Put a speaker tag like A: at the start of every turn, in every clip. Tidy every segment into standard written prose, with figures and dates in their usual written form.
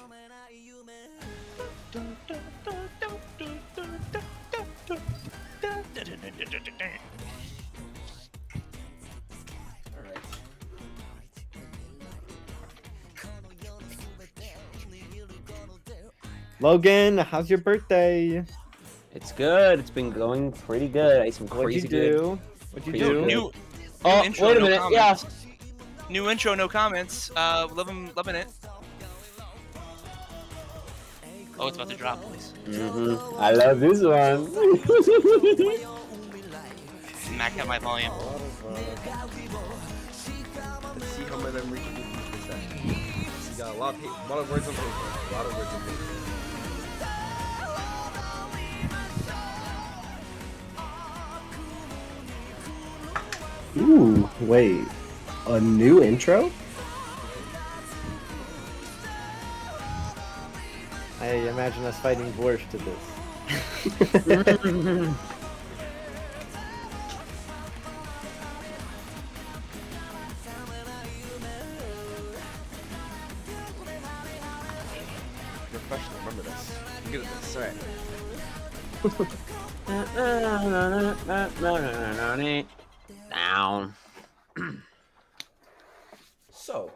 A: Alright.
B: Logan, how's your birthday?
C: It's good. It's been going pretty good. I ate some
B: What'd you
C: crazy good.
B: do? What'd you
C: Crazy
B: do?
C: good.
D: New
C: Oh,
D: intro,
C: wait a
D: no
C: minute.
D: comments.
C: Yeah.
D: New intro, no comments. Loving it. Oh, it's about to drop, please.
C: I love this one.
D: Max out my volume.
A: Let's see how much I'm reaching this session. You got a lot of words on paper. A lot of words on paper.
B: Ooh, wait. A new intro? I imagine us fighting dwarves to this.
A: Professional, remember this. I'm good at this. Alright.
C: Down.
A: So,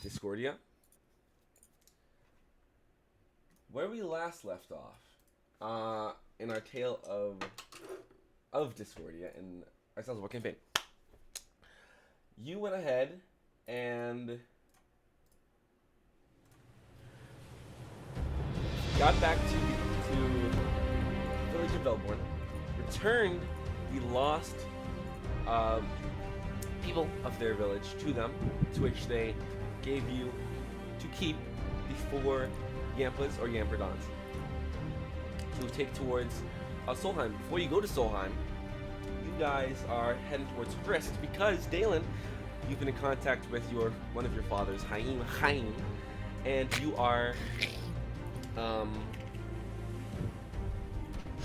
A: Discordia. Where we last left off, in our tale of Discordia and our Zelzibar campaign, you went ahead and got back to village of Velborn, returned the lost people of their village to them, to which they gave you to keep the 4 Yampas or Yamperdons to take towards Solheim. Before you go to Solheim, you guys are heading towards Frist because Dalen, you've been in contact with one of your fathers, Haim, and you are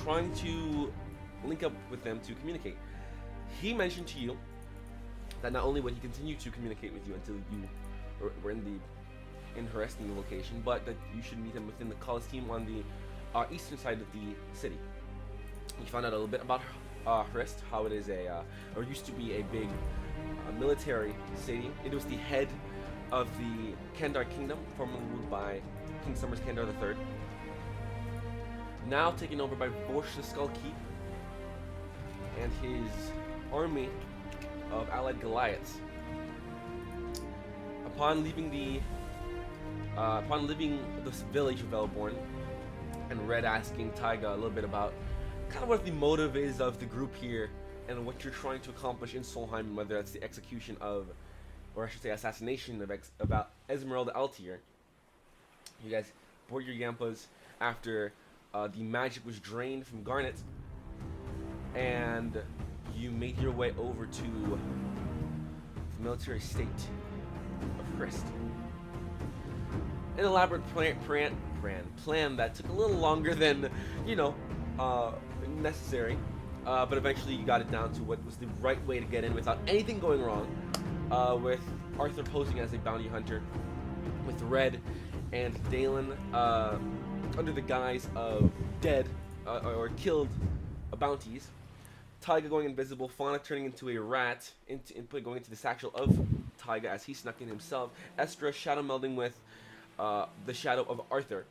A: trying to link up with them to communicate. He mentioned to you that not only would he continue to communicate with you until you were in the location, but that you should meet him within the Coliseum on the eastern side of the city. You found out a little bit about Hrist, how it is or used to be a big military city. It was the head of the Kandar Kingdom, formerly ruled by King Summers Kandar III. Now taken over by Vorsh the Skull Keep and his army of allied Goliaths. Upon leaving the village of Velborn, and Red asking Taiga a little bit about kind of what the motive is of the group here and what you're trying to accomplish in Solheim, whether that's the execution of, or I should say assassination of Esmeralda Altier. You guys board your Yampas after the magic was drained from Garnet, and you made your way over to the military state of Hrist. An elaborate plan that took a little longer than, necessary, but eventually you got it down to what was the right way to get in without anything going wrong, with Arthur posing as a bounty hunter, with Red and Dalen under the guise of dead or killed bounties, Taiga going invisible, Fauna turning into a rat, going into the satchel of Taiga as he snuck in himself, Estra shadow melding with the shadow of Arthur,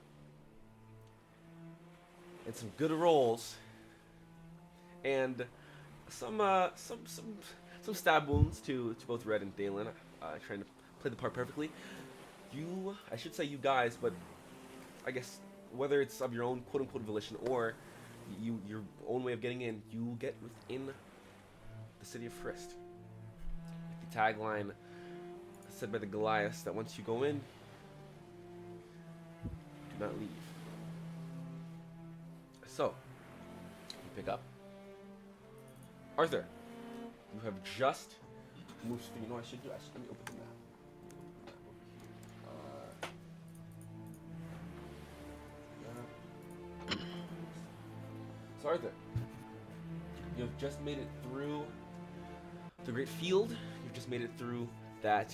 A: and some good rolls, and some stab wounds to both Red and Dalen, trying to play the part perfectly. I should say you guys, but I guess whether it's of your own quote-unquote volition or your own way of getting in, you get within the city of Hrist. The tagline said by the Goliaths that once you go in, do not leave. So, you pick up. Arthur, you have just moved. You know what I should do? Let me open the map. So Arthur, you have just made it through the great field. You've just made it through that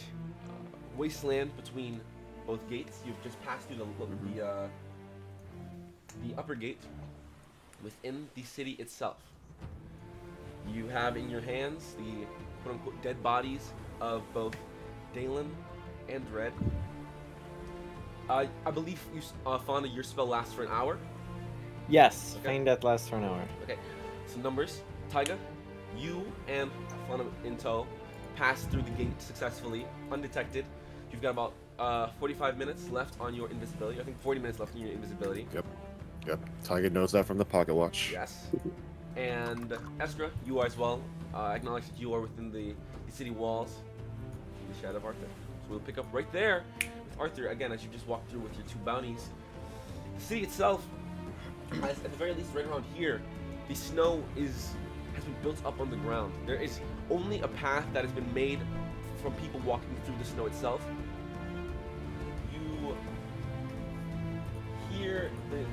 A: wasteland between both gates. You've just passed through the upper gate within the city itself. You have in your hands the quote-unquote dead bodies of both Dalen and Red. I believe you, Fauna, your spell lasts for an hour.
B: Yes,
A: Okay.
B: feign death lasts for an hour.
A: Okay, so numbers. Taiga, you and Fauna in tow pass through the gate successfully, undetected. You've got about 45 minutes left on your invisibility. I think 40 minutes left on your invisibility.
E: Yep. Tiger knows that from the pocket watch.
A: Yes. And Estra, you are as well. Acknowledge that you are within the city walls in the shadow of Arthur. So we'll pick up right there with Arthur again as you just walk through with your 2 bounties. The city itself, at the very least, right around here, the snow has been built up on the ground. There is only a path that has been made from people walking through the snow itself. You hear the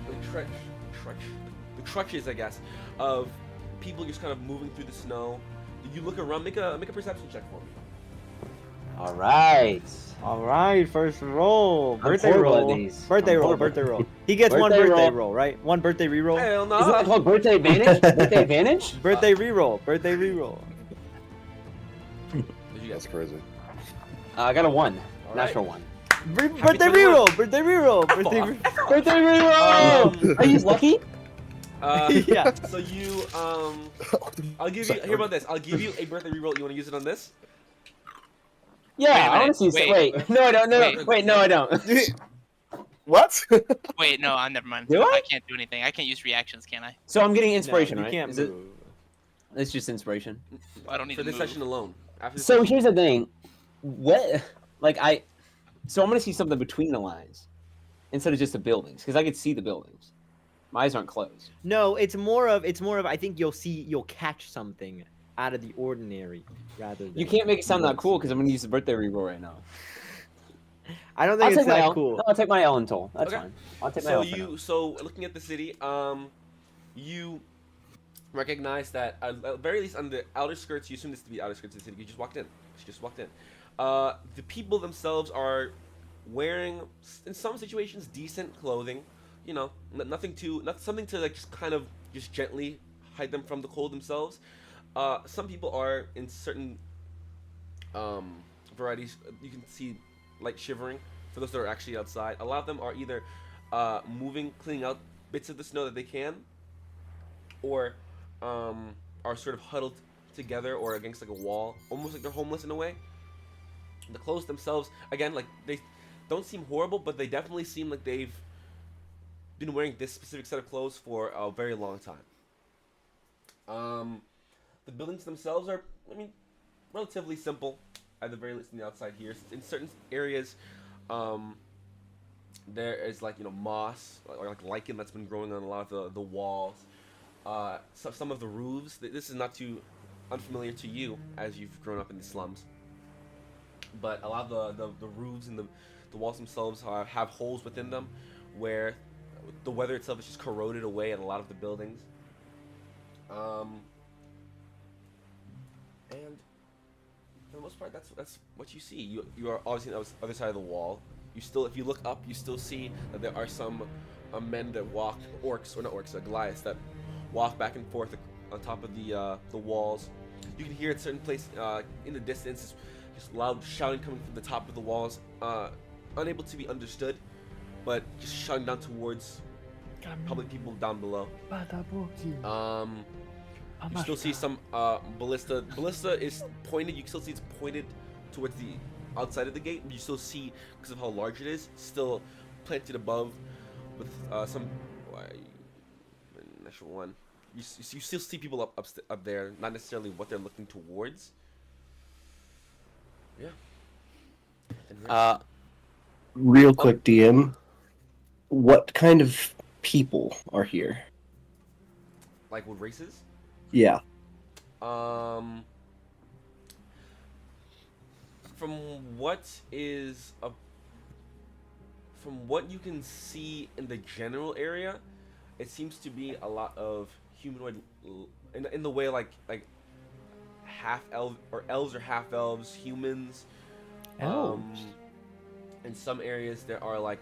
A: crutches, I guess, of people just kind of moving through the snow. You look around. Make a perception check for me.
C: All right.
B: All right, first roll.
C: I'm
B: Birthday
C: horrible
B: roll.
C: at these.
B: Birthday
C: I'm
B: roll.
C: horrible.
B: Birthday roll. He gets one
C: Birthday
B: birthday
C: roll.
B: roll, right? One birthday reroll.
A: Hell no.
C: Isn't that called birthday advantage? Birthday advantage?
B: Birthday reroll. Birthday reroll.
A: Did you
E: That's
A: guys?
E: crazy.
C: I got a 1.
A: All
C: Natural
A: right.
C: 1.
B: Birthday
A: 21.
B: reroll. Birthday reroll. Birthday
A: off.
B: reroll.
C: Birthday reroll! Are you lucky?
B: Yeah.
A: So you I'll give you. Hear about this. I'll give you a birthday reroll. You want to use it on this?
C: Yeah,
D: Wait a
C: I want to
D: minute.
C: see.
D: Wait.
C: Wait, no, I don't. No,
D: Wait.
C: wait, no, I don't.
E: What?
D: Wait, no, never mind.
C: Do I?
D: I can't do anything. I can't use reactions, can I?
C: So I'm getting inspiration,
B: No, you
C: right?
B: can't
C: Is it?
B: move.
C: It's just inspiration.
D: I don't need
A: For
D: to
A: this
D: move.
A: session alone. After this
C: So
A: session,
C: here's the thing. What? Like So I'm gonna see something between the lines instead of just the buildings, because I could see the buildings. My eyes aren't closed.
B: No, it's more of I think you'll catch something out of the ordinary rather than
C: You can't make it sound that
B: won't
C: cool
B: see
C: because I'm gonna use the birthday reroll right now.
B: I don't
C: I'll
B: think
C: take
B: it's
C: my
B: that
C: L.
B: cool.
C: No, I'll take my L and toll. That's
A: Okay.
C: fine. I'll take my
A: So
C: L. for now.
A: looking at the city, you recognize that at very least on the outer skirts, you assume this to be outer skirts of the city. You just walked in. The people themselves are wearing, in some situations, decent clothing. You know, nothing something to like just kind of just gently hide them from the cold themselves. Some people are in certain varieties. You can see light shivering for those that are actually outside. A lot of them are either cleaning out bits of the snow that they can, or are sort of huddled together or against like a wall, almost like they're homeless in a way. The clothes themselves, again, like they don't seem horrible, but they definitely seem like they've been wearing this specific set of clothes for a very long time. The buildings themselves are, relatively simple, at the very least on the outside here. In certain areas, there is like moss or like lichen that's been growing on a lot of the walls. So some of the roofs. This is not too unfamiliar to you as you've grown up in the slums. But a lot of the roofs and the walls themselves have holes within them, where the weather itself is just corroded away at a lot of the buildings. And for the most part, that's what you see. You are obviously on the other side of the wall. If you look up, you still see that there are some men that walk, Goliaths that walk back and forth on top of the walls. You can hear at certain place in the distance just loud shouting coming from the top of the walls, unable to be understood, but just shouting down towards public people down below. You still see some ballista. Ballista is pointed. You can still see it's pointed towards the outside of the gate. You still see, because of how large it is, still planted above with some. Natural one. You still see people up there. Not necessarily what they're looking towards. Yeah.
F: Real quick, DM. What kind of people are here?
A: Like what races?
F: Yeah.
A: From what you can see in the general area, it seems to be a lot of humanoid, in the way like half elf or elves or half elves, humans.
B: Elves.
A: In some areas there are like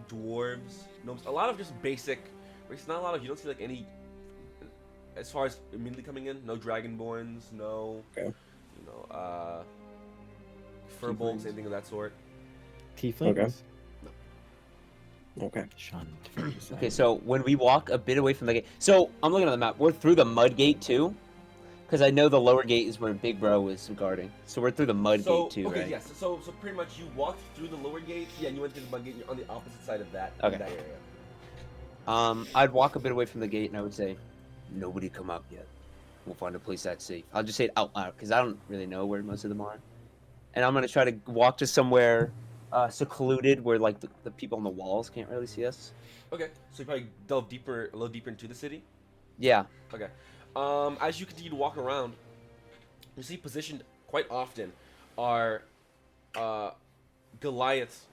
A: dwarves, gnomes, a lot of just basic. It's not a lot of, you don't see like any, as far as immediately coming in, no dragonborns, no,
F: Okay.
A: you know, furbolgs, anything of that sort.
B: Tieflings.
F: Okay.
B: Shunned.
C: Okay, so when we walk a bit away from the gate, so I'm looking at the map. We're through the mud gate too, because I know the lower gate is where Big Bro was guarding. So we're through the mud gate too,
A: okay,
C: right?
A: yes. So pretty much you walked through the lower gate, yeah, and you went through the mud gate. You're on the opposite side of that,
C: Okay.
A: that area.
C: I'd walk a bit away from the gate and I would say, "Nobody come up yet. We'll find a place that's safe." I'll just say it out loud because I don't really know where most of them are, and I'm gonna try to walk to somewhere secluded where like the people on the walls can't really see us.
A: Okay, so you probably delve deeper, a little deeper into the city.
C: Yeah.
A: Okay. As you continue to walk around, you see positioned quite often are Goliaths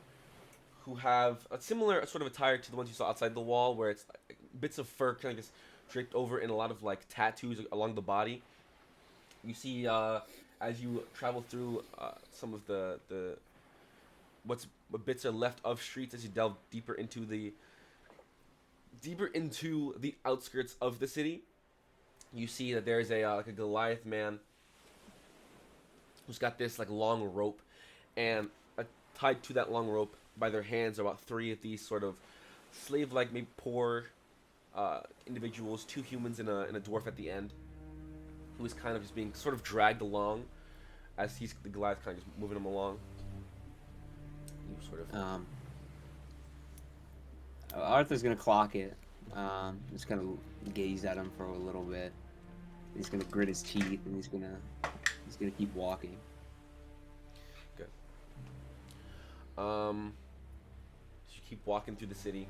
A: who have a similar sort of attire to the ones you saw outside the wall, where it's like, bits of fur kind of just draped over in a lot of like tattoos along the body. You see as you travel through some of the what bits are left of streets as you delve deeper into the outskirts of the city. You see that there's a like a Goliath man who's got this like long rope, and tied to that long rope by their hands are about 3 of these sort of slave-like, maybe poor individuals, 2 humans and a dwarf at the end, who is kind of just being sort of dragged along as the Goliath kind of just moving him along. You sort of.
C: Arthur's gonna clock it. Just gonna gaze at him for a little bit. He's gonna grit his teeth and he's gonna keep walking.
A: Good. So you keep walking through the city.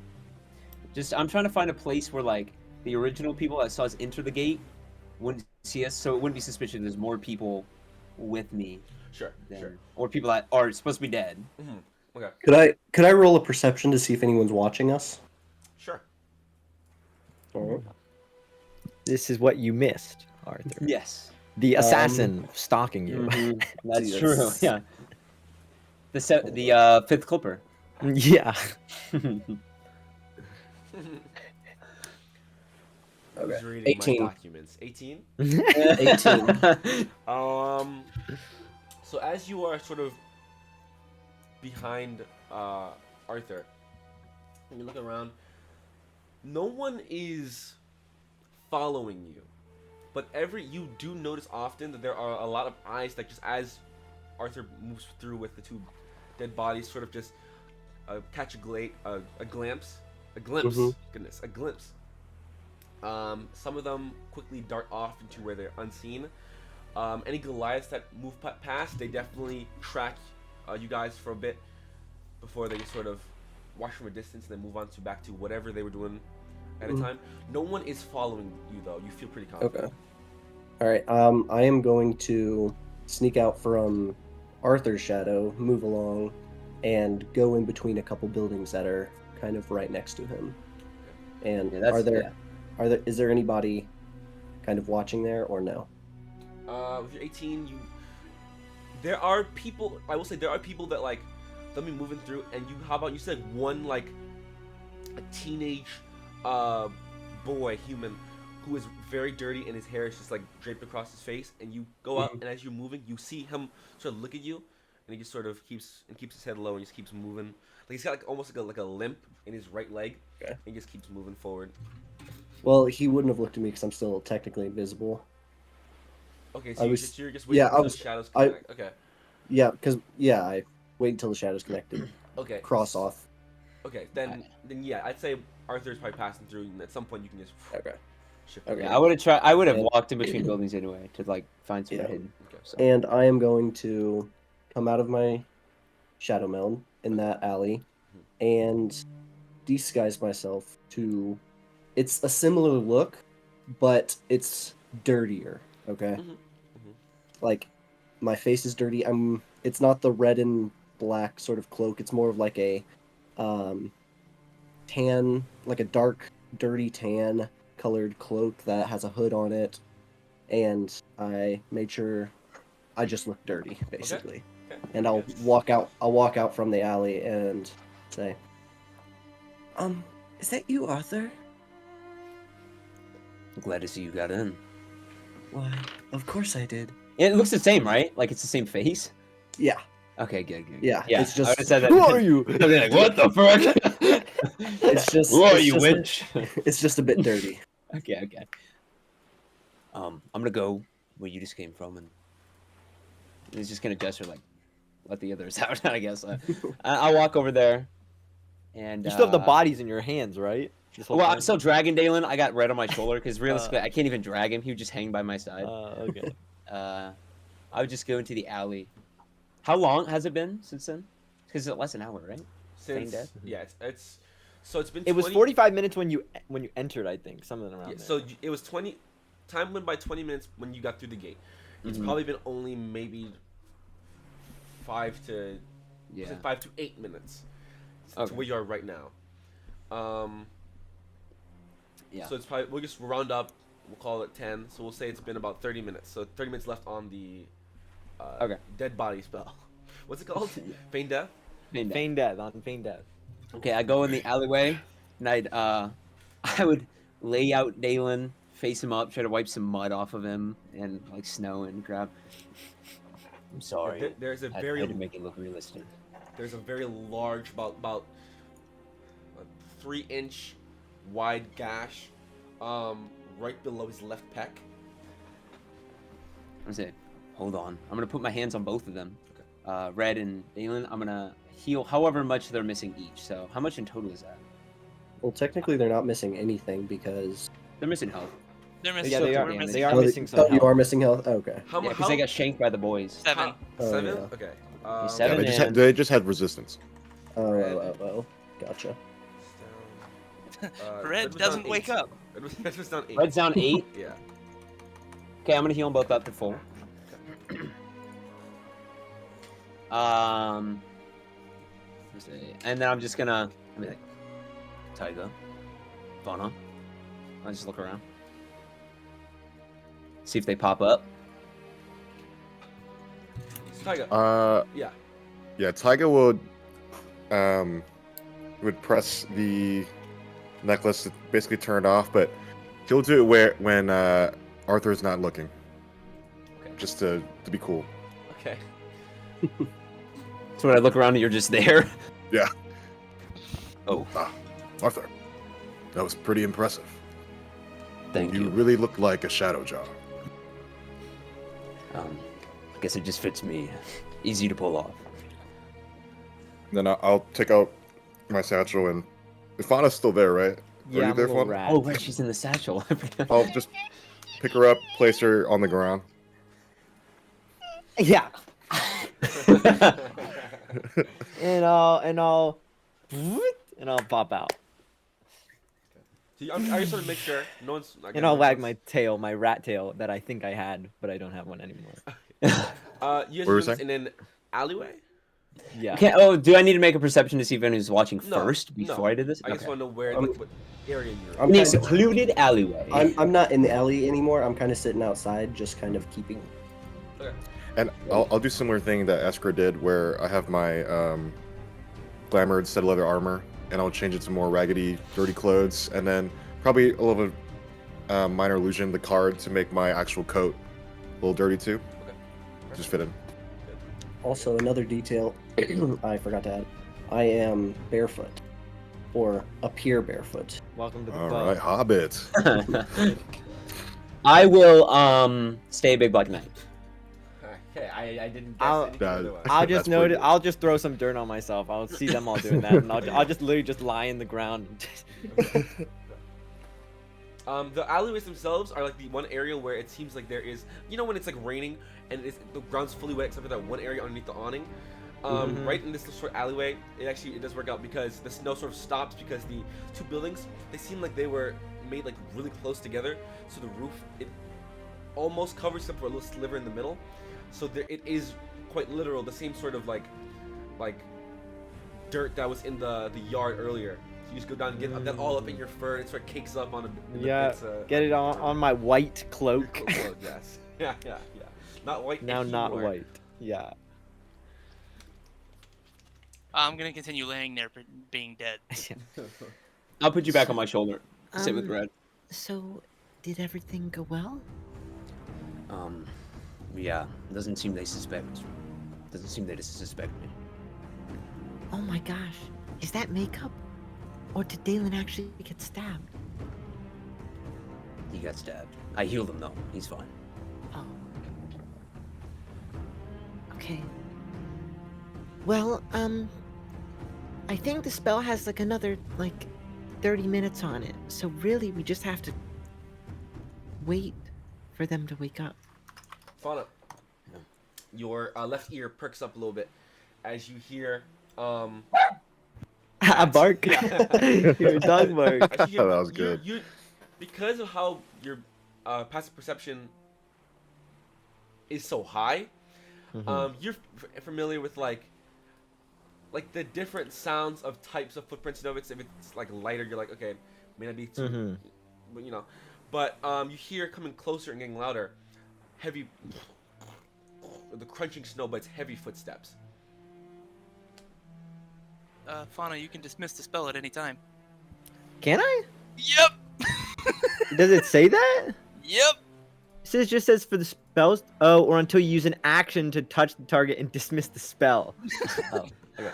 C: I'm trying to find a place where like the original people that saw us enter the gate wouldn't see us, so it wouldn't be suspicious. There's more people with me,
A: Sure.
C: or people that are supposed to be dead.
A: Mm-hmm. Okay.
F: Could I roll a perception to see if anyone's watching us?
A: Sure.
F: Alright.
B: This is what you missed, Arthur.
C: Yes,
B: The assassin stalking you.
C: that's
F: Jesus.
C: true. Yeah, the fifth clipper.
B: Yeah.
A: Who's reading
F: 18.
A: my documents? 18.
F: 18.
A: So as you are sort of behind Arthur, and you look around, no one is following you, but you do notice often that there are a lot of eyes that just as Arthur moves through with the 2 dead bodies, sort of just catch a glimpse.
F: Mhm.
A: Goodness, a glimpse. Some of them quickly dart off into where they're unseen. Any Goliaths that move past, they definitely track you guys for a bit before they sort of watch from a distance and then move on back to whatever they were doing at a time. No one is following you though. You feel pretty confident.
F: Okay. Alright, I am going to sneak out from Arthur's shadow, move along, and go in between a couple buildings that are kind of right next to him. And is there anybody kind of watching there or no?
A: With your 18, there are people. I will say there are people that like they'll be moving through, and how about you said one like a teenage boy human who is very dirty and his hair is just like draped across his face, and you go up and as you're moving, you see him sort of look at you, and he just sort of keeps his head low and just keeps moving. Like he's got like almost like a limp in his right leg,
F: Okay.
A: and he just keeps moving forward.
F: Well, he wouldn't have looked at me because I'm still technically invisible.
A: Okay, so
F: I
A: you're
F: was-
A: just waiting
F: yeah,
A: until
F: I
A: the
F: was-
A: shadows
F: I-
A: connect. Okay.
F: Yeah, because I wait until the shadows connected.
A: Okay.
F: Cross off.
A: Okay, then yeah, I'd say Arthur's probably passing through, and at some point you can just
F: Okay.
A: shift.
F: Okay.
C: Yeah, I would have
F: And-
C: walked in between buildings anyway to like find somewhere
F: Yeah.
C: hidden.
A: Okay.
C: So.
F: And I am going to come out of my shadow meld in that alley and disguise myself to. It's a similar look, but it's dirtier. Okay.
A: Mhm.
F: Like, my face is dirty. It's not the red and black sort of cloak. It's more of like a tan, like a dark, dirty tan colored cloak that has a hood on it. And I made sure I just look dirty, basically.
A: Okay.
F: and I'll
A: Yes.
F: walk out. I'll walk out from the alley and say, is that you, Arthur?
C: I'm glad to see you got in.
F: Why, of course I did.
C: It looks the same, right? Like it's the same face.
F: Yeah,
C: Okay, good.
F: yeah.
C: Yeah,
F: It's
C: I
F: just
C: would've said that.
B: Who are you?
C: I'd be like, what the fuck?
F: It's just-
C: Who are
F: it's
C: you,
F: just-
C: witch?
F: it's just a bit dirty.
C: Okay. I'm gonna go where you just came from, and he's just gonna gesture like, let the others out. I guess. I'll walk over there, and
B: You still have the bodies in your hands, right? This whole
C: Well, I'm
B: time?
C: still dragging Dalen. I got red on my shoulder because realistically, I can't even drag him. He would just hang by my side.
B: Okay.
C: I would just go into the alley. How long has it been since then? Because it's less than an hour, right?
A: Since
C: dead?
A: yeah, it's so it's been.
B: It was
A: 20
B: 45 minutes when you entered, I think, something around
A: Yeah,
B: there.
A: so it was 20. Time went by 20 minutes when you got through the gate. It's
C: Mhm.
A: probably been only maybe 5 to
C: Yeah.
A: 5 to 8 minutes to
C: Okay.
A: where you are right now.
C: Yeah.
A: So it's probably we'll just round up. We'll call it 10. So we'll say it's been about 30 minutes. So 30 minutes left on the
C: Okay.
A: dead body spell. What's it called? Feign death.
C: Feign death.
B: Feign death, on feign death.
C: Okay, I go in the alleyway, and I would lay out Dalen, face him up, try to wipe some mud off of him, and like snow and crap. I'm sorry.
A: There's a
C: I
A: very
C: had to make it look realistic.
A: There's a very large, about a 3-inch wide gash, right below his left pec.
C: I'm saying, hold on. I'm gonna put my hands on both of them. Red and Dalen. I'm gonna heal however much they're missing each. So how much in total is that?
F: Well, technically, they're not missing anything because.
C: They're missing health.
D: They're missing.
B: Yeah, they
C: still
B: are.
C: took
D: we're
C: damage.
B: They are
F: Oh,
B: missing some
F: oh, you
B: health.
F: are missing health. Okay.
A: How
C: Yeah,
A: much?
C: because they got shanked by the boys.
D: 7.
F: Oh,
A: 7?
F: yeah.
A: Okay.
C: Okay, 7.
E: Yeah,
C: And
E: they just had resistance.
F: Oh. Gotcha.
D: Red
A: was
D: doesn't
A: down
D: wake
A: 8.
D: up.
A: Red was down 8.
C: Red's down 8.
A: Yeah.
C: Okay, I'm gonna heal them both up to full. Let's see. And then I'm just gonna be like, Tiger, Fauna. I'll just look around, see if they pop up.
A: Tiger.
E: Yeah. Yeah, Taiga would press the necklace to basically turn it off, but he'll do it when Arthur's not looking.
C: Okay.
E: Just to be cool.
A: Okay.
C: So when I look around, you're just there.
E: Yeah.
C: Oh,
E: Arthur, that was pretty impressive.
C: thank
E: You
C: you.
E: really look like a shadow jaw.
C: I guess it just fits me. Easy to pull off.
E: Then I'll take out my satchel and Ifana's still there, right?
B: Yeah,
E: Are you
B: I'm a
E: there,
B: little
E: Fauna?
B: rat.
C: Oh, right, she's in the satchel. I forgot.
E: I'll just pick her up, place her on the ground.
B: Yeah. and I'll pop out.
A: I just want to make sure no one's.
B: And I'll wag my tail, my rat tail that I think I had, but I don't have one anymore.
A: You guys
E: What were you
A: doing this
E: saying?
A: in an alleyway?
B: Yeah.
C: Okay. Oh, do I need to make a perception to see if anyone's watching
A: No,
C: first before
A: no.
C: I did this?
A: I just
C: Okay.
A: want to know where,
F: I'm-
A: what area you're
F: I'm
C: In a
F: kind of-
C: secluded alleyway.
F: I'm not in the alley anymore. I'm kind of sitting outside, just kind of keeping.
A: in. Okay.
E: And I'll do similar thing that Escra did, where I have my glamored set of leather armor, and I'll change it to more raggedy, dirty clothes, and then probably a little bit minor illusion, the card, to make my actual coat a little dirty too.
A: Okay.
E: Just fit in.
F: Also, another detail I forgot to add: I am barefoot, or appear barefoot.
B: Welcome to the
E: All
B: club.
E: right, Hobbit.
C: I will stay Big Black Knight.
A: Okay, I didn't guess
B: I'll-
A: anything
E: That-
A: otherwise.
B: I'll
E: That's
B: just
E: pretty
B: notice.
E: good.
B: I'll just throw some dirt on myself. I'll see them all doing that, and I'll just literally just lie in the ground.
A: The alleyways themselves are like the one area where it seems like there is, when it's like raining and the ground's fully wet except for that one area underneath the awning.
B: Mhm.
A: Right in this sort of alleyway, it does work out because the snow sort of stops because the two buildings, they seem like they were made like really close together. So the roof, it almost covers except for a little sliver in the middle. So it is quite literal, the same sort of like dirt that was in the yard earlier. So you just go down and get that all up in your fur, and it sort of cakes up on the
B: Yeah,
A: bits,
B: Get it on my white cloak.
A: Yes. Yeah. Not white.
B: Now not
A: anymore.
B: white. Yeah.
D: I'm gonna continue laying there, being dead.
C: I'll put you back on my shoulder. Sit with Red.
B: So, did everything go well?
C: Yeah. Doesn't seem they suspect. Doesn't seem they suspect me.
B: Oh my gosh. Is that makeup? Or did Dalen actually get stabbed?
C: He got stabbed. I healed him though. He's fine.
B: Oh. Okay. Well, I think the spell has like another, 30 minutes on it. So really, we just have to wait for them to wake up.
A: Fauna, your left ear perks up a little bit as you hear
B: A bark. Your dog bark.
A: as you hear-
E: That was good.
A: You, because of how your passive perception is so high, you're familiar with like the different sounds of types of footprints. You know, if it's like lighter, you're like, okay, may not be too, but you know. But you hear coming closer and getting louder, heavy, the crunching snow, but it's heavy footsteps.
D: Fauna, you can dismiss the spell at any time.
B: Can I?
D: Yep.
B: Does it say that?
D: Yep.
B: It just says for the spells. Oh, or until you use an action to touch the target and dismiss the spell. Oh, okay.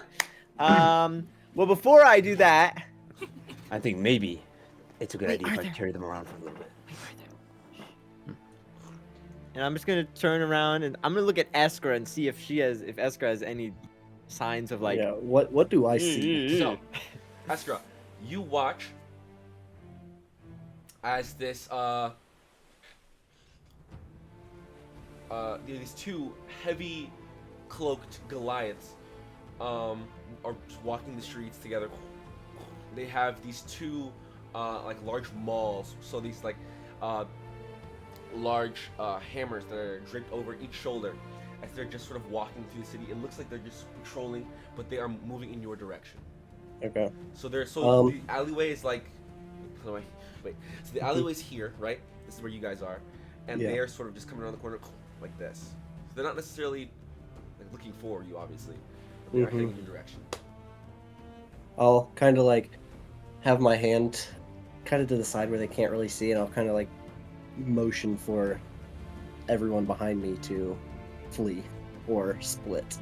B: Well, before I do that,
C: I think maybe it's a good
B: Wait,
C: idea if I
B: Arthur.
C: carry them around for a little bit.
B: and I'm just gonna turn around and I'm gonna look at Esker and see if Esker has any signs of like.
F: Yeah. What do I see?
A: So, Astra, you watch as this these two heavy cloaked Goliaths are just walking the streets together. They have these two like large mauls, so these like large hammers that are draped over each shoulder as they're just sort of walking through the city. It looks like they're just patrolling, but they are moving in your direction.
F: Okay.
A: So the alleyway is like, wait. So the alleyway's here, right? This is where you guys are, and
F: Yeah.
A: they are sort of just coming around the corner like this. So they're not necessarily like looking for you, obviously. But they are heading in your direction.
F: I'll kind of like have my hand kind of to the side where they can't really see, and I'll kind of like motion for everyone behind me to flee or split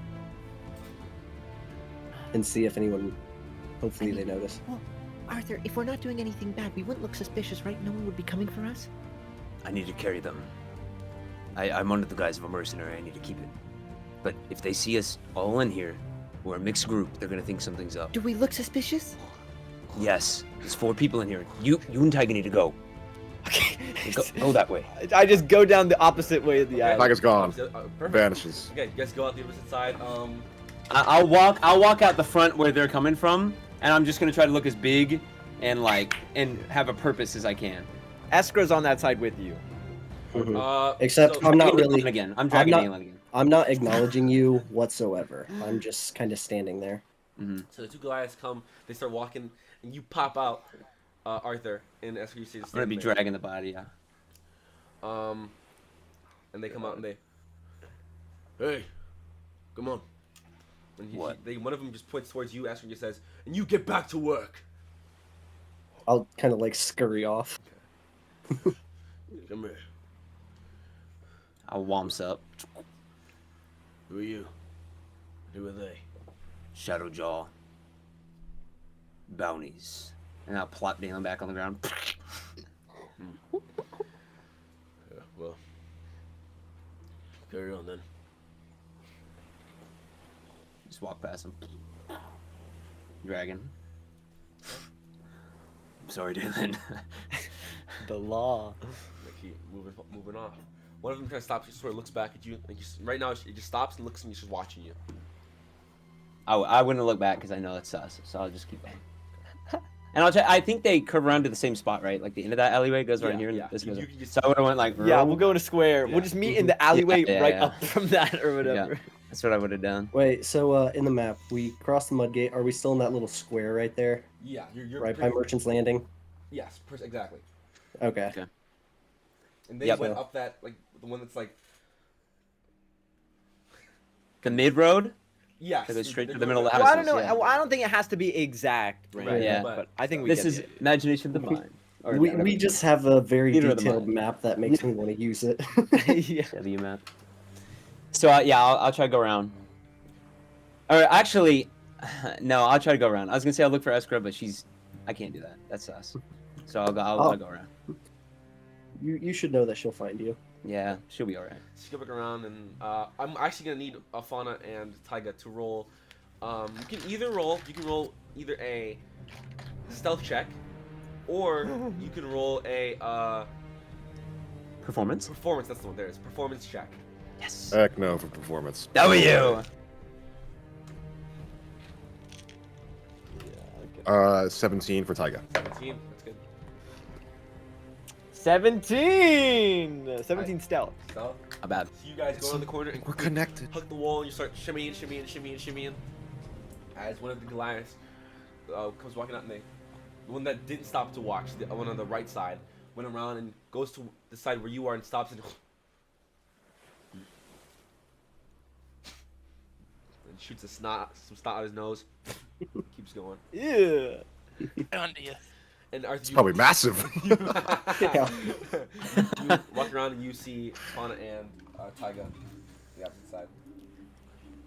F: and see if anyone, hopefully they notice.
B: Well, Arthur, if we're not doing anything bad, we wouldn't look suspicious, right? No one would be coming for us.
C: I need to carry them. I'm under the guise of a mercenary. I need to keep it. But if they see us all in here, we're a mixed group, they're gonna think something's up.
B: Do we look suspicious?
C: Yes, there's 4 people in here. You and Tiger need to go.
B: Okay.
C: Go that way.
B: I just go down the opposite way of the alley.
E: Tiger's gone.
A: Perfect.
E: Vanishes.
A: Okay, you guys go out the opposite side.
C: I'll walk out the front where they're coming from, and I'm just gonna try to look as big and have a purpose as I can.
B: Esker's on that side with you.
F: Except
A: so-
F: I'm not
C: Dragging
F: really.
C: Dalen again. I'm dragging
F: not-
C: Dalen again.
F: I'm not acknowledging you whatsoever. I'm just kind of standing there.
A: So the two Goliaths come, they start walking, and you pop out, Arthur, and as you see the
C: I'm gonna be dragging the body. Yeah.
A: And they come out and hey, come on. And
C: What?
A: one of them just points towards you, Asher, and just says, and you get back to work.
F: I'll kind of like scurry off.
A: Come here.
C: I'll wamps up.
A: Who are you? Who are they?
C: Shadowjaw. Bounties. And I'll plop Dalen back on the ground.
A: Yeah, well, carry on then.
C: Just walk past him. Dragon. I'm sorry, Dalen.
B: The law.
A: They keep moving off. One of them kind of stops, sort of looks back at you. And right now, it just stops and looks and he's just watching you.
C: I wouldn't look back because I know it's sus, so I'll just keep going. And I think they curve around to the same spot, right? Like the end of that alleyway goes right here. And this goes.
A: You can just-
C: So I would have went like.
B: Yeah, we'll go in a square.
A: Yeah.
B: We'll just meet in the alleyway
C: Yeah,
B: right
C: yeah.
B: up from that or whatever.
C: That's what I would have done.
F: Wait, so in the map, we crossed the mud gate. Are we still in that little square right there?
A: Yeah, you're
F: Right by Merchant's Landing?
A: Yes, exactly.
F: Okay.
A: And they
C: Yep.
A: went up that, like, the one that's like,
C: The mid road.
A: Yes.
C: To go straight
A: they're
C: to the
A: going
C: middle of the
A: there.
C: house.
G: Well, I don't know.
C: yeah.
G: Well, I don't think it has to be exact, right?
A: Right,
C: Yeah.
G: But I think we
C: This
G: get
C: is
G: the idea.
C: imagination of the mind. Or
F: We
C: whatever.
F: just have a very
C: Theater of the
F: detailed
C: mind.
F: map that makes me want to use it.
G: Yeah.
C: W map. So yeah, I'll try to go around. Or actually, no, I'll try to go around. I was gonna say I'll look for Escra, but I can't do that. That's us. So I'll go around.
F: You should know that she'll find you.
C: Yeah, she'll be all right.
A: Just go back around, and I'm actually gonna need Fauna and Taiga to roll. You can roll either a stealth check, or you can roll a
C: Performance.
A: performance. That's the one. There is performance check.
C: Yes.
E: Heck no for performance.
C: W.
E: 17 for Taiga.
A: 17. That's good.
G: 17! 17 stealth.
A: So,
C: Not bad.
A: so you guys go around the corner and
E: We're connected.
A: hug the wall, and you start shimmying. As one of the Goliaths comes walking out, and the one that didn't stop to watch, the one on the right side, went around and goes to the side where you are and stops and shoots some snot out his nose. Keeps going.
G: Yeah.
D: Onto you.
A: And Arthur,
E: It's probably massive.
F: Yeah.
A: you walk around and you see Fauna and Taiga on the opposite side.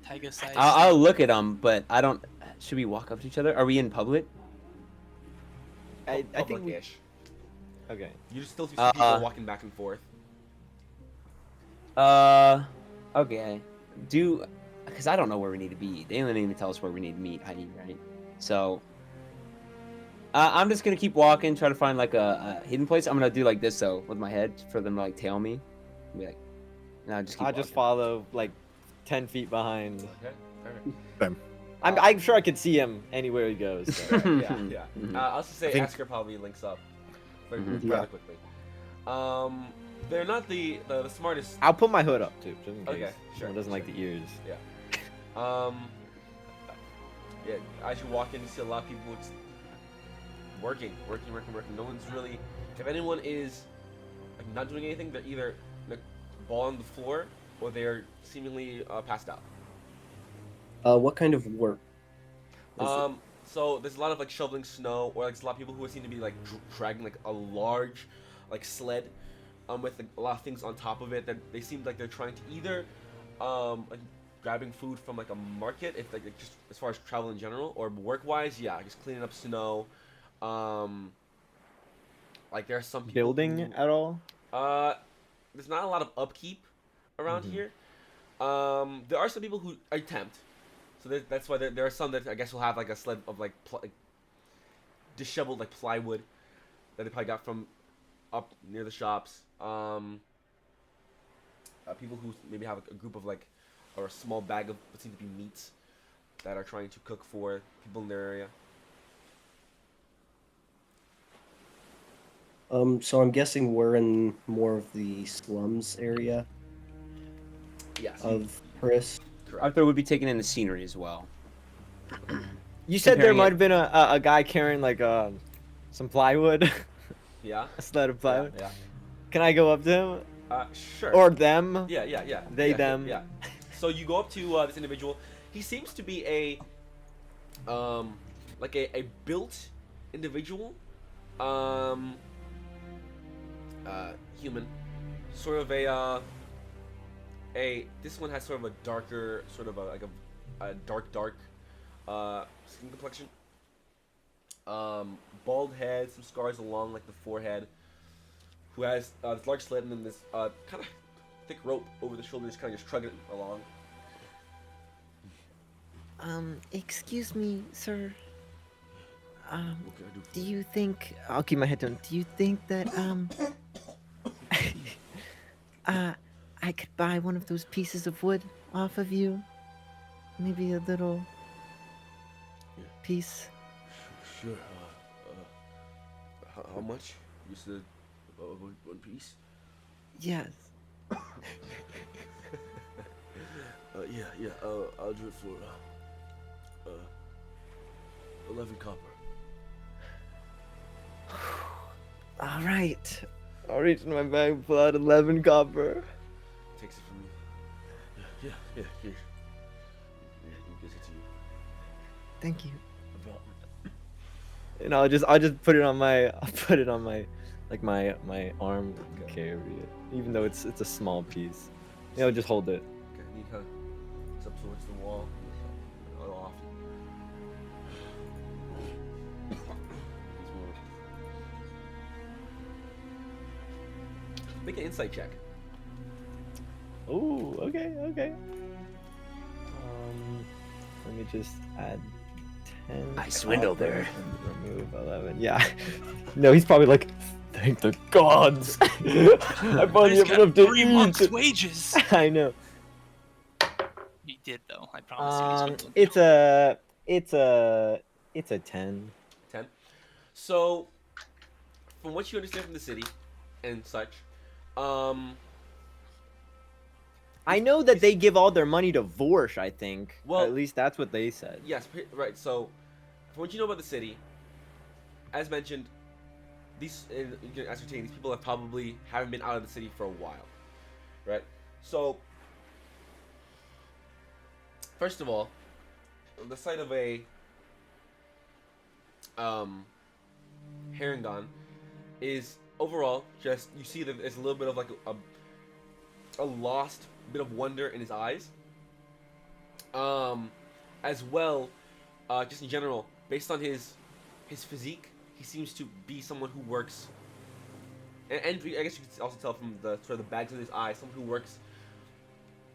D: Taiga size.
C: I'll look at them, but I don't. Should we walk up to each other? Are we in public?
G: I think we.
A: Public-ish.
G: Okay.
A: You just still see some people walking back and forth.
C: Okay. Because I don't know where we need to be. They didn't even tell us where we need to meet, right? So, I'm just gonna keep walking, try to find like a hidden place. I'm gonna do like this though with my head for them to like tail me. Be like, no, just keep.
G: I'll just
C: walking.
G: follow like 10 feet behind.
A: Okay. Alright.
E: Them.
G: I'm sure I could see him anywhere he goes. So.
A: Yeah.
C: Mhm.
A: I'll just say
E: I think-
A: Asker probably links up very,
C: Mhm.
A: rather
F: Yeah.
A: quickly. They're not the smartest.
G: I'll put my hood up too, just in case.
A: Okay, sure,
G: Someone doesn't like the ears.
A: Yeah, as you walk in, you see a lot of people just working. No one's really. If anyone is like not doing anything, they're either like ball on the floor or they're seemingly passed out.
F: What kind of work? is it?
A: So there's a lot of like shoveling snow, or like there's a lot of people who seem to be like dragging like a large, like sled, with like, a lot of things on top of it. That they seem like they're trying to either, like grabbing food from like a market, if like just as far as travel in general, or work-wise, yeah, just cleaning up snow. Like there are some people
G: Building
A: who-
G: at all?
A: there's not a lot of upkeep around here. There are some people who attempt. So that's why there are some that I guess will have like a sled of like disheveled like plywood that they probably got from up near the shops. People who maybe have a group of like, or a small bag of what seem to be meats that are trying to cook for people in their area.
F: So I'm guessing we're in more of the slums area
A: Yes.
F: of Paris.
A: Correct.
C: Arthur would be taking in the scenery as well.
G: You said there
C: Comparing
G: might
C: it-
G: have been a guy carrying like some plywood,
A: Yeah.
G: a sled of plywood.
A: Yeah.
G: Can I go up to him
A: Sure.
G: or them?
A: Yeah.
G: They,
A: Yeah,
G: them.
A: Yeah. So you go up to this individual. He seems to be a like a built individual, human, sort of a this one has sort of a darker, sort of a dark skin complexion. Bald head, some scars along like the forehead. Who has this large sled and then this kind of thick rope over the shoulders, kind of just trudging along.
B: Excuse me, sir.
A: What can I do?
B: Do you think I'll keep my head down? Do you think that I could buy one of those pieces of wood off of you? Maybe a little
A: Yeah.
B: piece.
A: Sure. How much? You said one piece.
B: Yes.
A: Yeah. I'll do it for 11 copper.
B: All right.
G: I'll reach in my bag, pull out 11 copper.
A: Takes it from me. Yeah. Here. You just
B: Thank you.
G: And I'll just put it on my like my arm carry it, even though it's a small piece. Just hold it.
A: Okay, you kind of it's up towards the wall. Off. Make an insight check.
G: Oh, okay. Let me just add 10.
C: I swindled her.
G: And remove 11. Yeah. No, he's probably like, thank the gods. I finally
D: He's
G: have enough
D: got
G: to
D: 3 months'
G: eat.
D: wages.
G: I know.
D: He did though. I promise you.
G: It's a 10.
A: 10. So, from what you understand from the city and such,
G: I know that they give all their money to Vorsh, I think.
A: Well-
G: Well, at least that's what they said.
A: yes, right. So, from what you know about the city, as mentioned, these and you can ascertain these people haven't been out of the city for a while, right? So, first of all, the sight of a Herringon is overall just you see that there's a little bit of like a lost bit of wonder in his eyes. As well, just in general, based on his physique, he seems to be someone who works. And I guess you could also tell from the sort of the bags in his eyes, someone who works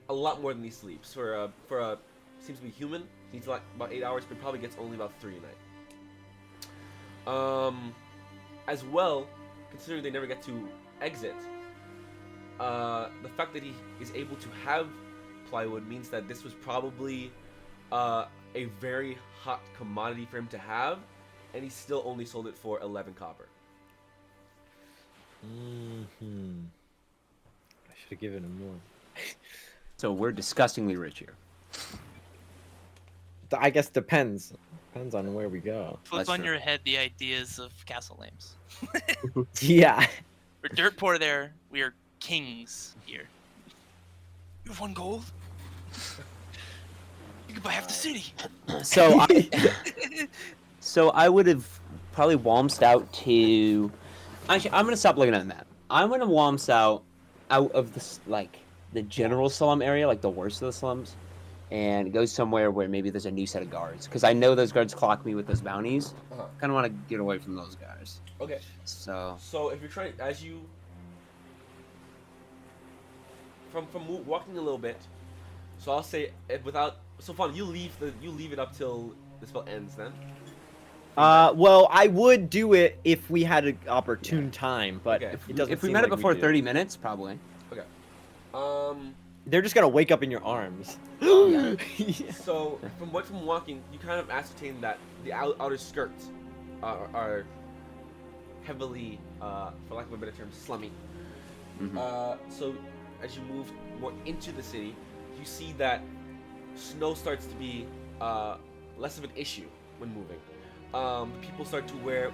A: a lot more than he sleeps. For a seems to be human, he needs like about 8 hours, but probably gets only about 3 a night. As well, considering they never get to exit, the fact that he is able to have plywood means that this was probably a very hot commodity for him to have, and he still only sold it for 11 copper.
G: I should have given him more.
C: So we're disgustingly rich here.
G: I guess depends on where we go.
D: Flip
C: That's
D: on
C: true.
D: your head the ideas of castle names.
G: Yeah.
D: We're dirt poor there. We are kings here. You have 1 gold? You can buy half the city.
C: So I would have probably waltzed out to. Actually, I'm gonna stop looking at that. I'm gonna waltz out of this the general slum area, like the worst of the slums, and go somewhere where maybe there's a new set of guards, because I know those guards clock me with those bounties.
A: Uh-huh.
C: Kind of want to get away from those guys.
A: Okay.
C: So
A: So if you're trying, as you from walking a little bit, so I'll say without. So fun, you leave it up till the spell ends then.
G: Well, I would do it if we had an opportune time, but
A: Okay.
G: it doesn't
C: if we
G: seem
C: met it
G: like
C: before
G: do.
C: 30 minutes, probably.
A: Okay.
G: They're just gonna wake up in your arms.
C: Yeah.
A: So from walking, you kind of ascertain that the outer skirts are heavily, for lack of a better term, slummy. So as you move more into the city, you see that snow starts to be less of an issue when moving. People start to wear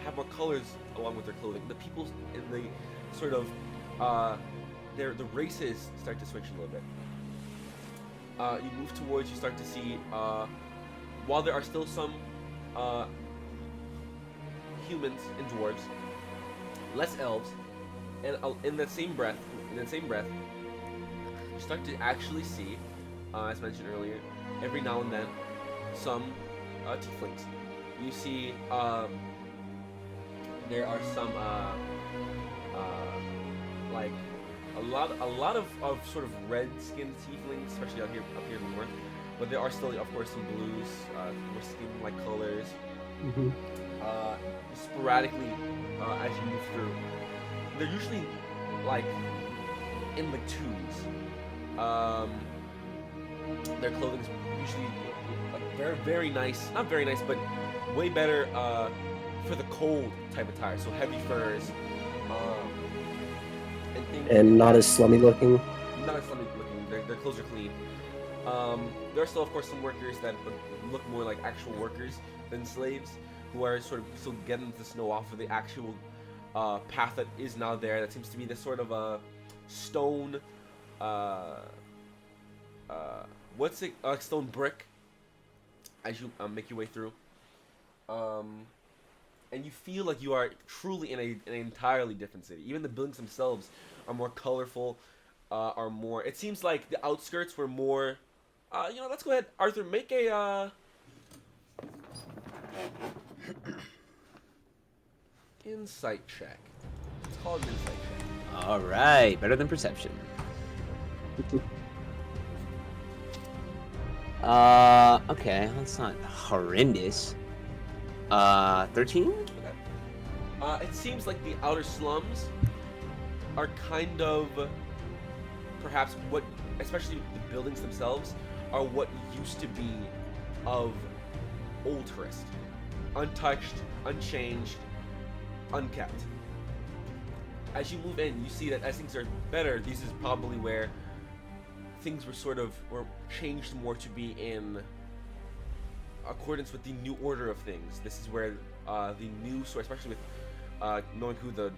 A: have more colors along with their clothing. The people in the sort of the races start to switch a little bit. You move towards, you start to see while there are still some humans and dwarves, less elves, and in that same breath, you start to actually see, as mentioned earlier, every now and then, some tieflings. You see, there are some like a lot of sort of red-skinned tieflings, especially up here in the north. But there are still, of course, some blues, more skin-like colors. Sporadically, as you move through, they're usually like in the twos. Their clothing's usually very, very nice. Not very nice, but way better for the cold type attire. So heavy furs, and things.
F: And not as slummy looking.
A: Not as slummy looking. Their clothes are clean. There are still, of course, some workers that look more like actual workers than slaves, who are sort of still getting the snow off of the actual path that is now there. That seems to be this sort of a stone. What's it? Stone brick as you make your way through. And you feel like you are truly in an entirely different city. Even the buildings themselves are more colorful, are more. It seems like the outskirts were more. Let's go ahead, Arthur. Make a insight check. It's called an insight check.
C: All right, better than perception. Okay, that's not horrendous. 13?
A: Okay. It seems like the outer slums are kind of perhaps what, especially the buildings themselves, are what used to be of Old Trist. Untouched, unchanged, unkept. As you move in, you see that as things are better, this is probably where things were changed more to be in accordance with the new order of things. This is where the new, so especially with knowing who the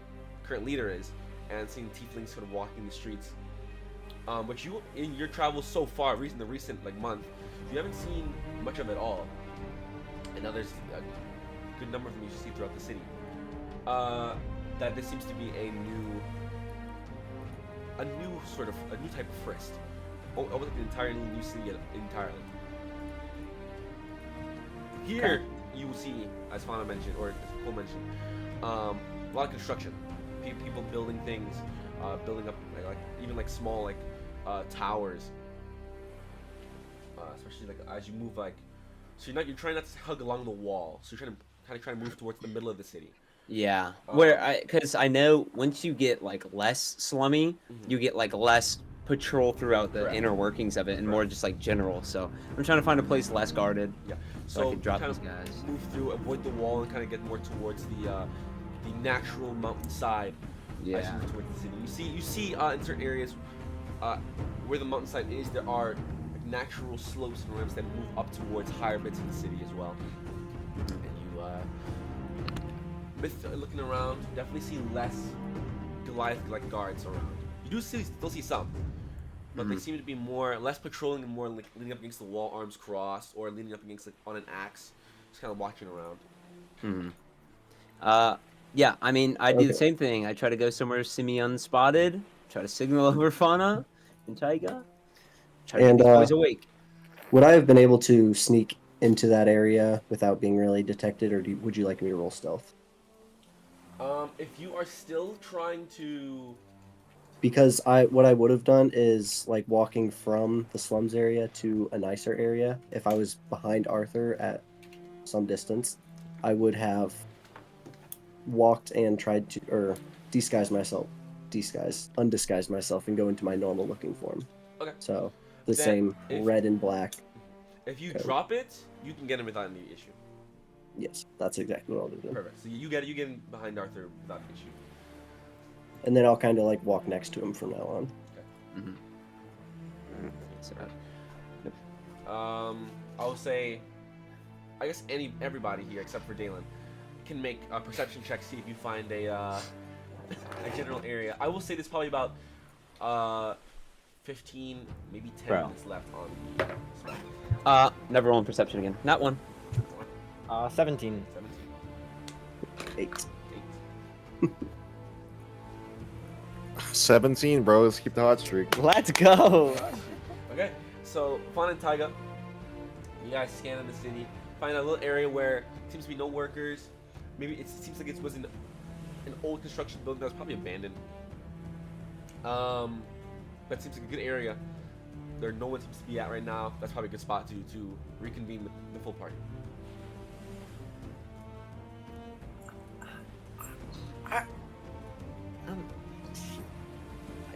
A: current leader is and seeing tieflings sort of walking the streets. But you, in your travels so far, the recent like month, you haven't seen much of it all. And now there's a good number of them you see throughout the city. That this seems to be a new type of Frist. Almost like an entirely new city entirely. Here you will see, as Fauna mentioned, or as Cole mentioned, a lot of construction. People building things, building up even small towers. Especially as you move so you're trying not to hug along the wall. So you're trying to move towards the middle of the city.
C: Yeah, because I know once you get less slummy, you get less patrol throughout the
A: Correct.
C: inner workings of it, and more just general. So I'm trying to find a place less guarded.
A: Yeah.
C: So I can drop
A: kind
C: these
A: of
C: guys.
A: move through, avoid the wall, and kind of get more towards the natural mountainside. As you
C: Yeah.
A: move towards the city, you see in certain areas where the mountainside is, there are natural slopes and ramps that move up towards higher bits of the city as well. And you, looking around, definitely see less Goliath-like guards around. You do still see some, but they seem to be less patrolling and more leaning up against the wall, arms crossed, or leaning up against on an axe, just kind of watching around.
C: Yeah, I mean, I do the
F: Okay.
C: same thing. I try to go somewhere semi-unspotted, try to signal over Fauna and Taiga, try to
F: And,
C: get these boys awake.
F: Would I have been able to sneak into that area without being really detected, or would you like me to roll stealth?
A: If you are still trying to,
F: Because what I would have done is walking from the slums area to a nicer area. If I was behind Arthur at some distance, I would have walked and tried to undisguise myself and go into my normal looking form.
A: Okay.
F: So the
A: Then
F: same
A: if-
F: red and black.
A: if you
F: Okay.
A: drop it, you can get him without any issue.
F: Yes, that's exactly what I'll do.
A: Perfect. So you get in behind Arthur without issue.
F: And then I'll kind of walk next to him from now on.
C: So,
A: I will say, I guess everybody here except for Dalen can make a perception check, see if you find a general area. I will say there's probably about 15, maybe 10
C: Bro.
A: minutes left on the spell.
C: never rolling perception again. Not one.
G: 17.
A: 17.
F: 8.
A: 8.
E: 17, bro. Let's keep the hot streak.
G: Let's go.
A: Okay, so Fawn and Taiga, you guys scan in the city, find a little area where seems to be no workers. Maybe it seems like it was an old construction building that was probably abandoned. That seems like a good area. No one seems to be at right now. That's probably a good spot to reconvene the full party.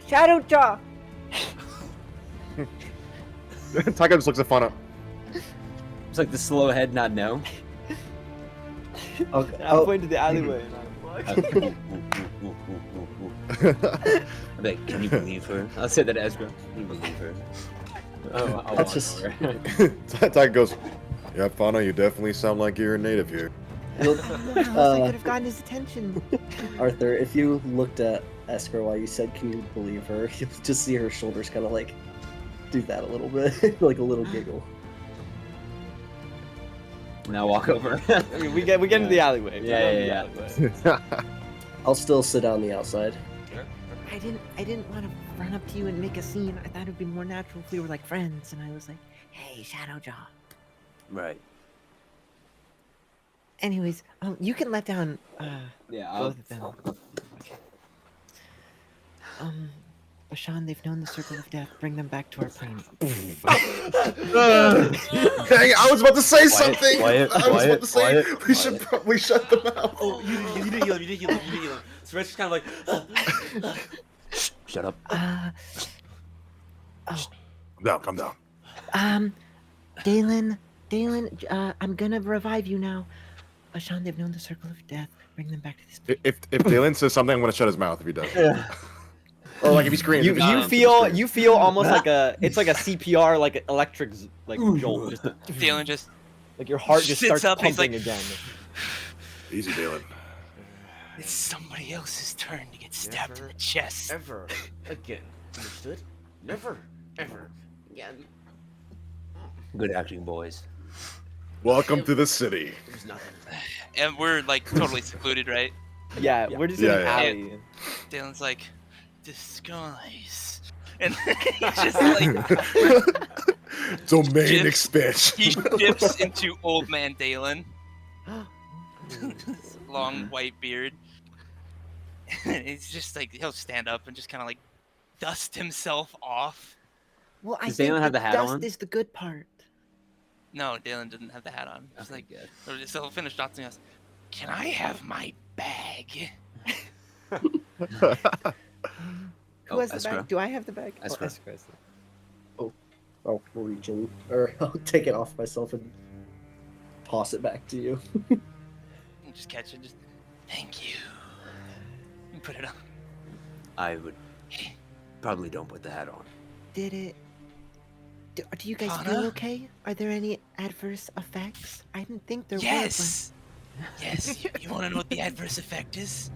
B: Shadowjaw!
E: Tiger just looks at Fauna.
C: It's like the slow head, not no.
F: Okay.
G: I'm pointing to the alleyway. And
C: I'm like, can you believe her? I'll say that to Ezra. Can you believe her? Oh, I'll walk
F: just-
C: over.
E: Tiger goes, yeah, Fauna, you definitely sound like you're a native here.
F: You'll-
B: I could have gotten his attention.
F: Arthur, if you looked at Esker while you said, "Can you believe her?" you'll just see her shoulders kind of do that a little bit, like a little giggle.
C: Now walk over.
G: I mean, we get into the alleyway. We
C: Yeah,
G: get into the alleyway.
F: I'll still sit on the outside.
B: I didn't want to run up to you and make a scene. I thought it'd be more natural if we were like friends, and I was like, "Hey, Shadowjaw."
C: Right.
B: Anyways, you can let down
C: Yeah.
B: both of them. Okay. Bashan, they've known the circle of death. Bring them back to our plane.
E: Dang, I was about to say something.
C: quiet,
E: I was about to say
C: quiet,
E: we should probably shut them out.
A: Oh, you didn't heal him. You didn't heal him. So Red's just kind of like.
C: Shut up.
E: Calm down.
B: Dalen, I'm gonna revive you now. Bashan, they've known the circle of death. Bring them back to this plane.
E: If Dalen says something, I'm gonna shut his mouth if he does. Or like if he screams.
G: You feel almost like it's like a CPR, like electric jolt. Just
D: Dalen just
G: like your heart just
D: sits
G: starts
D: up, he's
G: pumping
D: like-
G: again.
E: Easy, Dalen.
D: It's somebody else's turn to get stabbed in the chest.
A: Ever again. Understood? Never, ever again.
C: Good acting, boys.
E: Welcome to the city.
A: There's nothing.
D: And we're like totally secluded, right?
G: Yeah, we're just in an
E: Yeah, yeah.
G: alley.
D: Dalen's like, disguise. And he's just like,
E: Domain
D: Jim-
E: expansion.
D: he dips into old man Dalen. Long white beard. And he's just like, he'll stand up and just kind of like dust himself off.
B: Well, I
C: Does
B: think
C: Dalen have the hat
B: dust
C: on?
B: is the good part.
D: No, Dalen didn't have the hat on. He's
C: Okay,
D: like,
C: good.
D: so he'll finish dusting us. Can I have my bag?
B: Who has the
C: Escrow.
B: bag? Do I have the bag?
C: Escrow.
F: I'll reach in, or I'll take it off myself and toss it back to you.
D: And just catch it. Just thank you. And put it on.
C: I would probably don't put the hat on.
B: Did it? Do you guys
D: Fauna?
B: feel okay? Are there any adverse effects? I didn't think there
D: Yes. Yes. You want to know what the adverse effect is?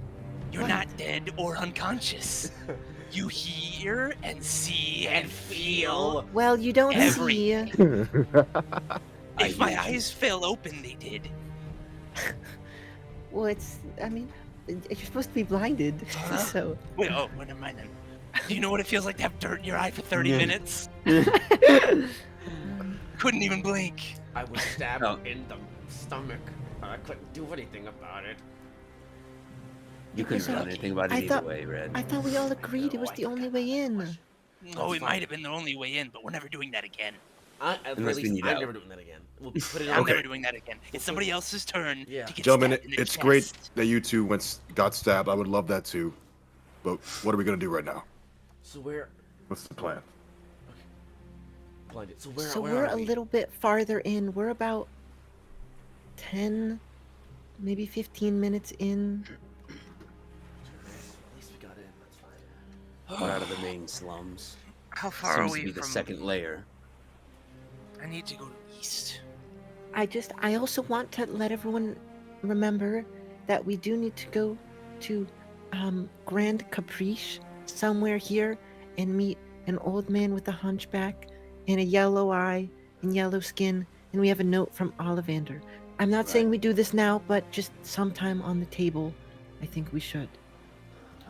D: You're
B: What?
D: not dead or unconscious. You hear and see and feel.
B: were. Well, you don't see.
D: Everything.
C: I
D: If my
C: hear you.
D: eyes fell open, they did.
B: Well, I mean, you're supposed to be blinded,
D: Huh?
B: so.
D: Wait, oh, well, never mind then. Do you know what it feels like to have dirt in your eye for 30
C: Yeah.
D: minutes? Couldn't even blink.
A: I was stabbed
C: Oh.
A: in the stomach. I couldn't do anything about it.
C: You couldn't
B: So,
C: have done anything about it
B: I
C: either
B: thought-
C: way, Red.
B: I thought we all agreed it was the only way in.
D: Oh, it
A: fine.
D: might have been the only way in, but we're never doing that again.
A: At
C: Unless we
A: least
C: need
A: I'm
C: out.
A: never doing that again. We'll put it
D: I'm
A: on.
D: never doing that again. It's somebody else's turn
A: Yeah.
D: to get
E: Gentlemen,
D: stabbed in the
E: it's great
D: chest.
E: that you two got stabbed. I would love that too. But what are we gonna do right now?
A: So where?
E: What's the plan?
A: Blinded. So where?
B: So
A: where
B: we're
A: are
B: a
A: we?
B: little bit farther in. We're about 10, maybe 15 minutes in.
A: At least we got in. That's fine.
C: We're out of the main slums.
D: How far are
C: Seems
D: we
C: to be the
D: from?
C: second layer.
D: I need to go east.
B: I also want to let everyone remember that we do need to go to Grand Caprice somewhere here and meet an old man with a hunchback and a yellow eye and yellow skin, and we have a note from Ollivander. I'm not saying we do this now, but just sometime on the table, I think we should.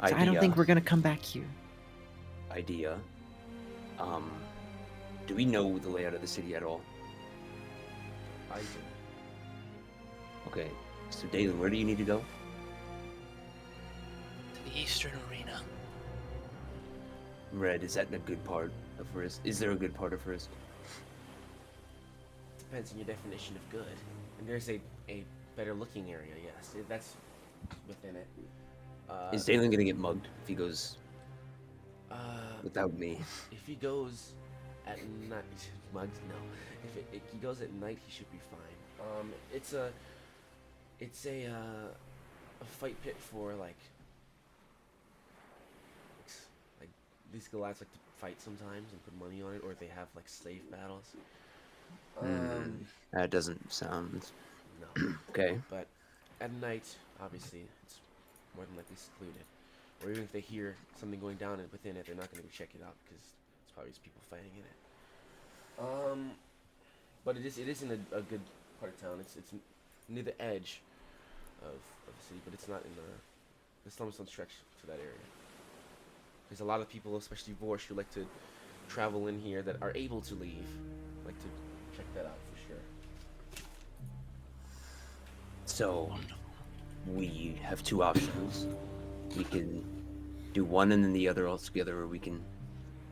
B: So I don't think we're gonna come back here.
C: Idea. Do we know the layout of the city at all?
A: I do.
C: Okay, so Dalen, where do you need to go?
D: To the eastern arena.
C: Red, is that in a good part of Frisk? Is there a good part of Frisk?
A: Depends on your definition of good. And there's a better looking area. Yes, that's within it.
C: Is Dalen gonna get mugged if he goes
A: Uh,
C: without me?
A: if he goes at night, mugged? No. If he goes at night, he should be fine. It's a fight pit for like these galads like to fight sometimes and put money on it, or they have like slave battles.
C: That doesn't sound
A: No.
C: okay.
A: But at night, obviously, it's more than likely secluded. Or even if they hear something going down within it, they're not going to go check it out because it's probably just people fighting in it. But it is in a good part of town. It's near the edge of the city, but it's not in the slums don't stretch to that area. There's a lot of people, especially Vorsh, who like to travel in here that are able to leave. Like to check that out for sure.
C: So, we have two options. We can do one and then the other all together, or we can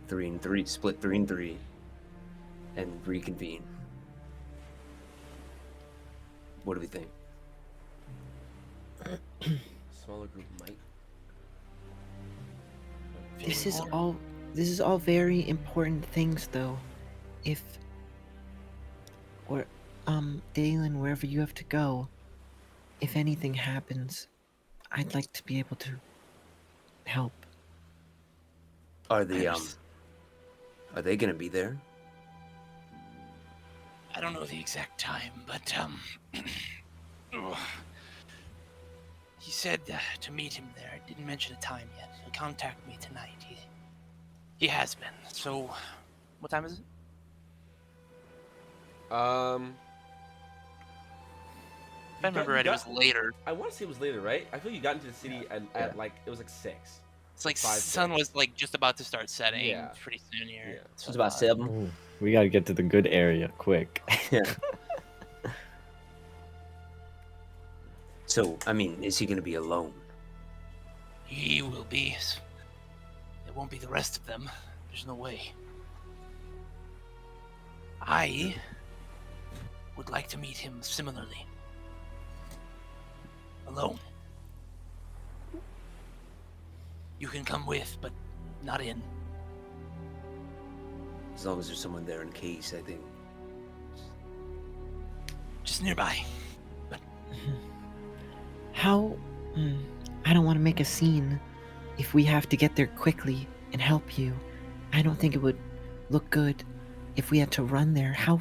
C: 3 and 3, split 3 and 3, and reconvene. What do we think?
A: Smaller group might.
B: This is all very important things, though. If, or, Dalen, wherever you have to go, if anything happens, I'd like to be able to help.
C: Are they gonna be there?
D: I don't know the exact time, but he said to meet him there. I didn't mention a time yet. He'll contact me tonight. He has been. So, what time is it?
A: If
D: If I remember right, it was later.
A: I want to say it was later, right? I feel you got into the city at like it was like 6.
D: It's like
A: 5
D: sun
A: days.
D: was like just about to start setting.
A: Yeah.
D: Pretty soon here.
A: Yeah.
C: It's about 7.
G: Ooh, we gotta get to the good area quick.
C: Yeah. So, I mean, is he gonna be alone?
D: He will be. It won't be the rest of them. There's no way. I would like to meet him similarly. Alone. You can come with, but not in.
C: As long as there's someone there in case, I think.
D: Just nearby.
B: How? I don't want to make a scene. If we have to get there quickly and help you, I don't think it would look good if we had to run there. How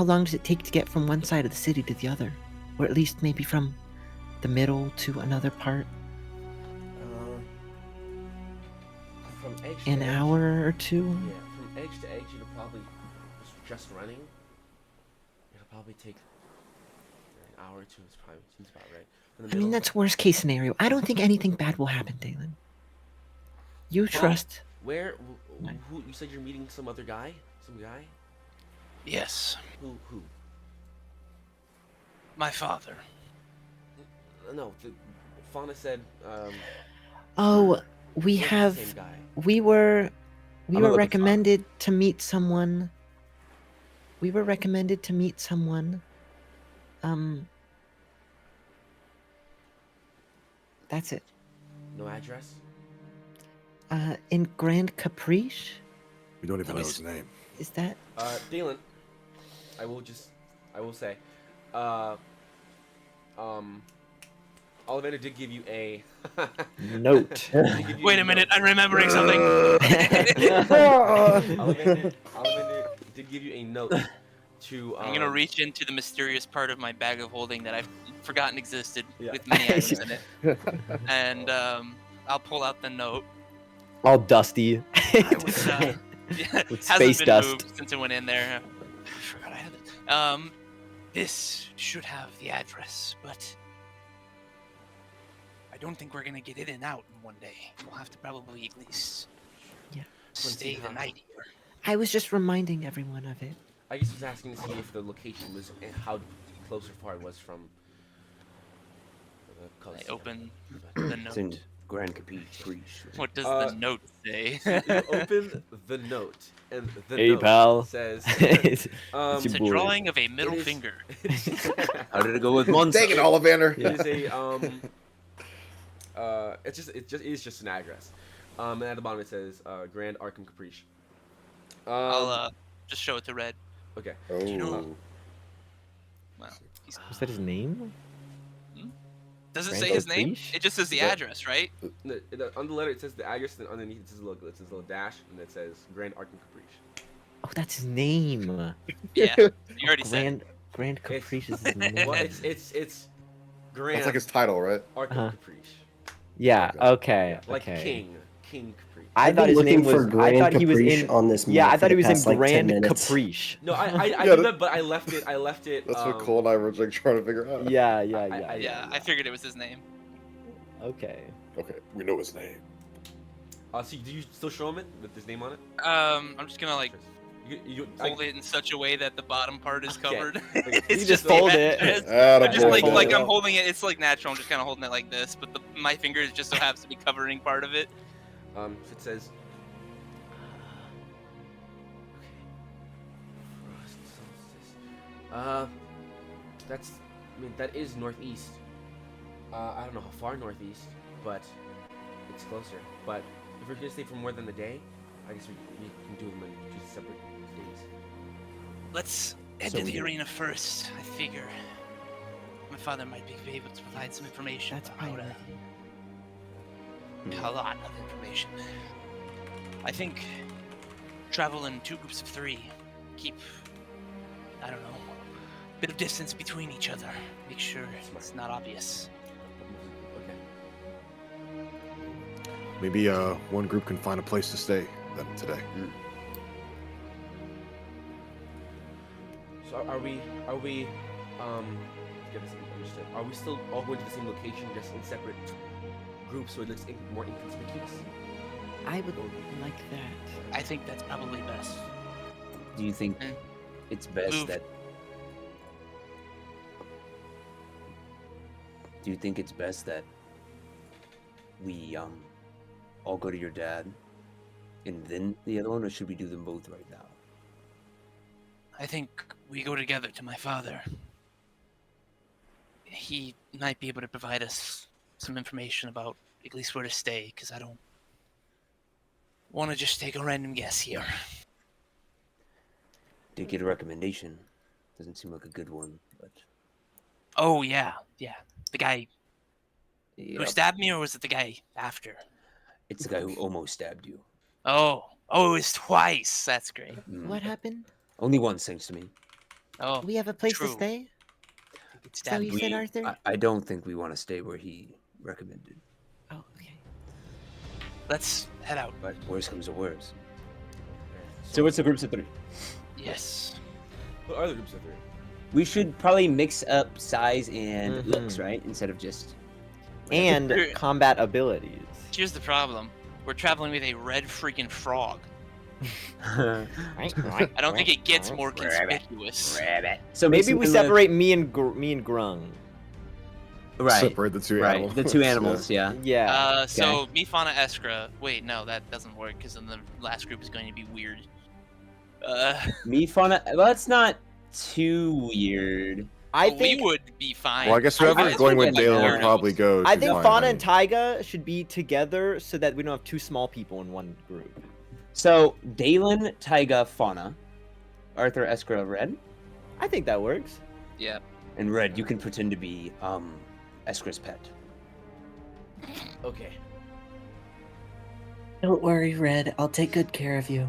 B: long does it take to get from one side of the city to the other? Or at least maybe from the middle to another part?
A: From edge to
B: An
A: edge,
B: hour or two?
A: Yeah, from edge to edge, it'll probably just running. It'll probably take an hour or two. Seems about right. From the
B: I mean,
A: middle-
B: that's worst case scenario. I don't think anything bad will happen, Dalen. You trust.
A: Where? Who? You said you're meeting some other guy? Some guy?
D: Yes,
A: Who?
D: my father.
A: No, Fauna said.
B: Oh, we
A: we're the
B: have.
A: same guy.
B: We were
C: I'm gonna look at
B: recommended to meet someone. We were recommended to meet someone. That's it.
A: No address.
B: In Grand Caprice?
E: We don't even
D: Let
E: know
D: me
E: his name.
B: Is that?
A: Dalen, I will say, Ollivander did give you a
G: Note.
A: did give you
D: Wait a minute,
A: note.
D: I'm remembering something.
A: Ollivander did give you a note to.
D: I'm gonna reach into the mysterious part of my bag of holding that I've forgotten existed
A: Yeah.
D: with many items in it, and I'll pull out the note.
G: All dusty.
D: I was,
G: With
D: hasn't
G: space
D: been
G: dust.
D: moved since it went in there. I forgot I had it. This should have the address, but I don't think we're gonna get in and out in one day. We'll have to probably at least
B: Yeah.
D: stay the night here.
B: I was just reminding everyone of it.
A: I guess I was asking to see if the location was and how close or far it was from. The
D: I
A: Coliseum.
D: open the
C: It's in
D: note.
C: Grand Caprice.
D: What does
A: Uh,
D: the note say?
A: You open the note, and the
G: Hey,
A: note
G: pal.
A: says,
G: It's
A: um,
D: It's a
G: boy.
D: drawing of a middle
A: It is-
D: finger.
C: How did it go with Monza?
E: Dang it, Ollivander!
A: It is a it is just an address. And at the bottom it says Grand Arkham Caprice.
D: I'll just show it to Red.
A: Okay.
E: Oh.
D: you know- Well, he's,
G: Was that his name?
D: does it
G: Grand
D: say his name?
G: Caprice?
D: It just says the
E: Yeah.
D: address, right?
A: On the letter it says the address, and underneath it says a little dash, and it says Grand Arkham Caprice.
B: Oh, that's his name.
D: Yeah, you already said.
B: Grand Caprice is his name.
A: Well, it's Grand
E: That's like his title, right?
A: Arkham
G: Uh-huh.
A: Caprice.
G: Yeah. Okay.
A: Like
G: okay.
A: King Caprice.
G: I
F: I've
G: thought
F: been
G: his name
F: looking for
G: was. I
F: Grand
G: thought he was
F: Caprice
G: in.
F: on this
G: Yeah,
F: map
G: I
F: for
G: thought
F: the
G: he was in
F: past, like, 10
G: Grand
F: minutes.
G: Caprice.
A: No, I
E: Yeah,
A: knew
E: that-
A: that, but I left it.
E: That's what Cole and I were like trying to figure out.
G: Yeah,
D: Yeah, I figured it was his name.
G: Okay.
E: Okay, we know his name.
A: So do you still show him it with his name on it?
D: I'm just gonna like
A: You
D: hold it in such a way that the bottom part is
A: Okay.
D: covered.
A: You
D: It's
G: just
D: the
G: fold it.
D: address.
E: Atta
D: I'm just
E: boy,
D: like
E: Dylan.
D: I'm holding it. It's like natural. I'm just kind of holding it like this, but my fingers just so happens to be covering part of it.
A: So it says. That's. I mean, that is northeast. I don't know how far northeast, but it's closer. But if we're gonna stay for more than a day, I guess we can do them in 2 separate days.
D: Let's head
C: So
D: to
C: we
D: the
C: do-
D: arena first. I figure my father might be able to provide some information.
B: That's
D: about
B: probably
D: a lot of information. I think travel in 2 groups of 3. Keep, I don't know, a bit of distance between each other. Make sure it's not obvious.
A: Okay.
E: Maybe one group can find a place to stay then today.
A: So are we get this understood? Are we still all going to the same location, just in separate groups, so it looks more inconspicuous?
B: I would like that.
D: I think that's probably best.
C: Do you think
D: Mm.
C: it's best
D: Move.
C: that? Do you think it's best that we all go to your dad, and then the other one, or should we do them both right now?
D: I think we go together to my father. He might be able to provide us some information about at least where to stay, because I don't want to just take a random guess here.
C: Did get a recommendation? Doesn't seem like a good one, but
D: Oh, yeah. The guy who
C: yeah,
D: stabbed me, or was it the guy after?
C: it's the guy who almost stabbed you.
D: Oh, it was twice. That's great.
C: Mm.
B: What happened?
C: Only once, thanks to me.
D: Oh,
B: We have a place
D: true.
B: to stay?
D: it's
B: So
D: stabbed
B: you
D: me.
B: said, Arthur?
C: I don't think we want to stay where he recommended.
B: Oh, okay.
D: Let's head out.
C: But worse comes to worse. So what's the groups of 3?
D: Yes.
A: What are the groups of 3?
C: We should probably mix up size and
G: Mhm.
C: looks, right? Instead of just.
G: And
D: Here-
G: combat abilities.
D: Here's the problem. We're traveling with a red freaking frog. I don't think it gets more conspicuous.
C: Rabbit. So mix
G: Maybe
C: them
G: we
C: in the-
G: separate me and Grung.
C: Right.
E: Separate the two
C: Right.
E: animals.
C: The 2 animals. Yeah.
G: Yeah.
D: So me, Fauna, Eskra. Wait, no, that doesn't work because then the last group is going to be weird.
C: Me, Fauna. Well, that's not too weird.
G: I
D: we
G: think
D: would be fine.
E: Well, I guess
C: I
E: whoever's
C: guess
E: going
C: we
E: with
C: can,
E: Dalen
C: like,
E: would probably go.
G: I
E: to
G: think
E: find
G: Fauna
E: him.
G: and Taiga should be together so that we don't have 2 small people in one group.
C: So Dalen, Taiga, Fauna, Arthur, Eskra, Red,
G: I think that works.
D: Yeah.
C: and Red. You can pretend to be Eskra's pet.
A: Okay.
F: Don't worry, Red. I'll take good care of you.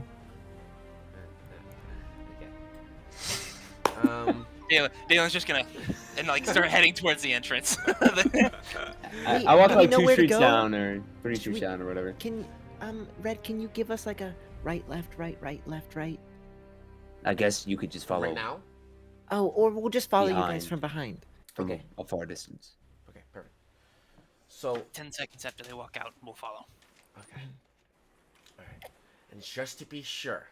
A: Okay.
D: Dalen's just gonna and like start heading towards the entrance.
C: I walk
B: do we
C: like
B: know
C: 2
B: where to
C: streets
B: go?
C: down or 3
B: Should
C: streets
B: we-
C: down or whatever.
B: Can, Red, can you give us like a right, left, left, right?
C: I guess you could just follow
A: Right now?
B: Oh, or we'll just follow you guys
C: Behind.
B: from behind.
C: from
A: Okay.
C: a far distance.
A: Okay, perfect. So,
D: 10 seconds after they walk out, we'll follow.
A: okay. Alright. And just to be sure,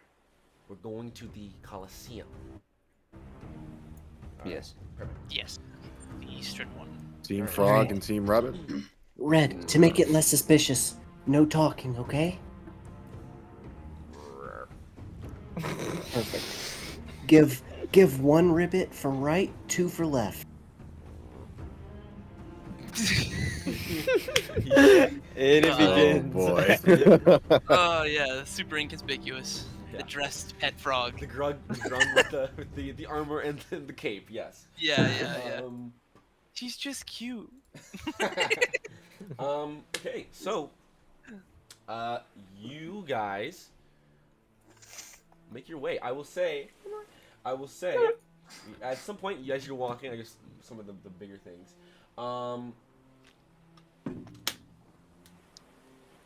A: we're going to the Colosseum. Alright,
C: Yes.
A: Perfect.
D: Yes. The eastern one.
E: Team
A: Alright.
E: Frog
F: Alright.
E: and Team Rabbit.
F: Red, to make it less suspicious, no talking, okay? Perfect. Give 1 ribbit for right, 2 for left.
G: And it
D: Oh,
G: begins.
E: boy.
D: Oh yeah, super inconspicuous.
A: Yeah.
D: The dressed pet frog.
A: The grug with the armor and the cape, yes.
D: Yeah.
A: Um,
D: She's just cute.
A: okay, so you guys make your way. I will say at some point as you're walking, I guess some of the bigger things.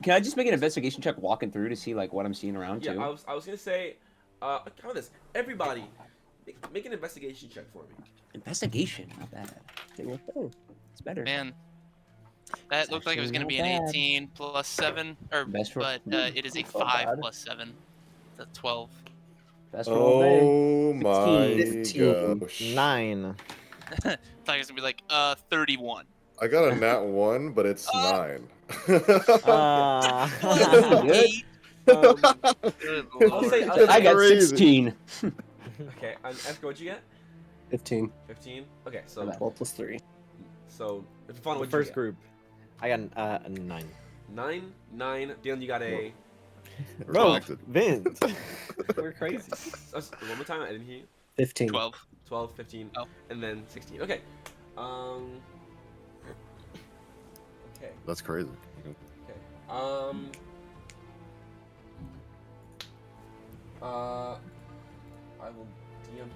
C: Can I just make an investigation check walking through to see like what I'm seeing around
A: Yeah,
C: too?
A: I was gonna say, how about this? Everybody, make an investigation check for me.
C: Investigation, not bad. It's better.
D: Man, that
C: It's
D: looked like it was
C: actually
D: going to
C: not
D: be an
C: bad.
D: 18 plus 7,
C: Best roll.
D: but it is a
F: That's not
D: 5
F: bad.
D: plus 7. That's 12.
C: Best roll of the day.
E: Oh my
F: 15.
E: gosh.
G: 9.
D: Thought it was going to be like 31.
E: I got a nat 1, but it's 9.
G: Uh,
C: Good.
D: 8.
A: Um,
D: Good
A: I'll say
D: lord.
C: I got
E: Crazy.
C: 16.
A: okay, Esker, what'd you get?
F: 15.
A: 15. Okay, so
F: 12 plus 3.
A: if fun,
G: the
A: what'd
G: first
A: you get?
G: group. I got a 9.
A: 9, 9. Dylan, you got a.
G: Bro,
E: Connected.
G: Vince. We're crazy.
A: One more time, I didn't hear you.
F: 15.
D: 12.
A: 12, 15,
D: Oh.
A: and then 16. Okay. Okay.
E: That's crazy.
A: Okay. I will DM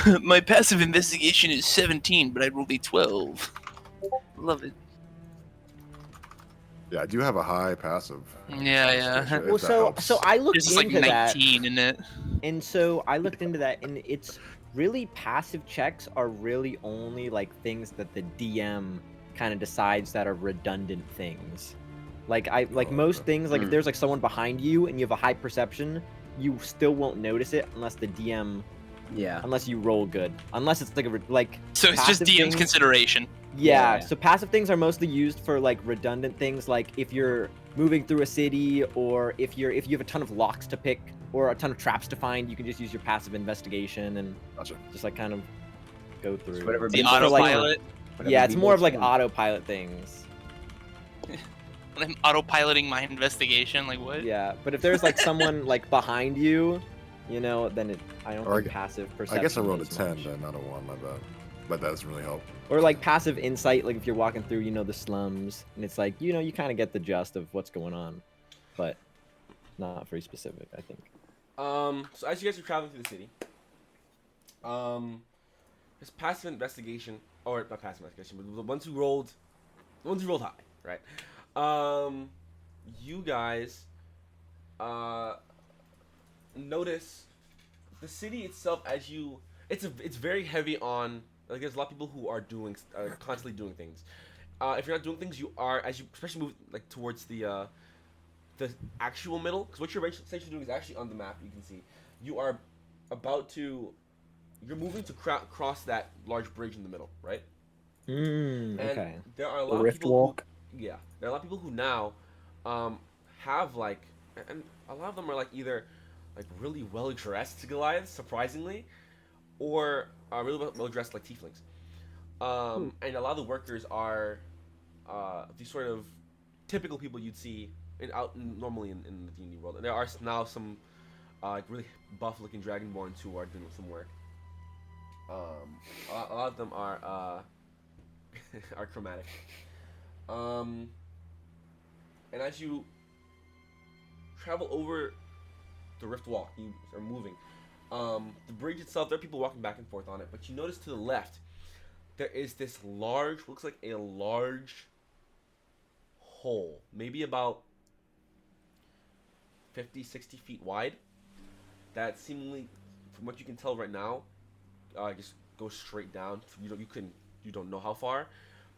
A: this.
D: My passive investigation is 17, but I rolled a 12. Love it.
E: Yeah, I do have a high passive.
D: Yeah, yeah.
E: If
B: Well,
E: that
B: so
E: helps.
B: I looked
D: This is like
B: into that,
D: 19, isn't it?
B: and so I looked into that, and it's really passive checks are really only like things that the DM kind of decides that are redundant things. Like
E: Oh,
B: most
E: okay.
B: things, like if
C: Hmm.
B: there's like someone behind you and you have a high perception, you still won't notice it unless the DM,
C: Yeah.
B: unless you roll good, unless it's like like
D: So it's just
B: passive
D: DM's
B: things-
D: consideration.
B: Yeah,
C: Yeah.
B: so passive things are mostly used for like redundant things, like if you're moving through a city, or if you have a ton of locks to pick or a ton of traps to find, you can just use your passive investigation and
E: Gotcha.
B: just like kind of go through.
C: whatever
D: The
C: beats
B: So, like,
D: autopilot.
B: yeah, it's more of like
C: auto.
B: autopilot things.
D: I'm autopiloting my investigation. Like what?
B: Yeah, but if there's like someone like behind you, you know, then I don't
E: Or I
B: think
E: gu-
B: passive perception.
E: I guess I rolled a
B: does
E: 10
B: much.
E: then, not a 1, my bad. But that doesn't really help.
B: Or like passive insight, like if you're walking through, you know, the slums, and it's like, you know, you kind of get the gist of what's going on, but not very specific, I think.
A: So as you guys are traveling through the city, this passive investigation, or not passive investigation, but the ones who rolled high, right? You guys, notice the city itself as you. It's very heavy on. Like there's a lot of people who are constantly doing things. If you're not doing things, you are, as you especially move like towards the actual middle, because what you're essentially doing is actually on the map. You can see you are you're moving to cross that large bridge in the middle, right? And
B: Okay.
A: there are a
F: The
A: lot of
F: rift
A: people
F: walk.
A: there are a lot of people who now have like, and a lot of them are like either like really well dressed Goliaths, surprisingly, or really well dressed like tieflings. And a lot of the workers are these sort of typical people you'd see normally in the D&D world. And there are now some like really buff looking dragonborns who are doing some work. A lot of them are are chromatic. And as you travel over the rift walk, you are moving. The bridge itself, there are people walking back and forth on it, but you notice to the left, there is this looks like a large hole, maybe about 50, 60 feet wide, that seemingly, from what you can tell right now, just goes straight down. You don't know how far,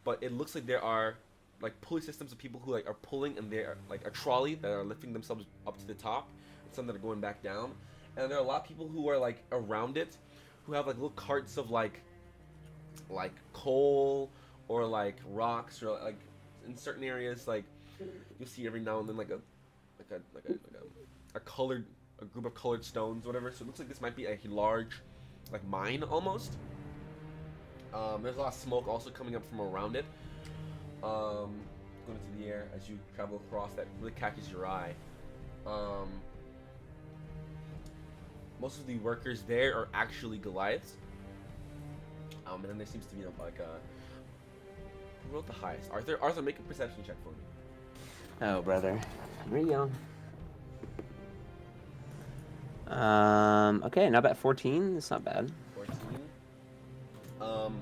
A: but it looks like there are like pulley systems of people who like are pulling, and they're like a trolley that are lifting themselves up to the top, and some that are going back down. And there are a lot of people who are like around it, who have like little carts of like coal or like rocks, or like in certain areas like you'll see every now and then like a group of colored stones, whatever. So it looks like this might be a large like mine almost. There's a lot of smoke also coming up from around it, going into the air as you travel across, that really catches your eye. Most of the workers there are actually Goliaths. And then there seems to be like who wrote the highest? Arthur, make a perception check for me.
C: Oh, brother. Very young. Okay, now about 14. It's not bad.
A: 14. Um,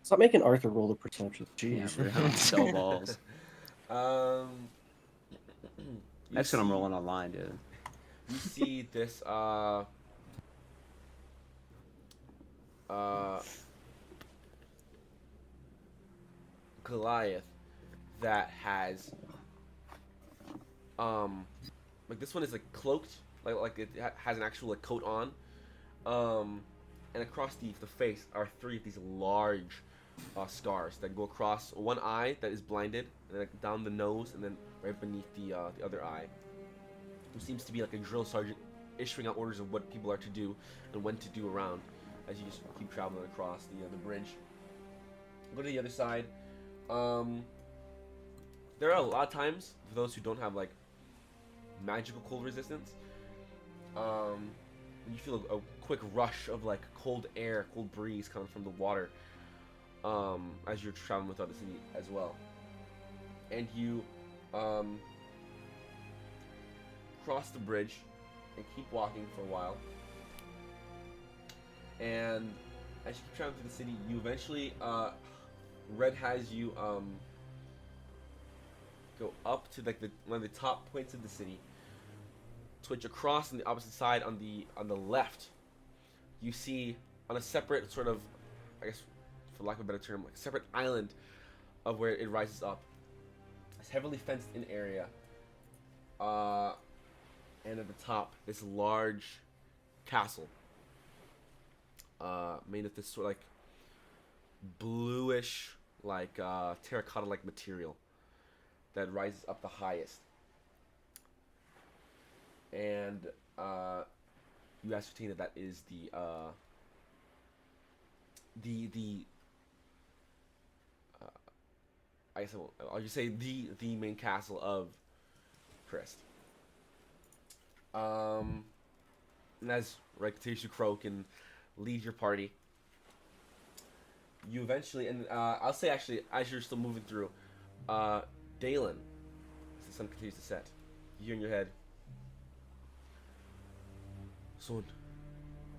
F: Stop making Arthur roll the perception.
C: Yeah,
F: Jeez.
C: really. So balls.
A: um, you
C: That's what I'm
A: see-
C: rolling online, dude.
A: You see this uh Goliath that has like this one is like cloaked, like it has an actual like coat on, and across the face are three of these large scars that go across one eye that is blinded, and then like, down the nose, and then right beneath the other eye. Who seems to be like a drill sergeant issuing out orders of what people are to do and when to do around as you just keep traveling across the bridge. Go to the other side. There are a lot of times for those who don't have like magical cold resistance. You feel a quick rush of like cold air, cold breeze coming from the water as you're traveling without the city as well. And you cross the bridge and keep walking for a while. And as you keep traveling through the city, you eventually Red has you go up to like one of the top points of the city. Switch across on the opposite side on the left. You see on a separate sort of, I guess, for lack of a better term, like a separate island of where it rises up. It's heavily fenced in area. And at the top, this large castle. Made of this sort of like bluish, like terracotta-like material that rises up the highest. And you ascertain that is I guess I'll just say the main castle of Crest. And as Rectation Crow can lead your party, you eventually, and I'll say actually, as you're still moving through, Dalen, as the sun continues to set, you hear in your head, Son,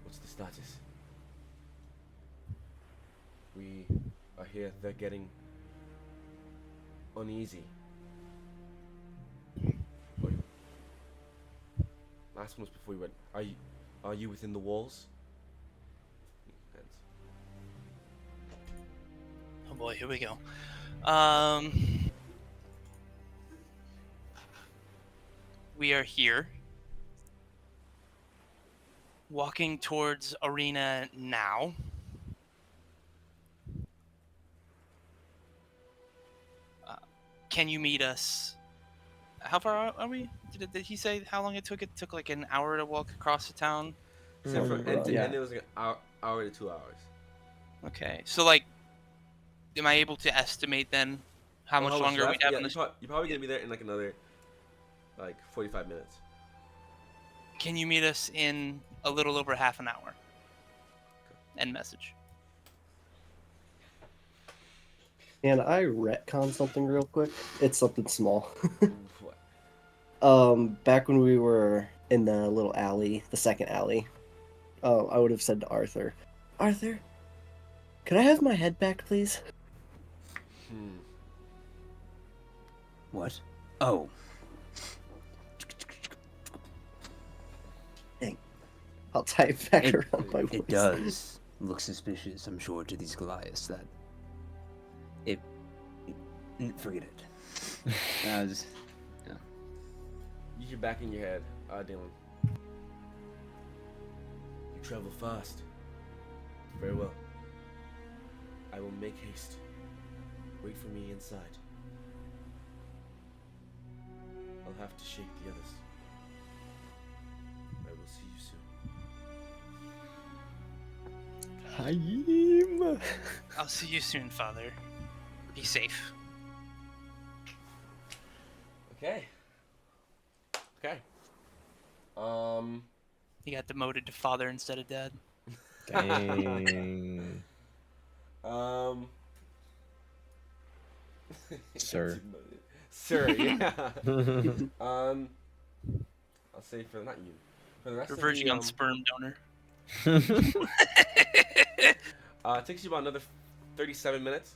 A: what's the status? We are here, they're getting uneasy. What? Last one was before you went. Are you within the walls? Depends.
D: Oh boy, here we go. We are here. Walking towards arena now. Can you meet us? How far are we? Did he say how long it took? It took like an hour to walk across the town.
A: So from
F: Mm,
A: end to
F: yeah.
A: end, it was like an hour to 2 hours.
D: Okay, so like, am I able to estimate then how much longer we
A: left?
D: have
A: Yeah,
D: in this?
A: you're probably gonna be there in like another, like 45 minutes.
D: Can you meet us in a little over half an hour? End message.
F: And I retcon something real quick. It's something small.
A: What?
F: Back when we were in the little alley, the second alley, I would have said to Arthur, Arthur, could I have my head back, please?
C: What? Oh.
F: I'll tie it back
C: It-
F: around my waist.
C: It does look suspicious, I'm sure, to these Goliaths that forget it.
A: You hear back in your head, Dylan. You travel fast. Very well. I will make haste. Wait for me inside. I'll have to shake the others. I will see you soon.
G: Haim.
D: I'll see you soon, Father. Be safe.
A: Okay. Okay.
D: He got demoted to father instead of dad.
G: Dang. Sir.
A: Sir, yeah. I'll say for not you. For the rest of
D: Reverging
A: the,
D: on sperm donor.
A: it takes you about another 37 minutes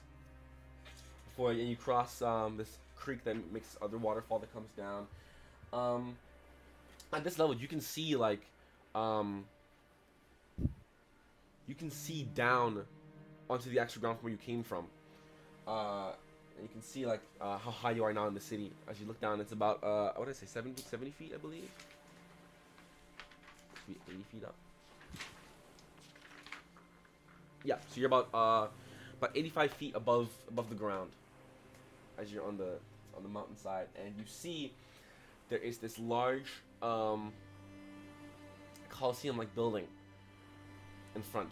A: before you cross this creek that makes this other waterfall that comes down. At this level, you can see like you can see down onto the actual ground from where you came from. And you can see like how high you are now in the city. As you look down, it's about what did I say, 70 feet, I believe. 80 feet up. Yeah, so you're about 85 feet above the ground as you're on the mountainside, and you see there is this large Colosseum-like building in front,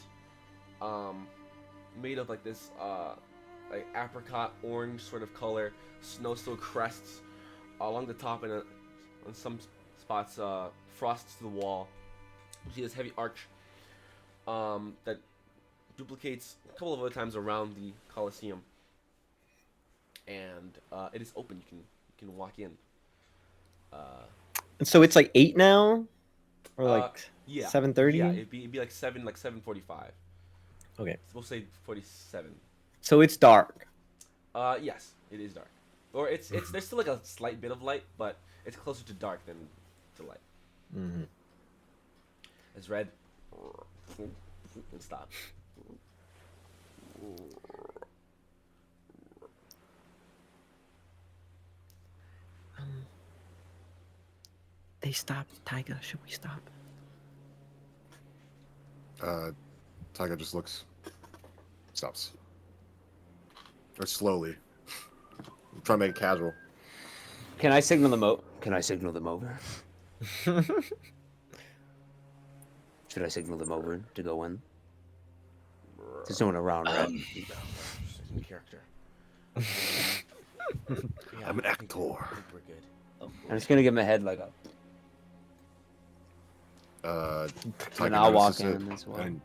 A: made of like this like apricot orange sort of color, snow crests along the top, and on some spots frost to the wall. You see this heavy arch that duplicates a couple of other times around the Colosseum, and it is open. You can walk in.
G: And so it's like 8 now, or like
A: Yeah,
G: 7:30.
A: Yeah, it'd be like 7:45.
G: Okay.
A: We'll say 47.
G: So it's dark.
A: Yes, it is dark. Or it's there's still like a slight bit of light, but it's closer to dark than to light.
G: Mm-hmm.
A: It's red. And stop.
B: They stopped. Taiga, should we stop?
E: Taiga just looks, stops, or slowly. I'm trying to make it casual.
C: Can I signal them out? Can I signal them over? Should I signal them over to go in? There's no one around, right?
A: In character.
E: I'm an
A: I think
E: actor.
A: we're good.
C: I'm just gonna give him a head like a.
E: Taiga
C: And I'll walk
E: notices it,
C: in as well.
E: and-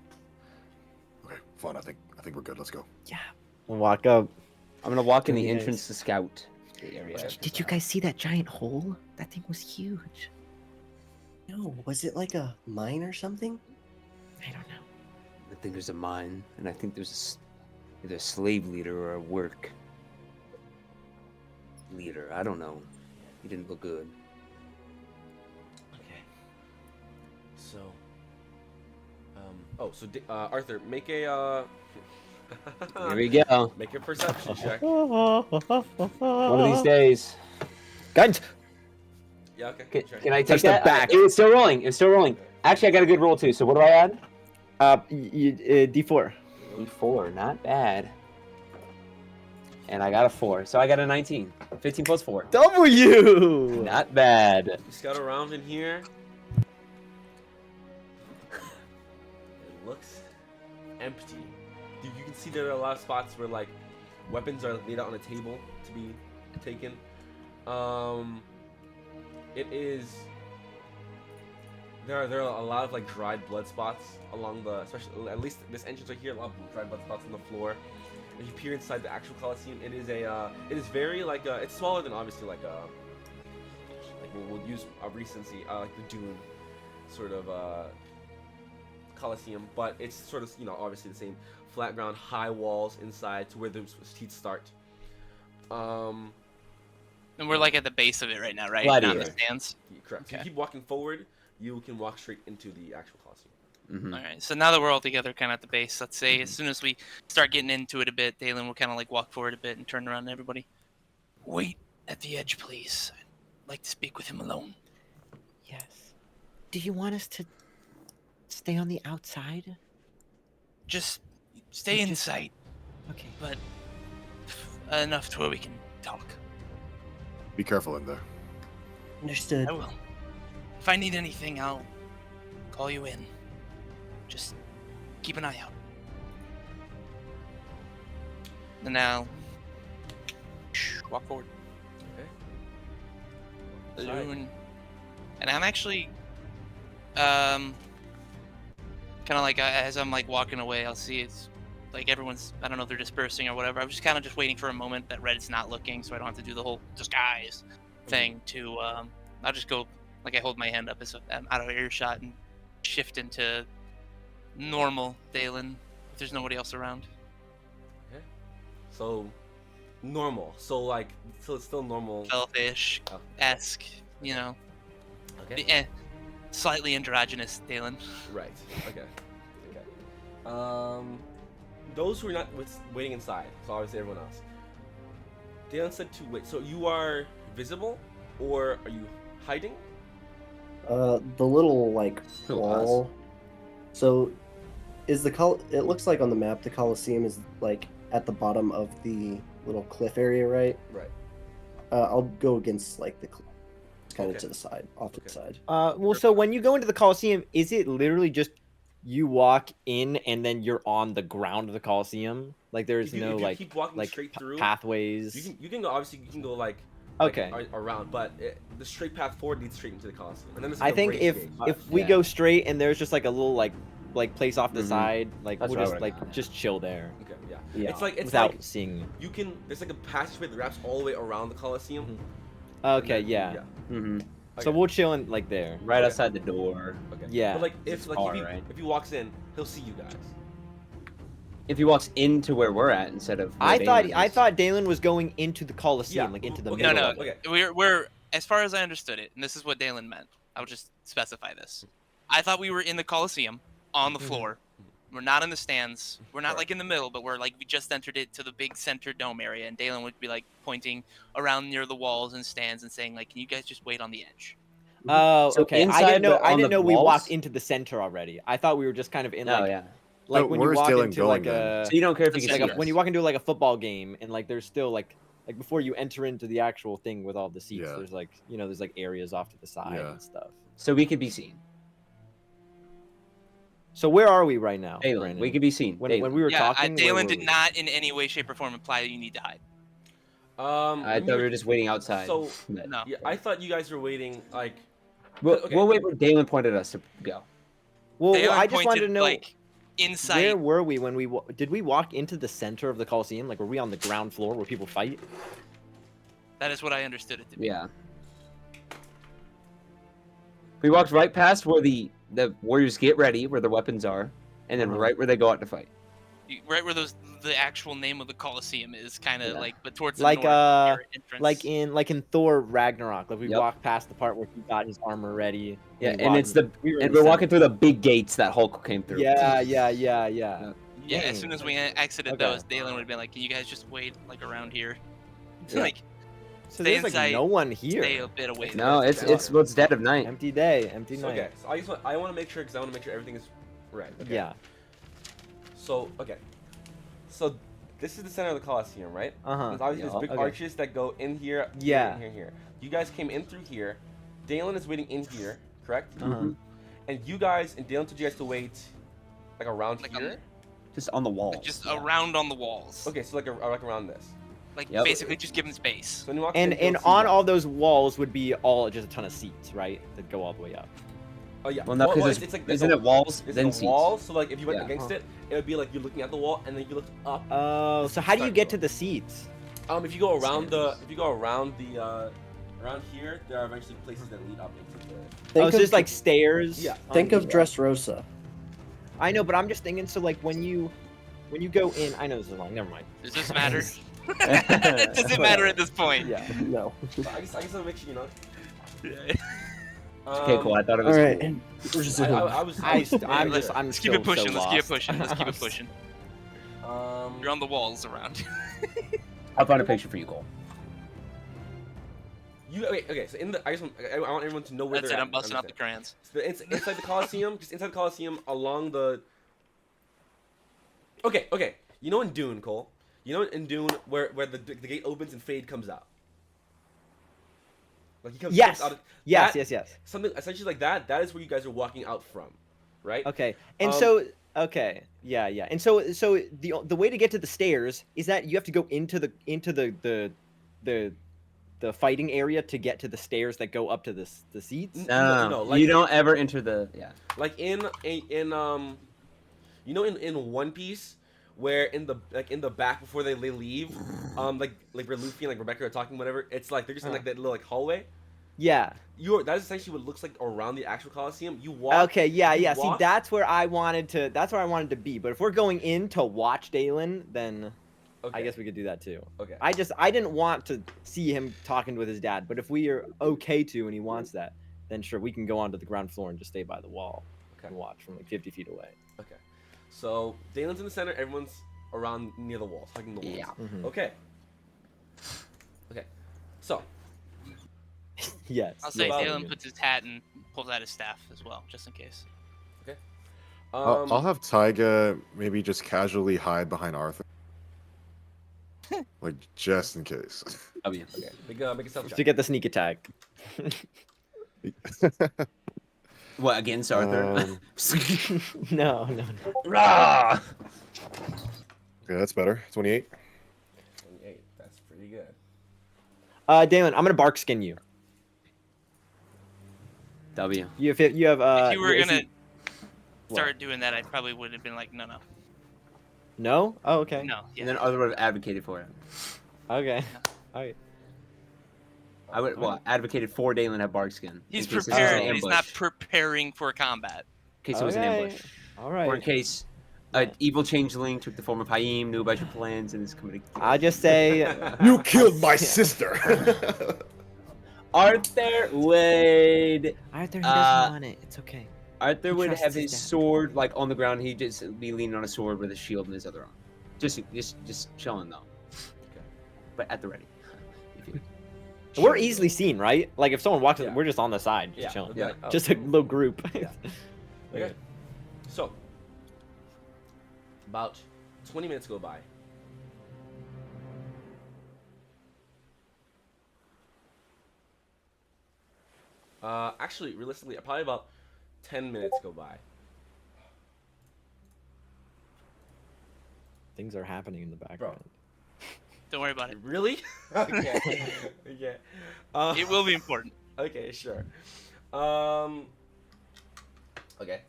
E: okay, fine. I think we're good. Let's go.
B: Yeah.
G: We'll walk up.
C: I'm gonna walk in
G: Can
C: the
G: you guys-
C: entrance to scout the area.
B: Did you guys see that giant hole? That thing was huge.
F: No, was it like a mine or something?
B: I don't know.
C: I think there's a mine, and I think there's either a slave leader or a work leader. I don't know. He didn't look good.
A: Okay. So. Arthur, make a.
C: Here we go.
A: Make a perception check.
C: One of these days.
G: Guns.
A: Yeah, okay.
C: Can I take
G: Touch the
C: that?
G: back.
C: It's still rolling. It's still rolling. Actually, I got a good roll too. So what do I add?
G: D4.
C: D4. Not bad. And I got a 4. So I got a 19. 15 plus 4.
G: W.
C: Not bad.
A: You scout around in here. It looks empty. You can see there are a lot of spots where like weapons are laid out on a table to be taken. It is. There are a lot of like dried blood spots along the, especially at least this entrance right here. A lot of dried blood spots on the floor. If you peer inside the actual Colosseum, it is very like it's smaller than obviously like we'll use a recency like the Dune sort of Colosseum, but it's sort of obviously the same flat ground, high walls inside to where the seats start.
D: And we're like at the base of it right now, right?
C: Gladiator.
D: Not in the stands.
A: Correct. So
D: Okay.
A: you keep walking forward, you can walk straight into the actual Colosseum.
C: Mm-hmm.
D: All right. So now that we're all together, kind of at the base, let's say as soon as we start getting into it a bit, Dalen will kind of like walk forward a bit and turn around to everybody. Wait at the edge, please. I'd like to speak with him alone.
B: Yes. Do you want us to stay on the outside?
D: Just stay in sight,
B: Okay.
D: but enough to where we can talk.
E: Be careful in there.
F: Understood.
D: I will. If I need anything, I'll call you in. Just keep an eye out. And now, walk forward.
A: Okay.
D: Balloon. And I'm actually, kind of like as I'm like walking away, I'll see it's like everyone's, I don't know if they're dispersing or whatever. I was just kind of just waiting for a moment that Red's not looking, so I don't have to do the whole disguise thing. To I'll just go Like I hold my hand up as I'm out of earshot and shift into normal Dalen if there's nobody else around.
A: Okay. So normal. So like, so it's still normal.
D: Elfish
A: Oh,
D: esque, you know,
A: okay.
D: slightly androgynous Dalen.
A: Right. Okay. Okay. Those who are not waiting inside, so obviously everyone else. Dalen said to wait. So you are visible, or are you hiding?
F: The little like
C: Who,
F: wall. So, is it looks like on the map the Colosseum is like at the bottom of the little cliff area, right?
A: Right.
F: I'll go against like the kind of
A: Okay.
F: to the side, off to
A: Okay.
F: the side.
G: Well, so when you go into the Coliseum, is it literally just you walk in and then you're on the ground of the Coliseum? Like there's
A: If you,
G: no
A: if you
G: like
A: keep walking
G: like
A: straight through,
G: pathways.
A: you can go. Obviously, you can go like
G: Okay.
A: around, but the straight path forward leads straight into the Colosseum. And then there's
G: I
A: like a
G: think
A: raised
G: if
A: gate.
G: if we
C: Yeah.
G: go straight and there's just like a little like place off the
C: Mhm.
G: side, like
C: That's
G: we'll
C: what I
G: just
C: would've
G: like
C: gone, yeah.
G: just chill there
A: Okay, yeah.
F: Yeah.
A: It's
G: without
A: like
G: seeing.
A: you can. There's like a passageway that wraps all the way around the Colosseum.
G: Mhm. Okay,
A: and then-
G: yeah.
C: Mm-hmm.
G: So
A: Okay.
G: we'll chill in like there.
C: Right
A: Okay.
C: outside the door.
A: Okay.
G: Yeah.
A: But like
C: It's
A: if
C: far,
A: he
C: right?
A: if he walks in, he'll see you guys.
C: If he walks into where we're at instead of where
G: I
C: Dalen is.
G: thought Dalen was going into the Coliseum,
A: Yeah,
G: like into the
A: okay,
G: middle
D: No,
G: of
D: no.
G: it.
A: Okay.
D: We're as far as I understood it, and this is what Dalen meant. I'll just specify this. I thought we were in the Coliseum on the
G: Mhm.
D: floor. We're not in the stands. We're not
A: Sure.
D: like in the middle, but we're like we just entered it to the big center dome area, and Dalen would be like pointing around near the walls and stands and saying like, "Can you guys just wait on the edge?"
G: Oh,
C: So
G: okay. I
C: inside,
G: didn't know.
C: but
G: I
C: on
G: didn't
C: the
G: know we
C: walls?
G: walked into the center already. I thought we were just kind of in
C: Oh
G: like,
C: yeah.
G: like
E: But
G: when you
E: where's
G: walk
E: Dalen
G: into
E: going,
G: like
E: then?
G: a
C: So you don't care if
D: The
C: he can
G: like
C: see
G: a,
C: us.
G: when you walk into like a football game and like there's still like before you enter into the actual thing with all the seats,
E: Yeah.
G: there's like there's like areas off to the side
E: Yeah.
G: and stuff.
C: So we could be seen.
G: So where are we right now,
C: Dalen,
G: Brandon?
C: we could be seen.
G: when
C: Dalen.
G: we were
D: Yeah,
G: talking. where
D: Dalen
G: were
D: did
G: we?
D: not in any way, shape, or form imply that you need to hide.
C: I thought we were just waiting outside.
A: So
C: But-
D: No.
A: yeah, I thought you guys were waiting like.
C: We'll,
A: okay.
C: we'll wait where Dalen pointed us to go.
G: Well,
D: Dalen
G: I just wanted to
D: pointed,
G: know
D: like inside.
G: where were we when we did we walk into the center of the Coliseum? Like were we on the ground floor where people fight?
D: That is what I understood it to be.
C: Yeah. We walked right past where the warriors get ready, where their weapons are, and then
G: Uh-huh.
C: right where they go out to fight.
D: Right where the actual name of the Coliseum is, kind of
C: Yeah.
D: like, but towards the
G: Like
D: north near entrance.
G: like in Thor Ragnarok, like we
C: Yep.
G: walked past the part where he got his armor ready.
C: Yeah,
G: he
C: and
G: walked
C: it's
G: in-
C: the
G: we were in
C: and
G: the
C: we're walking
G: center.
C: through the big gates that Hulk came through.
G: Yeah.
D: Yeah, as
G: Dang.
D: soon as we exited
G: Okay.
D: those, Dalen would have been like, "Can you guys just wait like around here?"
C: Yeah.
D: Like,
G: So
D: stay
G: there's like
D: inside,
G: no one
D: stay
G: here.
D: a bit away. from
C: No,
D: it.
C: it's what's dead of night.
G: Empty day, empty
A: So,
G: night.
A: okay, so I want to make sure because I want to make sure everything is right. Okay.
G: Yeah.
A: So okay, so this is the center of the Colosseum, right?
G: Uh-huh.
A: There's obviously
C: Yeah,
A: there's big
G: okay.
A: arches that go in here.
G: Yeah.
A: Here. You guys came in through here. Dalen is waiting in here, correct?
G: Uh-huh.
A: And you guys and Dalen told you guys to wait like around
D: Like
A: here.
C: Just on the walls.
D: Like, just
C: yeah.
D: around on the walls.
A: Okay, so like around this.
D: Like
C: Yep.
D: basically just give him space.
A: So when you walk
G: And
A: in, you'll see
G: on
A: that.
G: all those walls would be all just a ton of seats, right? That go all the way up.
A: Oh yeah.
C: Well, no, because
A: it's like there's
C: isn't
A: a-
C: it walls
A: It's
C: then
A: a
C: seats?
A: wall, so like if you went
C: Yeah.
A: against it, it would be like you're looking at the wall and then you looked up.
G: Oh, so how do you get to the seats?
A: If you go around around here, there are eventually places that lead up into the.
G: Oh,
F: Think
G: so
F: of,
G: it's like stairs.
A: Yeah.
F: think
G: on
F: of
G: the-
F: Dressrosa.
G: I know, but I'm just thinking. So like when you go in, I know this is long. Never mind.
D: Does this matter? It doesn't matter at this point.
G: Yeah.
F: No.
A: I guess I'll make sure you know.
C: Okay, cool. I thought it
F: All
C: was
F: right.
C: cool.
F: Resume.
A: I'm
G: I'm
A: just.
G: I'm
D: Let's keep
G: still
D: it pushing.
G: so
D: Let's keep it
G: lost.
D: pushing. Let's keep it pushing. You're on the walls around.
C: I'll find a picture for you, Cole.
A: Okay. So I want everyone to know where
D: That's
A: they're
D: it.
A: at.
D: I'm busting out the
A: Understand.
D: crayons.
A: So inside the Colosseum, just inside the Colosseum, along the. Okay. You know in Dune, Cole. You know in Dune where the gate opens and Fade comes out. Like he comes.
G: Yes.
A: Comes out,
G: Yes.
A: that-
G: Yes.
A: Something essentially like that. That is where you guys are walking out from, right?
G: Okay. And
A: Um,
G: so okay. Yeah. And so the way to get to the stairs is that you have to go into the fighting area to get to the stairs that go up to the seats.
C: No,
A: like-
C: you don't ever enter the
A: Like in you know in One Piece where in the back before they leave, like where Luffy and like Rebecca are talking whatever, it's like they're just in like that little like hallway.
G: Yeah.
A: That is essentially what it looks like around the actual Coliseum. You walk.
G: Okay, yeah,
A: you
G: yeah.
A: walk-
G: See, that's where I wanted to be. But if we're going in to watch Dalen, then
A: Okay.
G: I guess we could do that too.
A: Okay.
G: I didn't want to see him talking with his dad, but if we are okay to and he wants that, then sure, we can go onto the ground floor and just stay by the wall
A: Okay.
G: and watch from like 50 feet away.
A: Okay. So Dalen's in the center. Everyone's around near the walls, hugging the walls.
C: Yeah.
G: Mhm.
A: Okay. Okay. So
G: Yes.
D: I'll say
A: About-
D: Dalen puts his hat and pulls out his staff as well, just in case.
E: I'll have Tyga maybe just casually hide behind Arthur. Like, just in case.
C: W.
A: Okay. Make a stealth
G: to
A: check.
G: get the sneak attack.
C: What, against Arthur?
G: No.
C: Rah!
E: Okay, that's better. 28.
A: 28. That's pretty good.
G: Dalen, I'm gonna bark skin you.
C: W.
G: You have you have
D: if you were
G: your AC
D: gonna
G: what?
D: start doing that, I probably would have been like, no.
G: No? Oh, okay.
D: No. Yeah.
C: And then Arthur would have advocated for it.
G: Okay. All right.
C: I would advocated for Dalen to have bark skin.
D: He's
C: in case this was an
D: preparing, but he's not
C: ambush.
D: preparing for combat.
C: In case it was an
G: Okay.
C: ambush.
G: All right.
C: Or in case an evil changeling took the form of Haim, knew about your plans, and is coming to kill
G: I'll just say
E: You killed my sister!
C: Arthur would
B: Arthur, he doesn't want it. It's okay.
C: Arthur
B: He
C: would
B: trusts
C: have
B: his
C: his
B: dad.
C: sword like on the ground. He'd just be leaning on a sword with a shield in his other arm. Just chilling though. But at the ready. If you-
G: we're easily seen, right? Like if someone walks,
A: Yeah.
G: we're just on the side, just
A: Yeah.
G: chilling.
A: they'll be like, oh,
G: Just a little group.
A: Yeah. Okay. So, about 20 minutes go by. Actually, realistically, probably about 10 minutes go by.
G: Things are happening in the background.
D: Don't worry about it.
A: Really? Okay. Okay.
D: It will be important.
A: Okay, sure. Okay.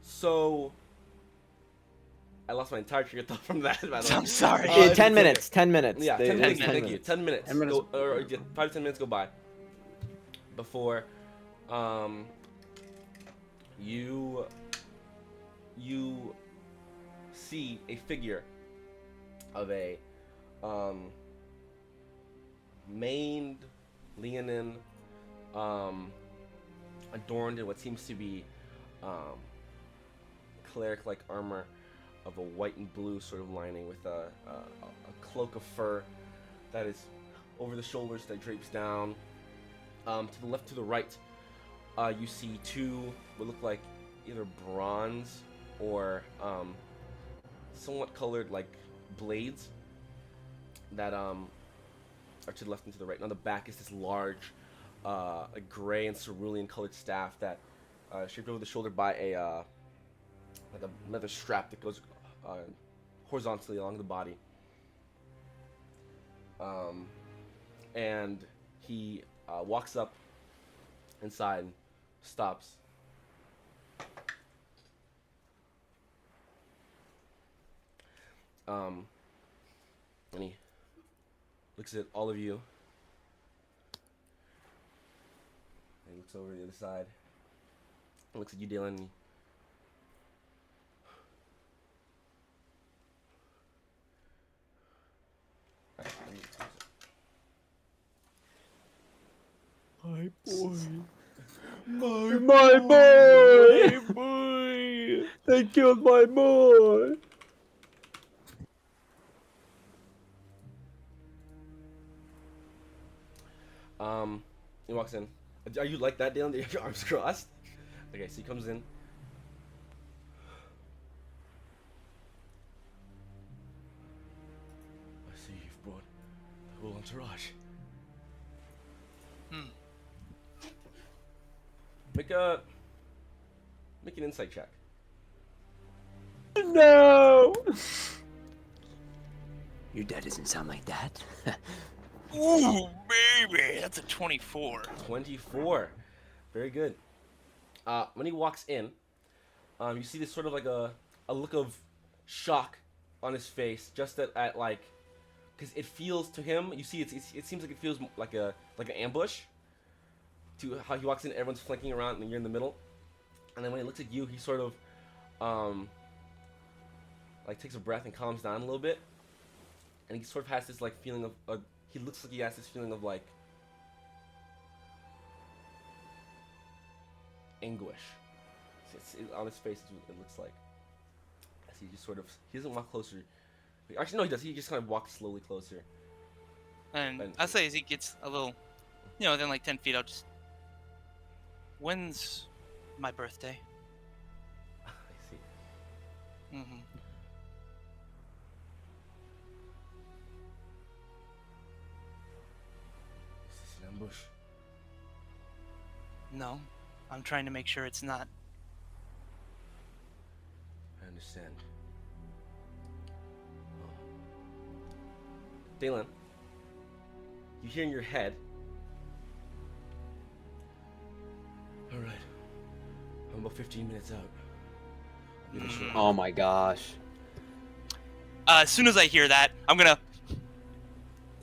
A: So I lost my entire train of thought from that. By the way.
D: I'm sorry.
A: Uh,
G: 10 minutes. 10 minutes.
A: Yeah,
G: They-
A: 10 minutes.
G: it's
D: 10
A: Thank you. 10 minutes.
C: 10 minutes.
A: Go, or 5 to 10 minutes go by before you see a figure of a maned Leonin adorned in what seems to be cleric-like armor of a white and blue sort of lining with a cloak of fur that is over the shoulders that drapes down. To the left, to the right, you see two what look like either bronze or somewhat colored like blades that are to the left and to the right. And on the back is this large, gray and cerulean colored staff that shaped over the shoulder by a like a leather strap that goes horizontally along the body. And he walks up inside and stops. And he looks at all of you. And he looks over to the other side. And looks at you, Dylan. And Alright, let me just-
G: My boy.
C: My boy!
G: boy. They killed my boy.
A: He walks in. Are you like that, Dylan? Do you have your arms crossed? Okay, so he comes in. I see you've brought the whole entourage. Make an insight check.
C: No! Your dad doesn't sound like that.
D: Ooh, baby, that's a 24.
A: 24. Very good. When he walks in, you see this sort of like a look of shock on his face, just at like because it feels to him. You see, it seems like it feels like an ambush. To how he walks in, everyone's flanking around, and you're in the middle. And then when he looks at you, he sort of, like takes a breath and calms down a little bit. And he sort of has this like feeling of, he looks like he has this feeling of like anguish. On his face, it looks like. As he just sort of, he doesn't walk closer. Actually, no, he does. He just kind of walks slowly closer.
D: And I'll say as he gets a little, then like 10 feet, I'll just. When's my birthday?
A: I see.
D: Mm-hmm.
A: Is this an ambush?
D: No, I'm trying to make sure it's not.
A: I understand. Dalen, you hear in your head. All right, I'm about 15 minutes out. I'll be there shortly.
C: Oh my gosh.
D: As soon as I hear that, I'm gonna.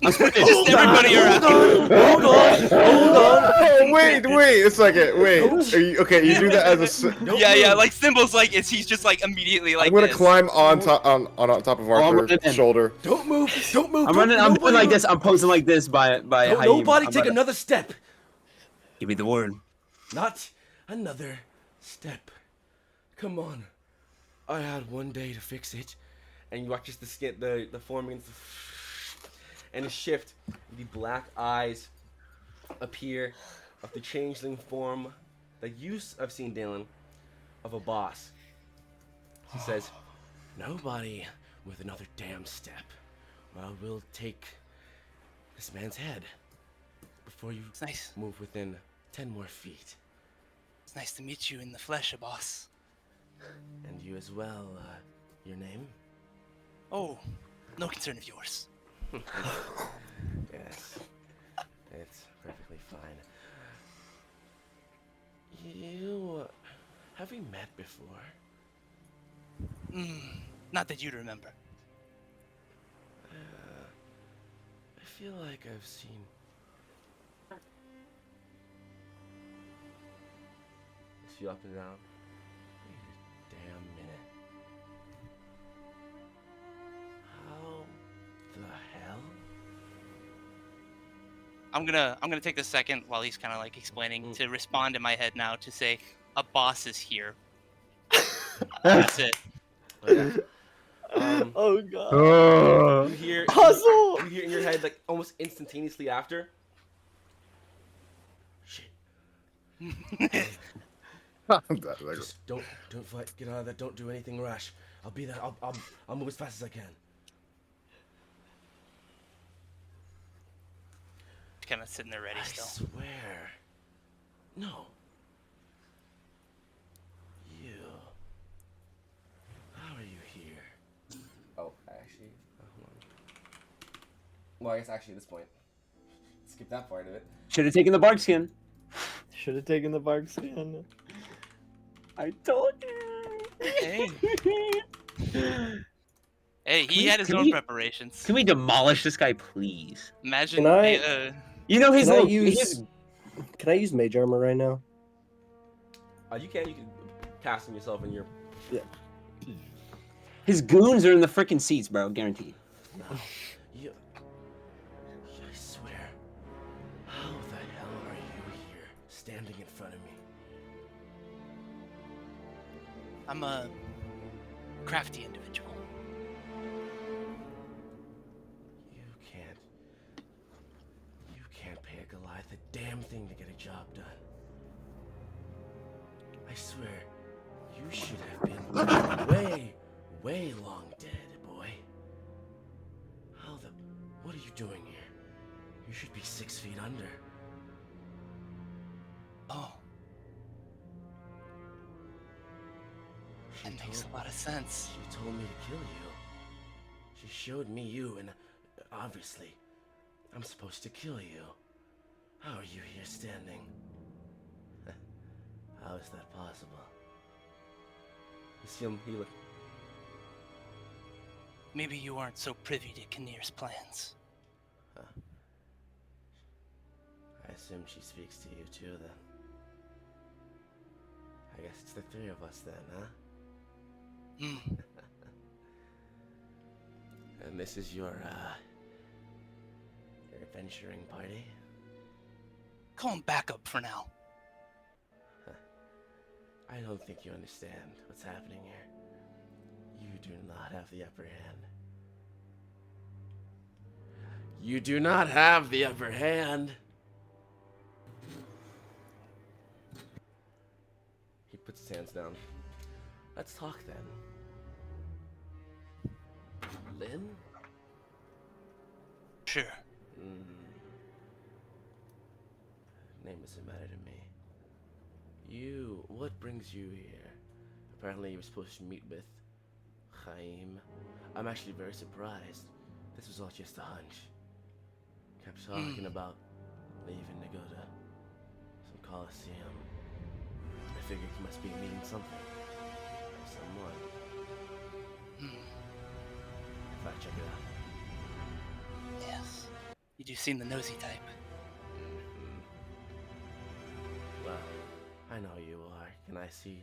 C: Just
D: Just everybody around.
A: Hold on!
E: Oh, wait a second. Wait. Are you, okay, you do that as a.
D: Yeah, like Symbol's like he's just like immediately like.
E: I'm gonna
D: this.
E: climb on top on top of
C: I'm
E: Arthur's
C: running in.
E: shoulder.
A: Don't move! Don't move!
C: I'm running. I'm doing like this. I'm posing like this by.
A: Don't
C: Haim.
A: nobody
C: I'm
A: take
C: running.
A: another step.
C: Give me the word.
A: Not another step. Come on. I had one day to fix it. And you watch just the form begins and a shift. The black eyes appear of the changeling form that you have seen, Dalen, of a boss. He says, nobody with another damn step. Well, we'll take this man's head before you
D: It's nice.
A: move within 10 more feet.
D: It's nice to meet you in the flesh, boss.
A: And you as well, your name?
D: Oh, no concern of yours.
A: Yes. It's perfectly fine. Have we met before?
D: Not that you'd remember.
A: I feel like I've seen... Is you up and down? Wait a damn minute. How the hell?
D: I'm gonna take the second while he's kind of like explaining to respond in my head now to say a boss is here. That's it.
A: Okay.
G: Oh god.
A: You hear
G: Puzzle!
A: You hear in your head like almost instantaneously after. Shit. Just don't fight. Get out of that. Don't do anything rash. I'll be there. I'll move as fast as I can.
D: Kind of sitting there ready
A: I
D: still.
A: swear. No. You. How are you here? Oh, actually. Hold on. Well, I guess actually at this point, skip that part of it.
C: Should have taken the bark skin.
G: Should have taken the bark skin.
C: I told you.
D: Hey. Hey, he
C: we-
D: had his
C: can
D: own
C: we-
D: preparations.
C: Can we demolish this guy, please?
D: Imagine.
F: Can I-
C: You know his
F: Can I
C: little.
F: use mage armor right now?
A: You can cast him yourself in your.
C: His goons are in the freaking seats, bro. Guaranteed.
A: No. You. I swear. How the hell are you here, standing in front of me?
D: I'm a crafty individual.
A: You can't pay a Goliath a damn thing to get a job done. I swear, you should have been way long dead, boy. What are you doing here? You should be 6 feet under.
D: Oh, that makes a lot of sense.
A: She told me to kill you. She showed me you, and obviously, I'm supposed to kill you. How are you here standing? How is that possible? You see him,
D: maybe you aren't so privy to Kinnear's plans.
A: Huh. I assume she speaks to you too, then. I guess it's the three of us then, huh?
D: Hmm.
A: And this is your adventuring party?
D: Call him backup for now.
A: I don't think you understand what's happening here. You do not have the upper hand. You do not have the upper hand. He puts his hands down. Let's talk then. Lynn?
D: Sure.
A: Name doesn't matter to me. What brings you here? Apparently you were supposed to meet with Chaim. I'm actually very surprised. This was all just a hunch. Kept talking about leaving to go to some coliseum. I figured you must be meeting something. Or someone. If I check it out.
D: Yes. You do seem the nosy type.
A: Well, I know you are. Can I see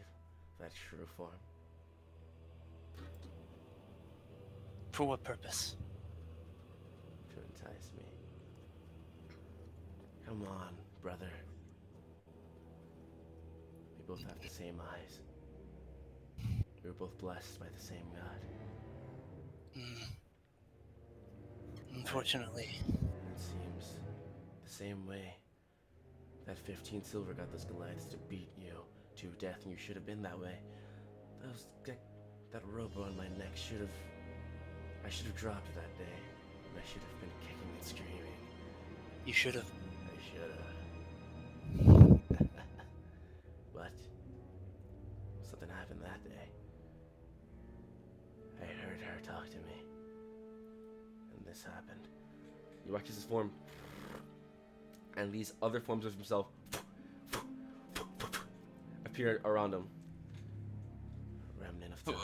A: that true form?
D: For what purpose?
A: To entice me. Come on, brother. We both have the same eyes. We were both blessed by the same God.
D: Unfortunately.
A: And it seems the same way that 15 silver got those Goliaths to beat you to death, and you should have been that way. That rope around my neck I should have dropped it that day. And I should have been kicking and screaming.
D: You should have.
A: I should have. But something happened that day. I heard her talk to me. And this happened. He watches his form. And these other forms of himself appeared around him. A remnant of time.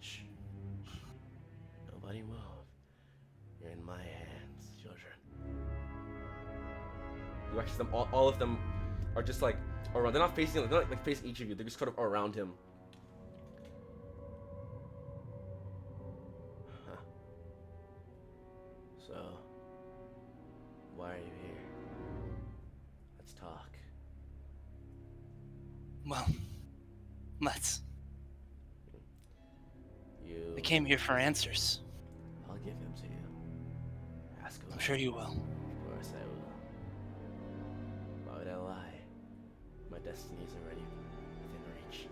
A: Shh. Nobody move. You're in my hands, children. He watches them. All of them are just like around. They're not facing. They're not like facing each of you. They're just kind of around him. Huh. So, why are you here? Let's talk.
D: Well, let's.
A: You.
D: I came here for answers.
A: I'll give them to you. Ask away.
D: I'm sure you will.
A: Of course I will. Why would I lie? My destiny is already within reach.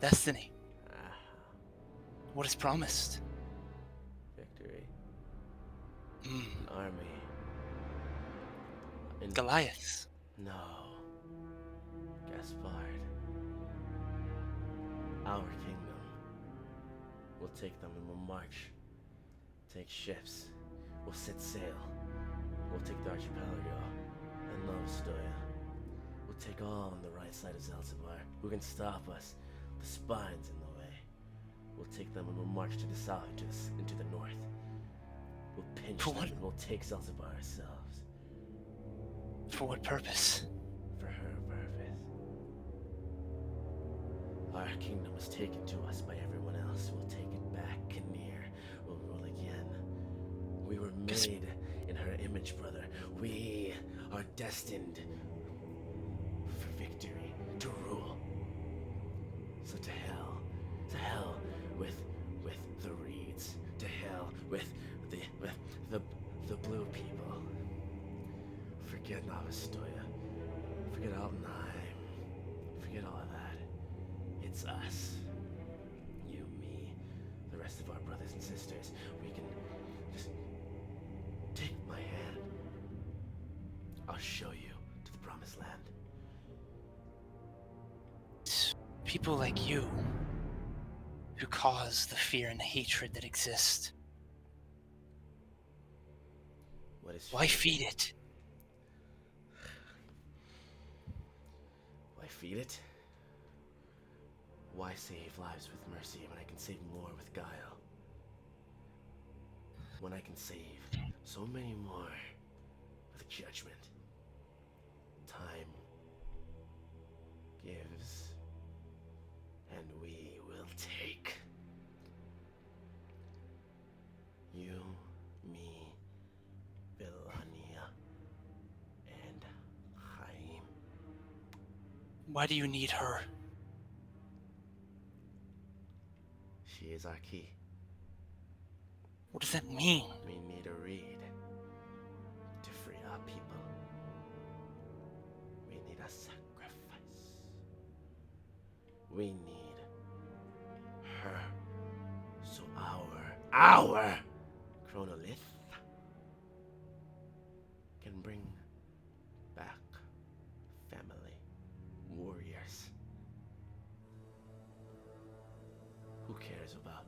D: Destiny.
A: Ah,
D: What is promised?
A: victory.
D: Mm.
A: An army.
D: Goliaths.
A: No. Gaspard. Our kingdom. We'll take them and we'll march. Take ships. We'll set sail. We'll take the archipelago and Novostoya. We'll take all on the right side of Zelzibar. Who can stop us? The spine's in the way. We'll take them and we'll march to the south, into the north. We'll pinch
D: For
A: them
D: what?
A: and we'll take Zelzibar ourselves.
D: For what purpose?
A: For her purpose. Our kingdom was taken to us by everyone else. We'll take it back. Kinnear will rule again. We were made in her image, brother. We are destined for victory, to rule. So to hell with the reeds, to hell with the blue people. Forget Novostoya. Forget Altenheim. Forget all of that. It's us. You, me, the rest of our brothers and sisters. We can just take my hand. I'll show you to the promised land.
D: It's people like you who cause the fear and hatred that exist.
A: What is
D: Why
A: fear?
D: feed it?
A: Why feed it? Why save lives with mercy when I can save more with guile? When I can save so many more with judgment. Time gives, and we will take. You, me, Villania, and Chaim.
D: Why do you need her?
A: She is our key.
D: What does that mean?
A: We need a reed to free our people. We need a sacrifice. We need her. So our chronolith can bring back family warriors. Who cares about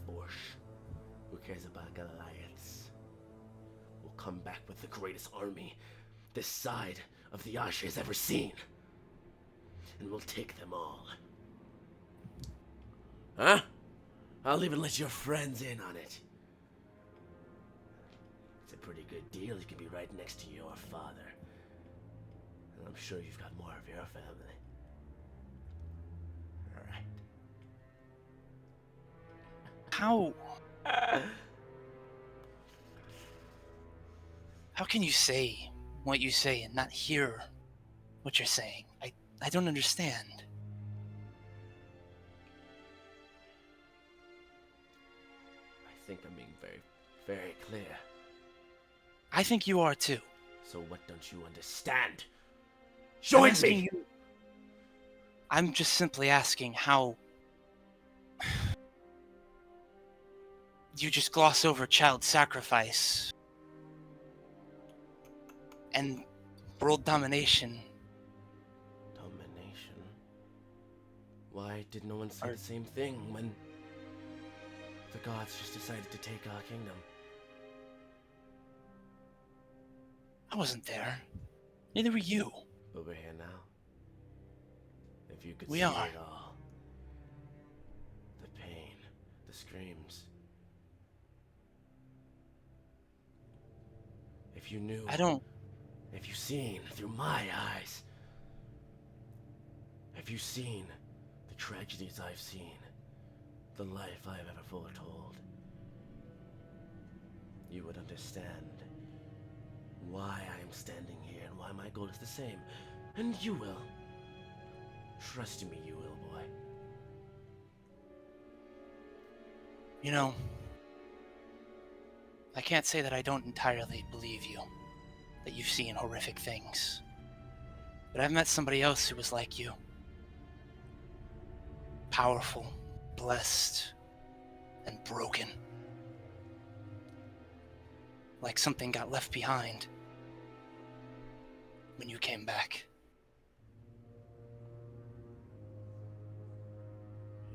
A: Borsch? Who cares about Goliaths? We'll come back with the greatest army this side of the Ashe has ever seen. And we'll take them all. Huh? I'll even let your friends in on it. It's a pretty good deal. You can be right next to your father. And I'm sure you've got more of your family. Alright.
D: How? How can you say what you say and not hear what you're saying? I don't understand.
A: I think I'm being very, very clear.
D: I think you are too.
A: So what don't you understand?
D: I'm
A: Join
D: asking
A: me!
D: you- I'm just simply asking how you just gloss over child sacrifice and world domination.
A: Domination? Why did no one say
D: Are-
A: the same thing when the gods just decided to take our kingdom?
D: I wasn't there. Neither were you.
A: But we're here now. If you could
D: We
A: see
D: are.
A: it all. The pain, the screams. If you knew.
D: I don't.
A: If you seen through my eyes. Have you seen the tragedies I've seen? The life I have ever foretold? You would understand why I am standing here and why my goal is the same. And you will. Trust me, you will, boy.
D: You know, I can't say that I don't entirely believe you, that you've seen horrific things. But I've met somebody else who was like you. Powerful, blessed, and broken. Like something got left behind when you came back.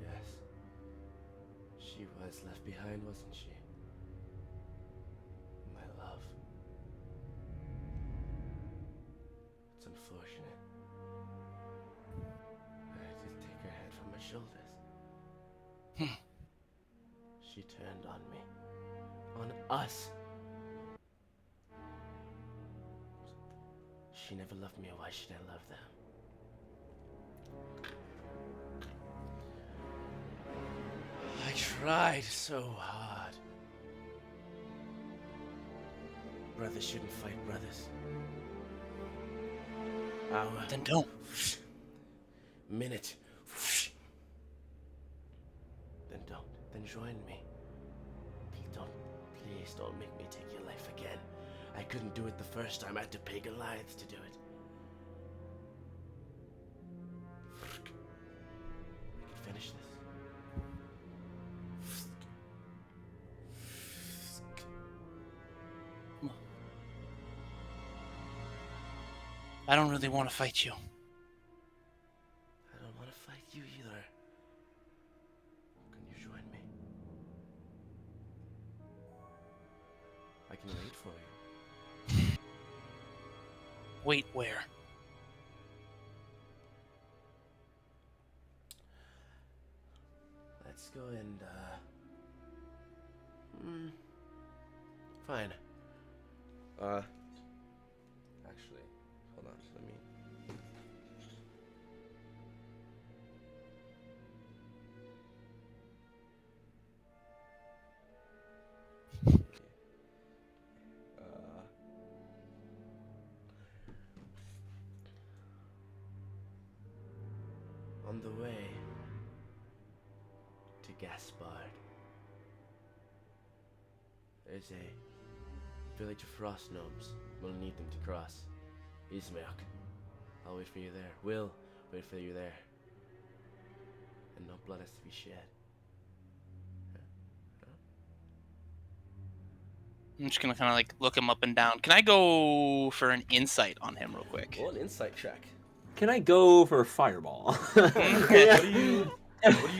A: Yes. She was left behind, wasn't she? My love. It's unfortunate. I did take her head from my shoulders. She turned on me. On us. She never loved me. Why should I love them? I tried so hard. Brothers shouldn't fight brothers. Our
D: Then don't.
A: minute. Then don't. Then join me. Please don't make me take your life again. I couldn't do it the first time. I had to pay Goliath to do it. We can finish this.
D: I don't really want to fight you.
A: I don't want to fight you either. Can you join me? I can wait for you.
D: Wait, where?
A: let's go and fine. Actually, hold on. Let me. On the way to Gaspard, there's a village of frost gnomes. We'll need them to cross. Ismerk, I'll wait for you there. We'll wait for you there. And no blood has to be shed.
D: I'm just gonna kind of like look him up and down. Can I go for an insight on him real quick?
A: Roll an insight check.
C: Can I go for a fireball?
A: What are you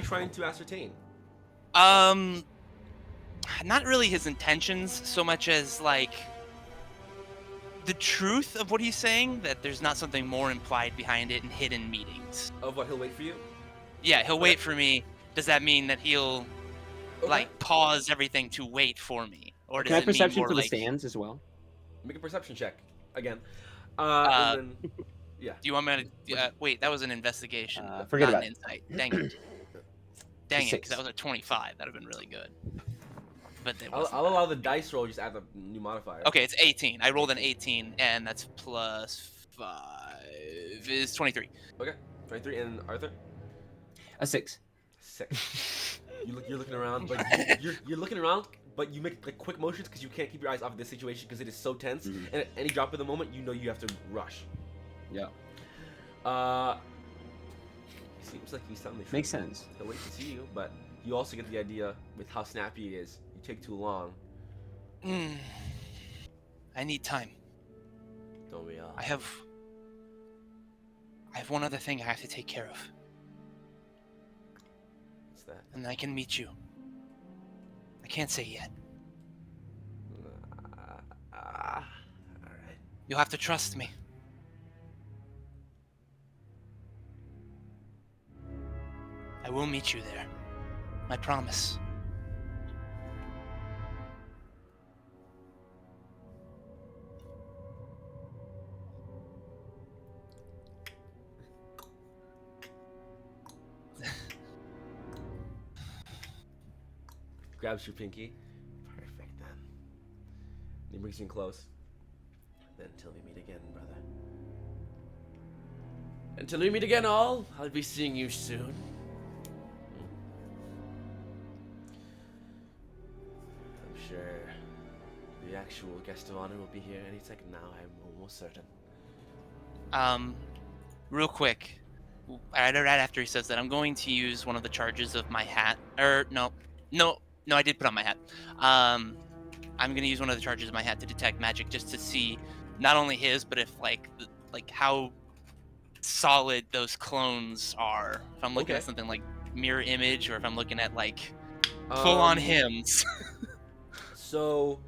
A: trying to ascertain?
D: Not really his intentions so much as like the truth of what he's saying, that there's not something more implied behind it in hidden meetings.
A: Of what, he'll wait for you?
D: Yeah, he'll wait for me. Does that mean that he'll like pause everything to wait for me? Or does
C: Can I
D: it mean
C: perception
D: more
C: for the
D: like
C: stands as well?
A: Make a perception check again. And then, yeah.
D: do you want me to wait, that was an investigation.
C: Forget
D: not
C: about
D: an insight. Dang it. Dang it, because
C: 6.
D: that was a 25. That'd have been really good. But it
A: I'll
D: wasn't.
A: allow the dice roll. Just add the new modifier.
D: Okay, it's 18. I rolled an 18, and that's plus 5 is 23.
A: Okay. 23 and Arthur.
C: A 6.
A: 6. You're looking around, but you're looking around, but you make like quick motions because you can't keep your eyes off of this situation because it is so tense.
C: Mhm.
A: And at any drop of the moment, you know you have to rush.
C: Yeah.
A: Seems like he's suddenly
C: Makes sense.
A: He'll wait to see you, but you also get the idea with how snappy he is. You take too long.
D: I need time.
A: Don't we all?
D: I have one other thing I have to take care of,
A: What's that?
D: and I can meet you. I can't say yet.
A: All right.
D: You'll have to trust me. I will meet you there. I promise.
A: Grabs your pinky. Perfect then. He brings you in close. Then until we meet again, brother. Until we meet again, all. I'll be seeing you soon. I'm sure the actual guest of honor will be here any second now. I'm almost certain.
D: Real quick. Right after he says that, I'm going to use one of the charges of my hat. No, I did put on my hat. I'm gonna use one of the charges of my hat to detect magic, just to see not only his, but if like how solid those clones are. If I'm looking at something like mirror image, or if I'm looking at like full on hymns.
A: So,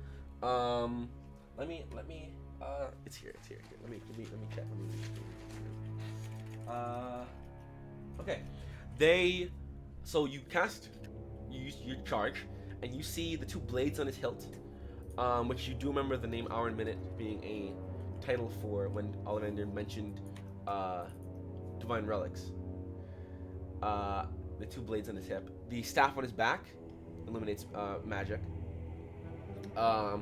A: let me. It's here. Let me check. Okay. So you use your charge, and you see the 2 blades on his hilt, which you do remember the name Hour and Minute being a title for when Ollivander mentioned divine relics. The 2 blades on his hip. The staff on his back illuminates magic. I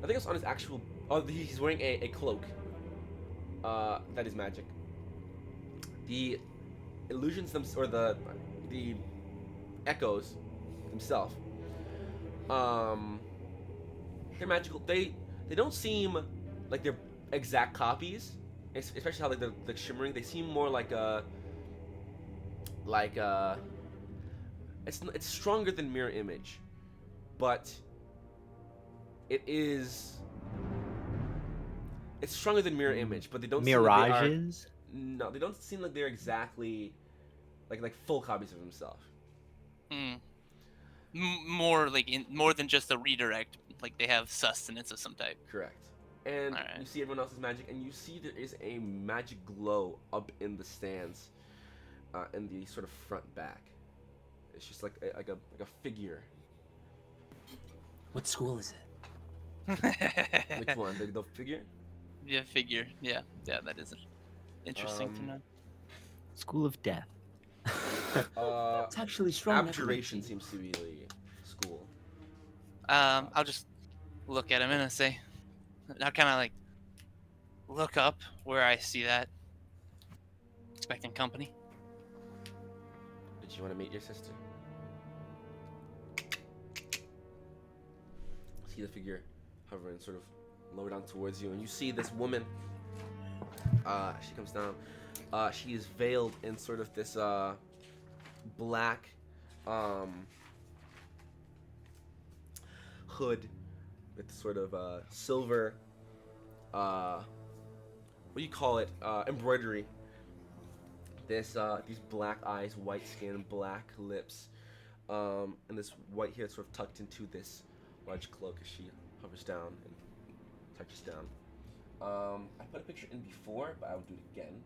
A: think it's on his actual. Oh, he's wearing a cloak. That is magic. The illusions or the echoes themselves. They're magical. They don't seem like they're exact copies, especially how like the shimmering. They seem more like it's stronger than mirror image, but it's stronger than mirror image, but they don't
B: Mirages?
A: No, they don't seem like they're exactly like full copies of himself.
D: More more than just a redirect. Like they have sustenance of some type.
A: Correct. And
D: Alright.
A: you see everyone else's magic, and you see there is a magic glow up in the stands, in the sort of front back It's just like a figure.
C: What school is it?
A: Which one? The figure?
D: Yeah, figure. Yeah, that is interesting to know.
G: School of Death.
C: It's actually strong.
A: Abjuration seems to be the school.
D: I'll just look at him and I say, I'll kind of like look up where I see that, expecting company.
A: Did you want to meet your sister? See the figure hovering, sort of lower down towards you, and you see this woman. She comes down. She is veiled in sort of this black hood with sort of silver. What do you call it? Embroidery. These black eyes, white skin, black lips, and this white hair sort of tucked into this large cloak as she hovers down and touches down. I put a picture in before, but I will do it again.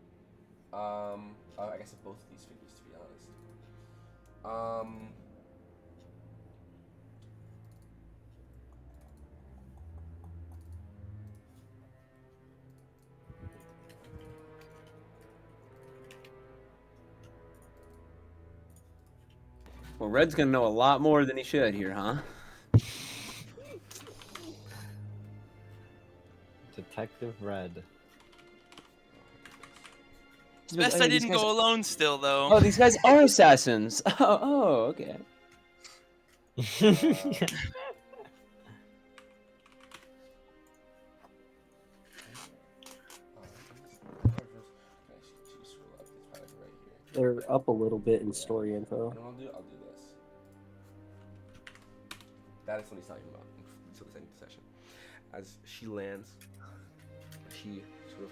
A: I guess of both of these figures, to be honest.
C: Well, Red's gonna know a lot more than he should here, huh?
G: Detective Red.
D: It's best I didn't go alone still, though.
C: Oh, these guys are assassins. Oh, okay.
F: They're up a little bit in story info.
A: I'll do this. That is what he's talking about until this end of the session. As she lands, she sort of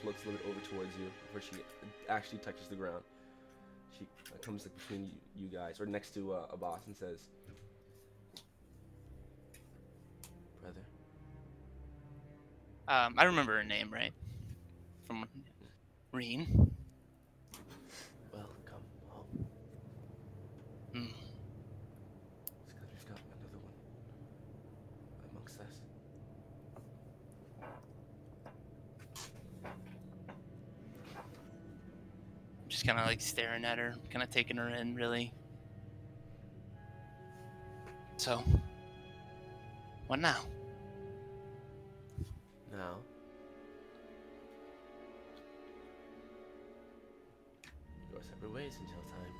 A: floats a little bit over towards you before she actually touches the ground. She comes like between you guys, or next to a boss, and says, "Brother."
D: I remember her name, right? From Reen.
A: Welcome home.
D: Hmm.
A: It's because we've got another one amongst us.
D: Just kind of like staring at her, kind of taking her in, really. So, what now?
A: Now, go our separate ways until time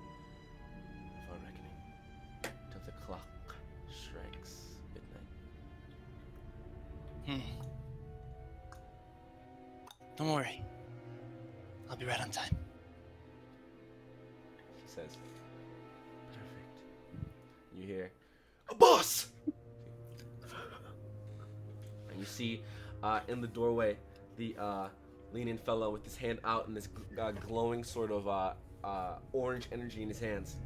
A: of our reckoning. Till the clock strikes midnight.
D: Don't worry. I'll be right on time.
A: She says, "Perfect." You hear, "A boss!" And you see in the doorway the lean-in fellow with his hand out and this glowing sort of orange energy in his hands.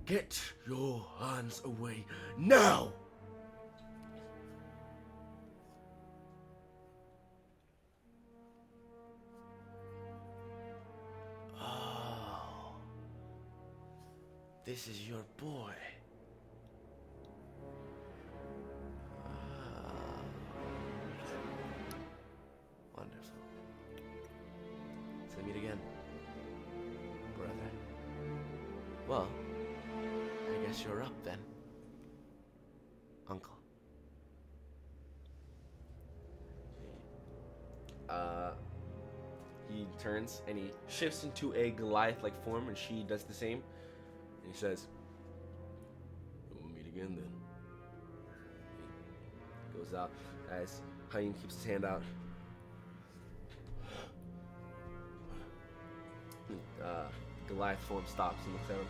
A: "Get your hands away now!" "Oh, this is your boy." Wonderful. So meet again, brother. Well, I guess you're up then, uncle. He turns and he shifts into a Goliath-like form, and she does the same. And he says, "We'll meet again then." He goes out as Hayim keeps his hand out. Goliath form stops and looks at him.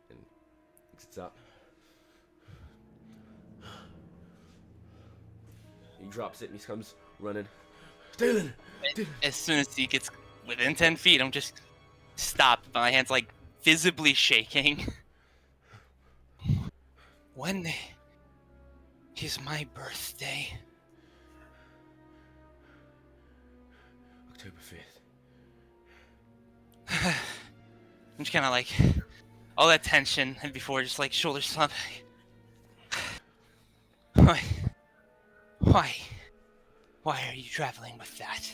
A: And exits out. He drops it and he comes running. "Dalen!
D: As soon as he gets within 10 feet, I'm just stopped. My hand's like visibly shaking. When is my birthday?
A: October 5th.
D: I'm just kind of like, all that tension, and before just like shoulder slump. Why? Why? Why are you traveling with that?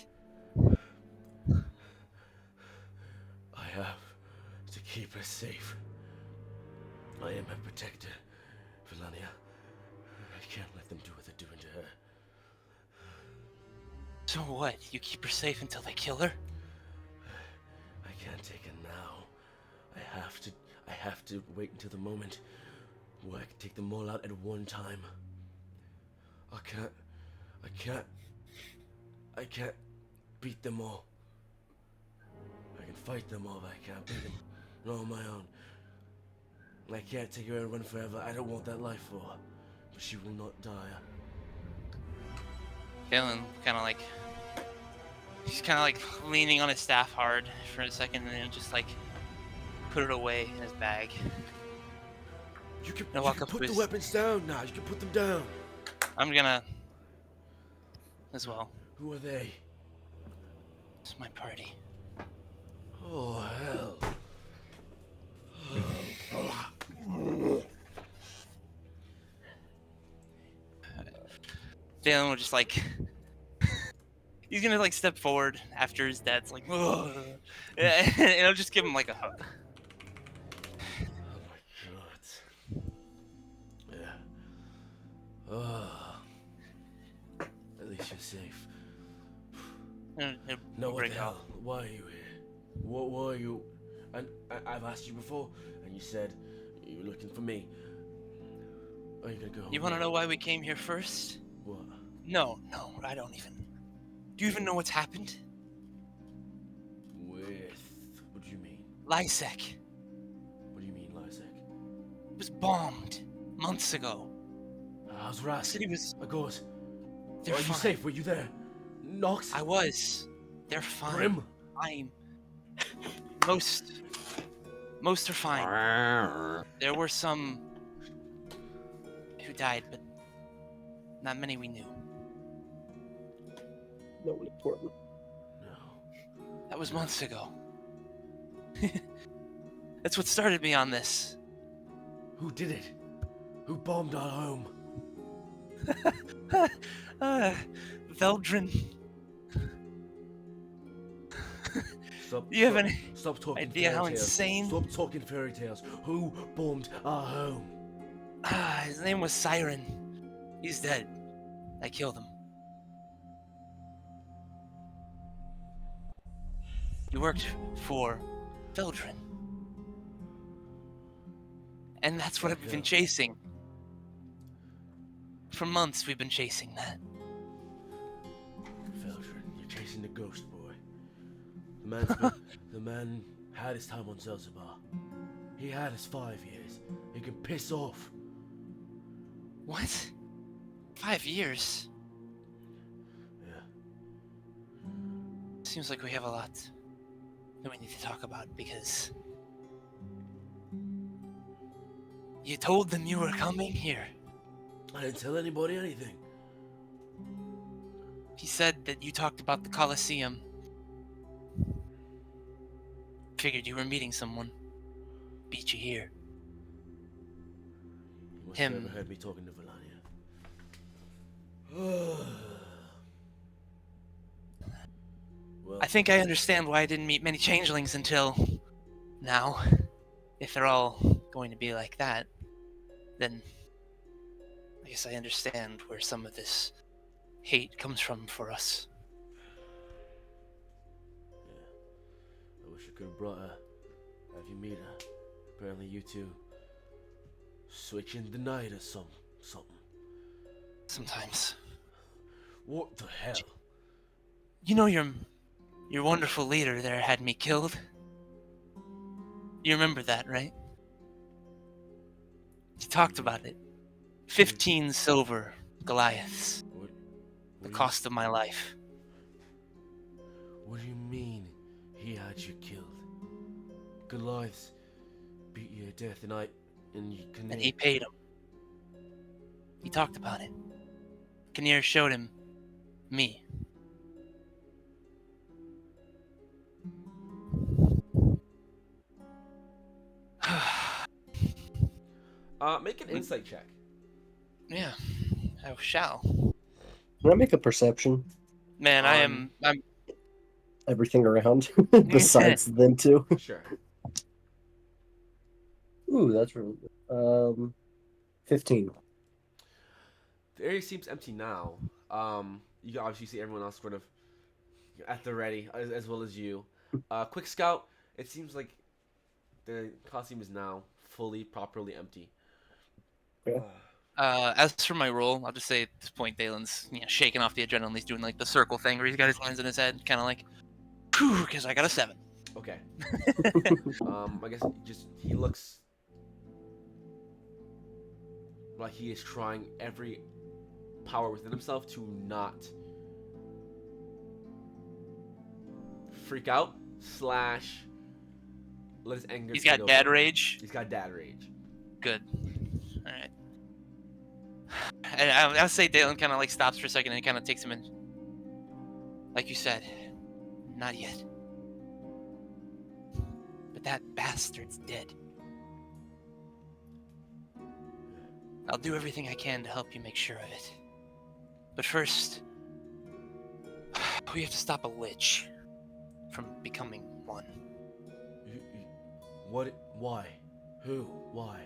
A: I have to keep her safe. I am her protector, Vilania. I can't let them do what they're doing to her.
D: So what? You keep her safe until they kill her?
A: I can't take her now. I have to wait until the moment where I can take them all out at one time. I can't beat them all. I can fight them all, but I can't beat them. Not on my own. I can't take her and run forever. I don't want that life for her. But she will not die.
D: Galen kind of like, he's kind of like leaning on his staff hard for a second, and then just like put it away in his bag.
A: You can,
D: Now walk up
A: put
D: to
A: the
D: his-
A: weapons down now. You can put them down.
D: I'm gonna as well.
A: Who are they?
D: It's my party.
A: Oh, hell.
D: Galen will just like, he's gonna like step forward after his dad's like, "Ugh," and I'll just give him like a hug.
A: Oh my god. Yeah. Oh. At least you're safe. No, what
D: break
A: the hell? Why are you here? Why are you? And I've asked you before, and you said you were looking for me. Are you gonna go home?
D: You want to
A: now?
D: know why we came here first?
A: What?
D: No, I don't even. Do you even know what's happened?
A: With? What do you mean?
D: Lysek
A: What do you mean, Lysek?
D: was bombed months ago.
A: How's
D: The
A: Ras?
D: city was.
A: Of course.
D: They're
A: Are you
D: fine.
A: safe? Were you there? Nox?
D: I was. They're fine.
A: Grim?
D: I'm. Most are fine. There were some who died, but not many we knew.
F: No one important.
A: No.
D: That was months ago. That's what started me on this.
A: Who did it? Who bombed our home?
D: Veldrin.
A: Stop.
D: Do you have
A: stop-
D: any
A: Stop talking
D: idea
A: fairy
D: how
A: tales.
D: insane?
A: Stop talking fairy tales. Who bombed our home?
D: His name was Siren. He's dead. I killed him. He worked for Veldrin. And that's what I've been chasing. For months we've been chasing that.
A: Veldrin, you're chasing the ghost boy. The man had his time on Zelzibar. He had his 5 years. He can piss off.
D: What? 5 years?
A: Yeah.
D: Seems like we have a lot that we need to talk about because you told them you were coming here.
A: I didn't tell anybody anything.
D: He said that you talked about the Colosseum. Figured you were meeting someone. Beat you here.
A: You must
D: Him.
A: have never heard me talking to Vilania. Well,
D: I think I understand why I didn't meet many changelings until now. If they're all going to be like that, then I guess I understand where some of this hate comes from for us.
A: yeah. I wish I could have brought her. Have you meet her? Apparently you two switching the night or something.
D: Sometimes.
A: What the hell?
D: You know your wonderful leader there had me killed? You remember that, right? You talked about it. 15 silver Goliaths.
A: What
D: The
A: do
D: cost of my life.
A: What do you mean he had you killed? Goliaths beat you to death and you couldn't.
D: And he paid him. He talked about it. Kinnear showed him me.
A: Make an insight check.
D: Yeah, I shall.
F: Can I make a perception?
D: Man, I'm
F: Everything around besides them two.
A: Sure.
F: Ooh, that's really good. 15.
A: The area seems empty now. You can obviously see everyone else sort of at the ready, as well as you. Quick scout. It seems like the costume is now fully, properly empty.
F: Yeah.
D: As for my roll, I'll just say at this point, Dalen's shaking off the adrenaline. He's doing like the circle thing where he's got his hands in his head, kind of like, because I got a 7.
A: Okay. I guess he looks like he is trying every power within himself to not freak out / let his anger.
D: He's
A: take
D: got
A: over.
D: dad rage.
A: He's got dad rage.
D: Good. All right. And I'll say Dalen kind of like stops for a second and kind of takes him in. Like you said, not yet. But that bastard's dead. I'll do everything I can to help you make sure of it. But first, we have to stop a lich from becoming one.
A: What? Why? Who? Why?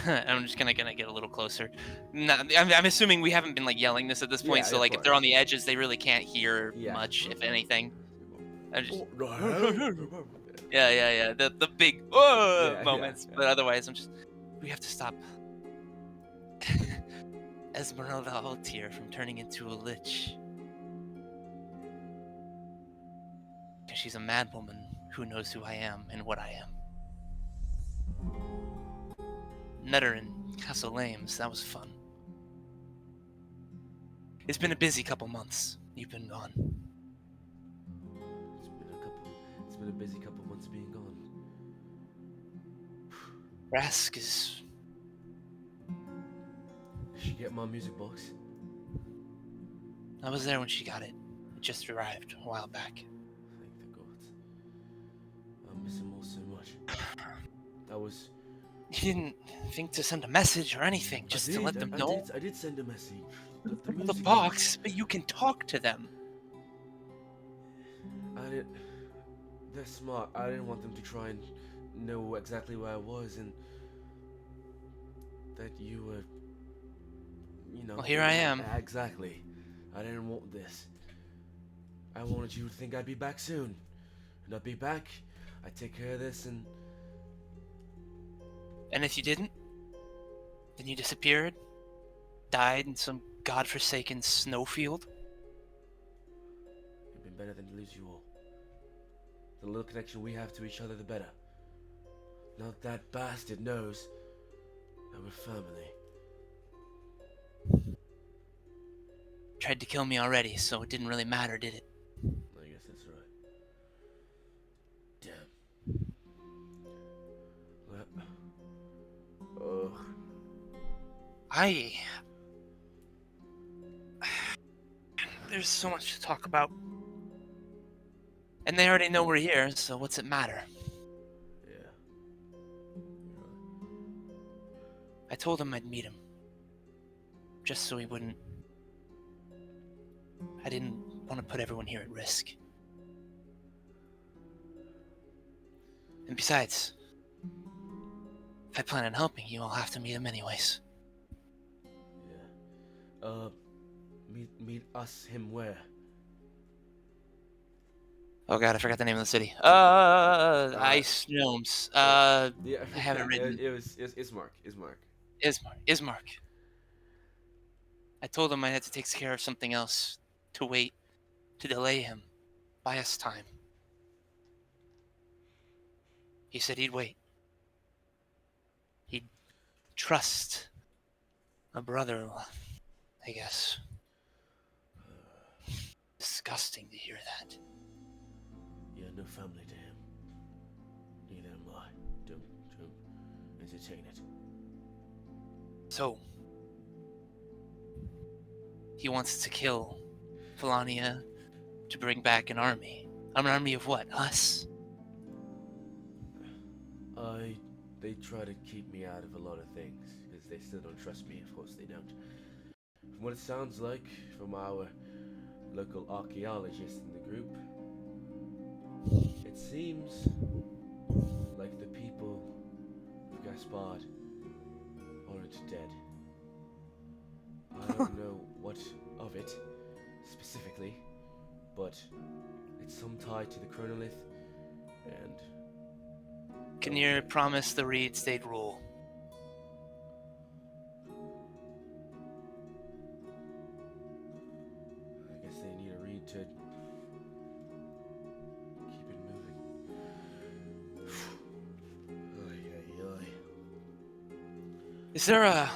D: I'm just gonna get a little closer. I'm assuming we haven't been like yelling this at this point,
A: Yeah,
D: so
A: of
D: like if
A: course.
D: they're on the edges, they really can't hear
A: Yeah.
D: much, if anything. I'm just,
A: Yeah,
D: yeah, the big
A: Yeah,
D: moments.
A: yeah.
D: But otherwise, we have to stop Esmeralda Altier from turning into a lich. She's a mad woman who knows who I am and what I am. Met her in Castle Lames. That was fun. It's been a busy couple months. You've been gone.
A: It's been a busy couple months being gone.
D: Rask is...
A: Did she get my music box?
D: I was there when she got it. It just arrived a while back.
A: Thank the gods. I miss him all so much. That was...
D: You didn't think to send a message or anything, just to let them know?
A: I did send a message. The
D: The
A: music
D: box, but you can talk to them.
A: I didn't... They're smart. I didn't want them to try and know exactly where I was and... that you were... You know...
D: Well, here I am.
A: Exactly. I didn't want this. I wanted you to think I'd be back soon. And I'd be back, I'd take care of this and...
D: And if you didn't, then you disappeared, died in some godforsaken snowfield.
A: It'd been better than to lose you all. The little connection we have to each other, the better. Now that bastard knows that we're family.
D: Tried to kill me already, so it didn't really matter, did it?
A: I guess that's right. Damn. Ugh.
D: There's so much to talk about. And they already know we're here, so what's it matter?
A: Yeah.
D: I told him I'd meet him. Just so he wouldn't... I didn't want to put everyone here at risk. And besides, if I plan on helping you, I'll have to meet him anyways.
A: Yeah. Meet us, him where?
D: Oh god, I forgot the name of the city. Ice Gnomes.
A: Yeah,
D: I have it written.
A: It was Ismark.
D: Ismark. I told him I had to take care of something else. To wait. To delay him. Buy us time. He said he'd wait. He'd trust a brother, I guess. Disgusting to hear that.
A: You're no family to him. Neither am I. Don't entertain it.
D: So, he wants to kill Felania to bring back an army. An army of what? Us?
A: I they try to keep me out of a lot of things because they still don't trust me. Of course, they don't. From what it sounds like from our local archaeologist in the group, it seems like the people of Gaspard aren't dead. I don't know what of it specifically, but it's some tie to the chronolith, and
D: Can you promise the Reed State rule?
A: I guess they need a reed to keep it moving. Oy, oy, oy.
D: Is there a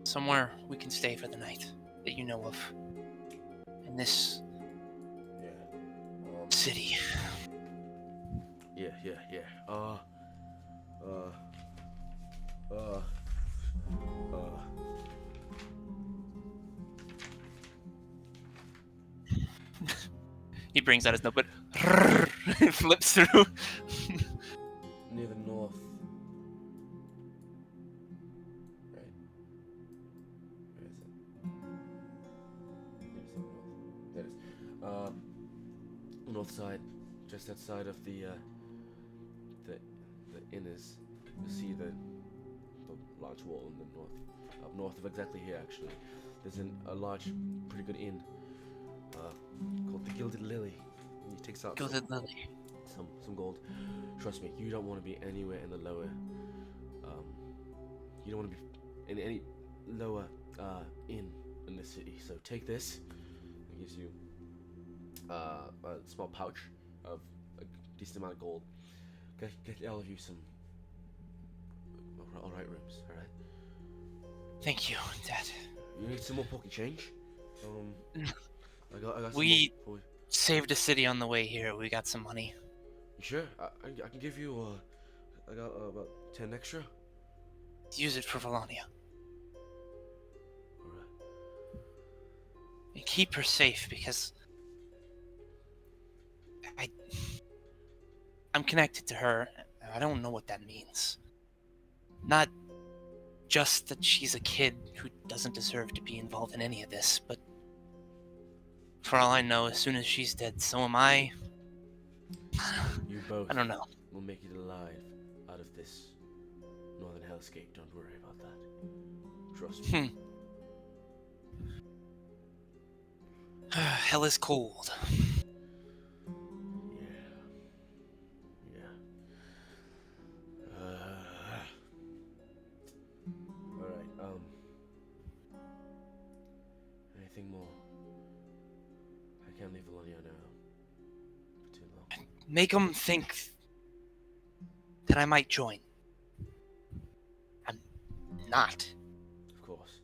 D: somewhere we can stay for the night that you know of in this
A: Yeah.
D: city?
A: Yeah.
D: He brings out his notebook, flips through.
A: Near the north. Right. Where is it? Near the north. There it is. North side, just outside of the inn is. You see the large wall in the north, up north of exactly here actually. There's a large, pretty good inn called the Gilded Lily. He takes out
D: Gilded Lily.
A: some gold. Trust me, you don't want to be anywhere in the lower. You don't want to be in any lower inn in the city. So take this. It gives you a small pouch of a decent amount of gold. Get all of you some alright rooms, alright?
D: Thank you, Dad.
A: You need some more pocket change? I got some
D: We
A: more for you.
D: saved a city on the way here. We got some money.
A: You sure? I can give you, I got about 10 extra.
D: Use it for Volania.
A: Alright.
D: And keep her safe because I'm connected to her. I don't know what that means. Not just that she's a kid who doesn't deserve to be involved in any of this, but for all I know, as soon as she's dead, so am I.
A: You both
D: I don't know.
A: will make it alive out of this northern hellscape. Don't worry about that. Trust me.
D: Hell is cold.
A: Yeah. Alright, anything more? I can't leave Volania now for too long.
D: Make them think that I might join. I'm not.
A: Of course.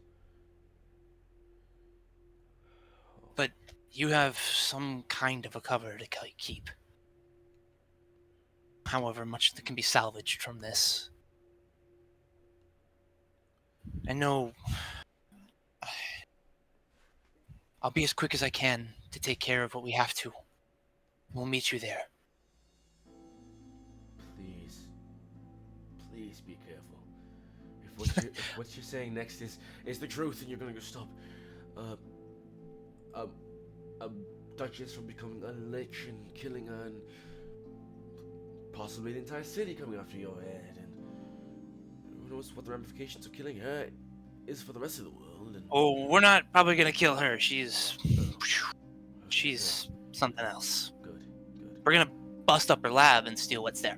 D: But you have some kind of a cover to keep. However much that can be salvaged from this. I know I'll be as quick as I can to take care of what we have to. We'll meet you there.
A: Please be careful. If what you're saying next is the truth, and you're gonna go stop a duchess from becoming a lich and killing her, and possibly the entire city coming after your head, and who knows what the ramifications of killing her is for the rest of the world. And
D: Oh, we're not probably gonna kill her. She's
A: yeah,
D: something else.
A: good.
D: We're gonna bust up her lab and steal what's there.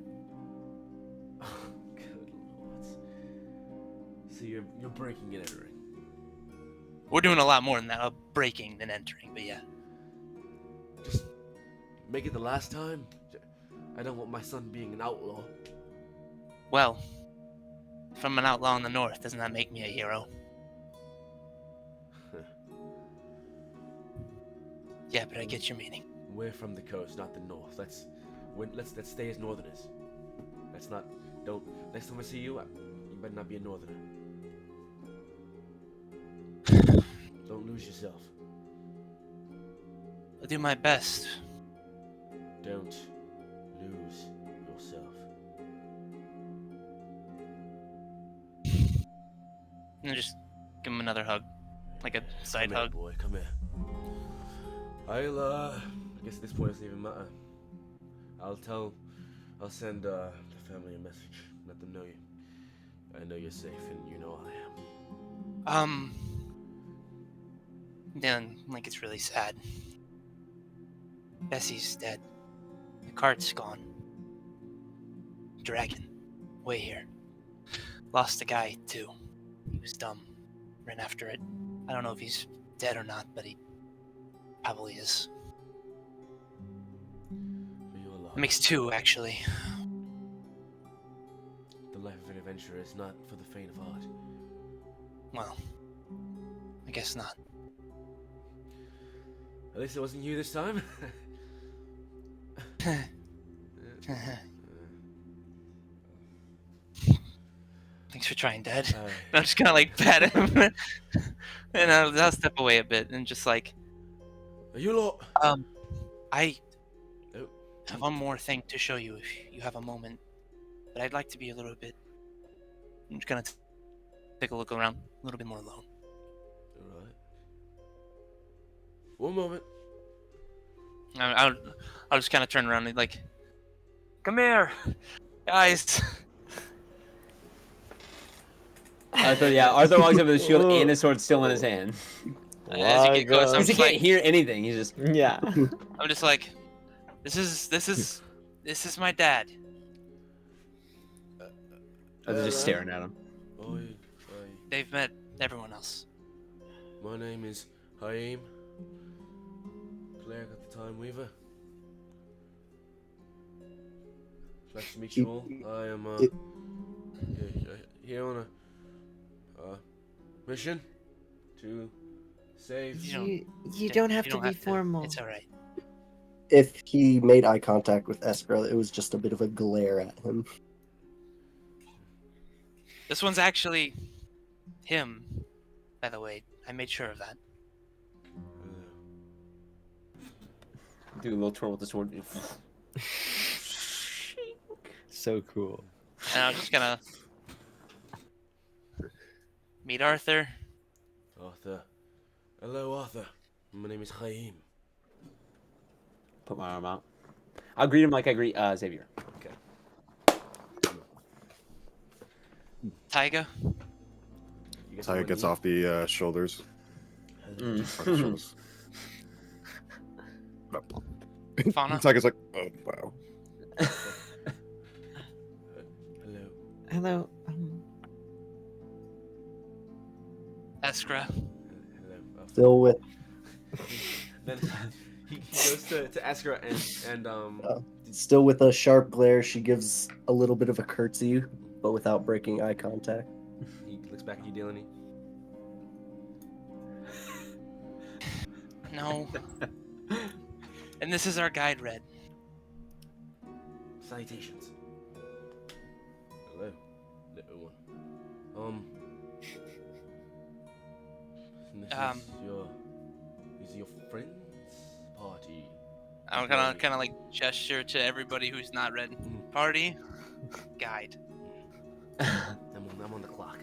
A: Good lord. So you're breaking and entering.
D: We're doing a lot more than that, breaking than entering, but yeah.
A: Just make it the last time. I don't want my son being an outlaw.
D: Well, if I'm an outlaw in the north, doesn't that make me a hero? Yeah, but I get your meaning.
A: We're from the coast, not the north. Let's stay as northerners. Next time I see you, you better not be a northerner. Don't lose yourself.
D: I'll do my best.
A: Don't lose yourself.
D: And just give him another hug, like a side
A: Come here,
D: hug.
A: boy. Come here. I guess at this point it doesn't even matter. I'll send the family a message. Let them know I know you're safe and you know I am.
D: Then, like, it's really sad. Bessie's dead. The cart's gone. Dragon, way here. Lost a guy, too. He was dumb. Ran after it. I don't know if he's dead or not, but he probably is.
A: You're alive.
D: It makes two, actually.
A: The life of an adventurer is not for the faint of heart.
D: Well, I guess not.
A: At least it wasn't you this time.
D: Thanks for trying, Dad.
A: Aye.
D: I'm just gonna like pat him, and I'll step away a bit and just like,
A: Are you lot?
D: I
A: Oh.
D: have one more thing to show you if you have a moment, but I'd like to be a little bit. I'm just gonna take a look around, a little bit more alone.
A: Alright. One moment.
D: I'll just kind of turn around and like, come here, guys.
C: Arthur walks up with his shield and his sword still in his hand.
D: As you get close, I'm
C: Because he
D: just
C: can't
D: like,
C: hear anything. He's just
G: Yeah.
D: I'm just like, this is my dad.
C: Arthur's just staring at him.
A: Oi.
D: They've met everyone else.
A: My name is Haim. Cleric at the Time Weaver. Nice to meet you all. I am here on a mission to save.
B: You don't have to be formal.
D: It's all right.
F: If he made eye contact with Esper, it was just a bit of a glare at him.
D: This one's actually him, by the way. I made sure of that.
C: Do a little twirl with the sword.
G: So cool.
D: And I'm just gonna meet Arthur.
A: Arthur. Hello, Arthur. My name is Haim.
C: Put my arm out. I'll greet him like I greet Xavier.
A: Okay.
D: Taiga.
A: You guys
E: Taya
A: want
E: gets
A: to
E: off the shoulders.
C: Mm.
E: Front shoulders.
D: Fauna.
E: Taiga's like, oh wow.
A: Hello.
B: Hello.
D: Eskra.
A: Hello.
F: Still with
A: Then he goes to ask her and
F: still with a sharp glare, she gives a little bit of a curtsy, but without breaking eye contact.
A: he looks back at you, Delaney.
D: No. And this is our guide, Red.
A: Salutations. Hello, little one. And this is your friend's party.
D: I'm gonna kind of like gesture to everybody who's not Red. Party. Guide.
A: I'm on the clock.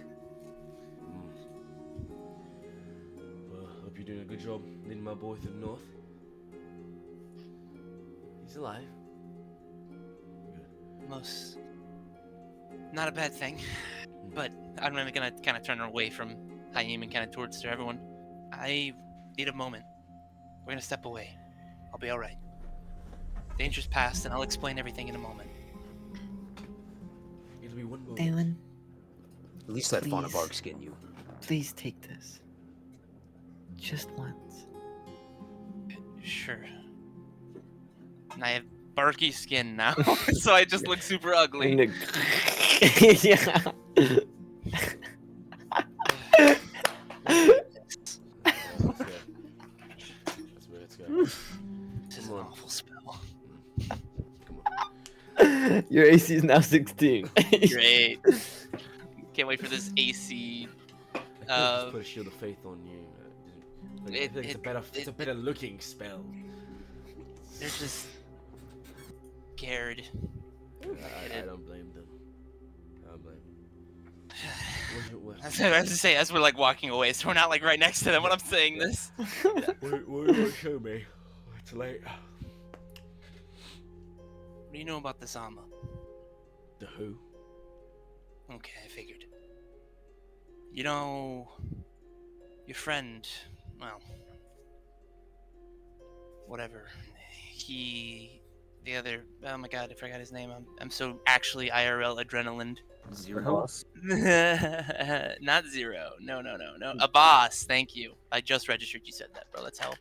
A: Well, hope you're doing a good job leading my boy through the north. He's alive.
D: Most. Not a bad thing. But I'm gonna kind of turn away from Haim and kind of towards to everyone. I need a moment. We're gonna step away. I'll be all right. Danger's past, and I'll explain everything in a moment.
A: It'll be one moment.
B: Dalen,
C: At least let Fauna
B: Please.
C: Bark skin you.
B: please take this. Just once.
D: Sure. And I have barky skin now, so I just look super ugly.
G: Yeah.
A: Let's go.
D: This is an
A: Come on.
D: awful spell.
A: Come on.
G: Your AC is now 16.
D: Great. Can't wait for this AC.
A: Just put a shield of faith on you. I feel like it's a
D: it-
A: better looking spell.
D: They're just scared.
A: I don't blame them. I don't blame them.
D: I was gonna say, as we're like walking away, so we're not like right next to them when I'm saying this.
A: What do you want to show me? It's late.
D: What do you know about the Zama?
A: The who?
D: Okay, I figured. You know, your friend, well, whatever. The other, oh my god, I forgot his name. I'm so actually IRL adrenaline.
F: The boss.
D: Not Zero. No. A boss. Thank you. I just registered you said that, bro. That's how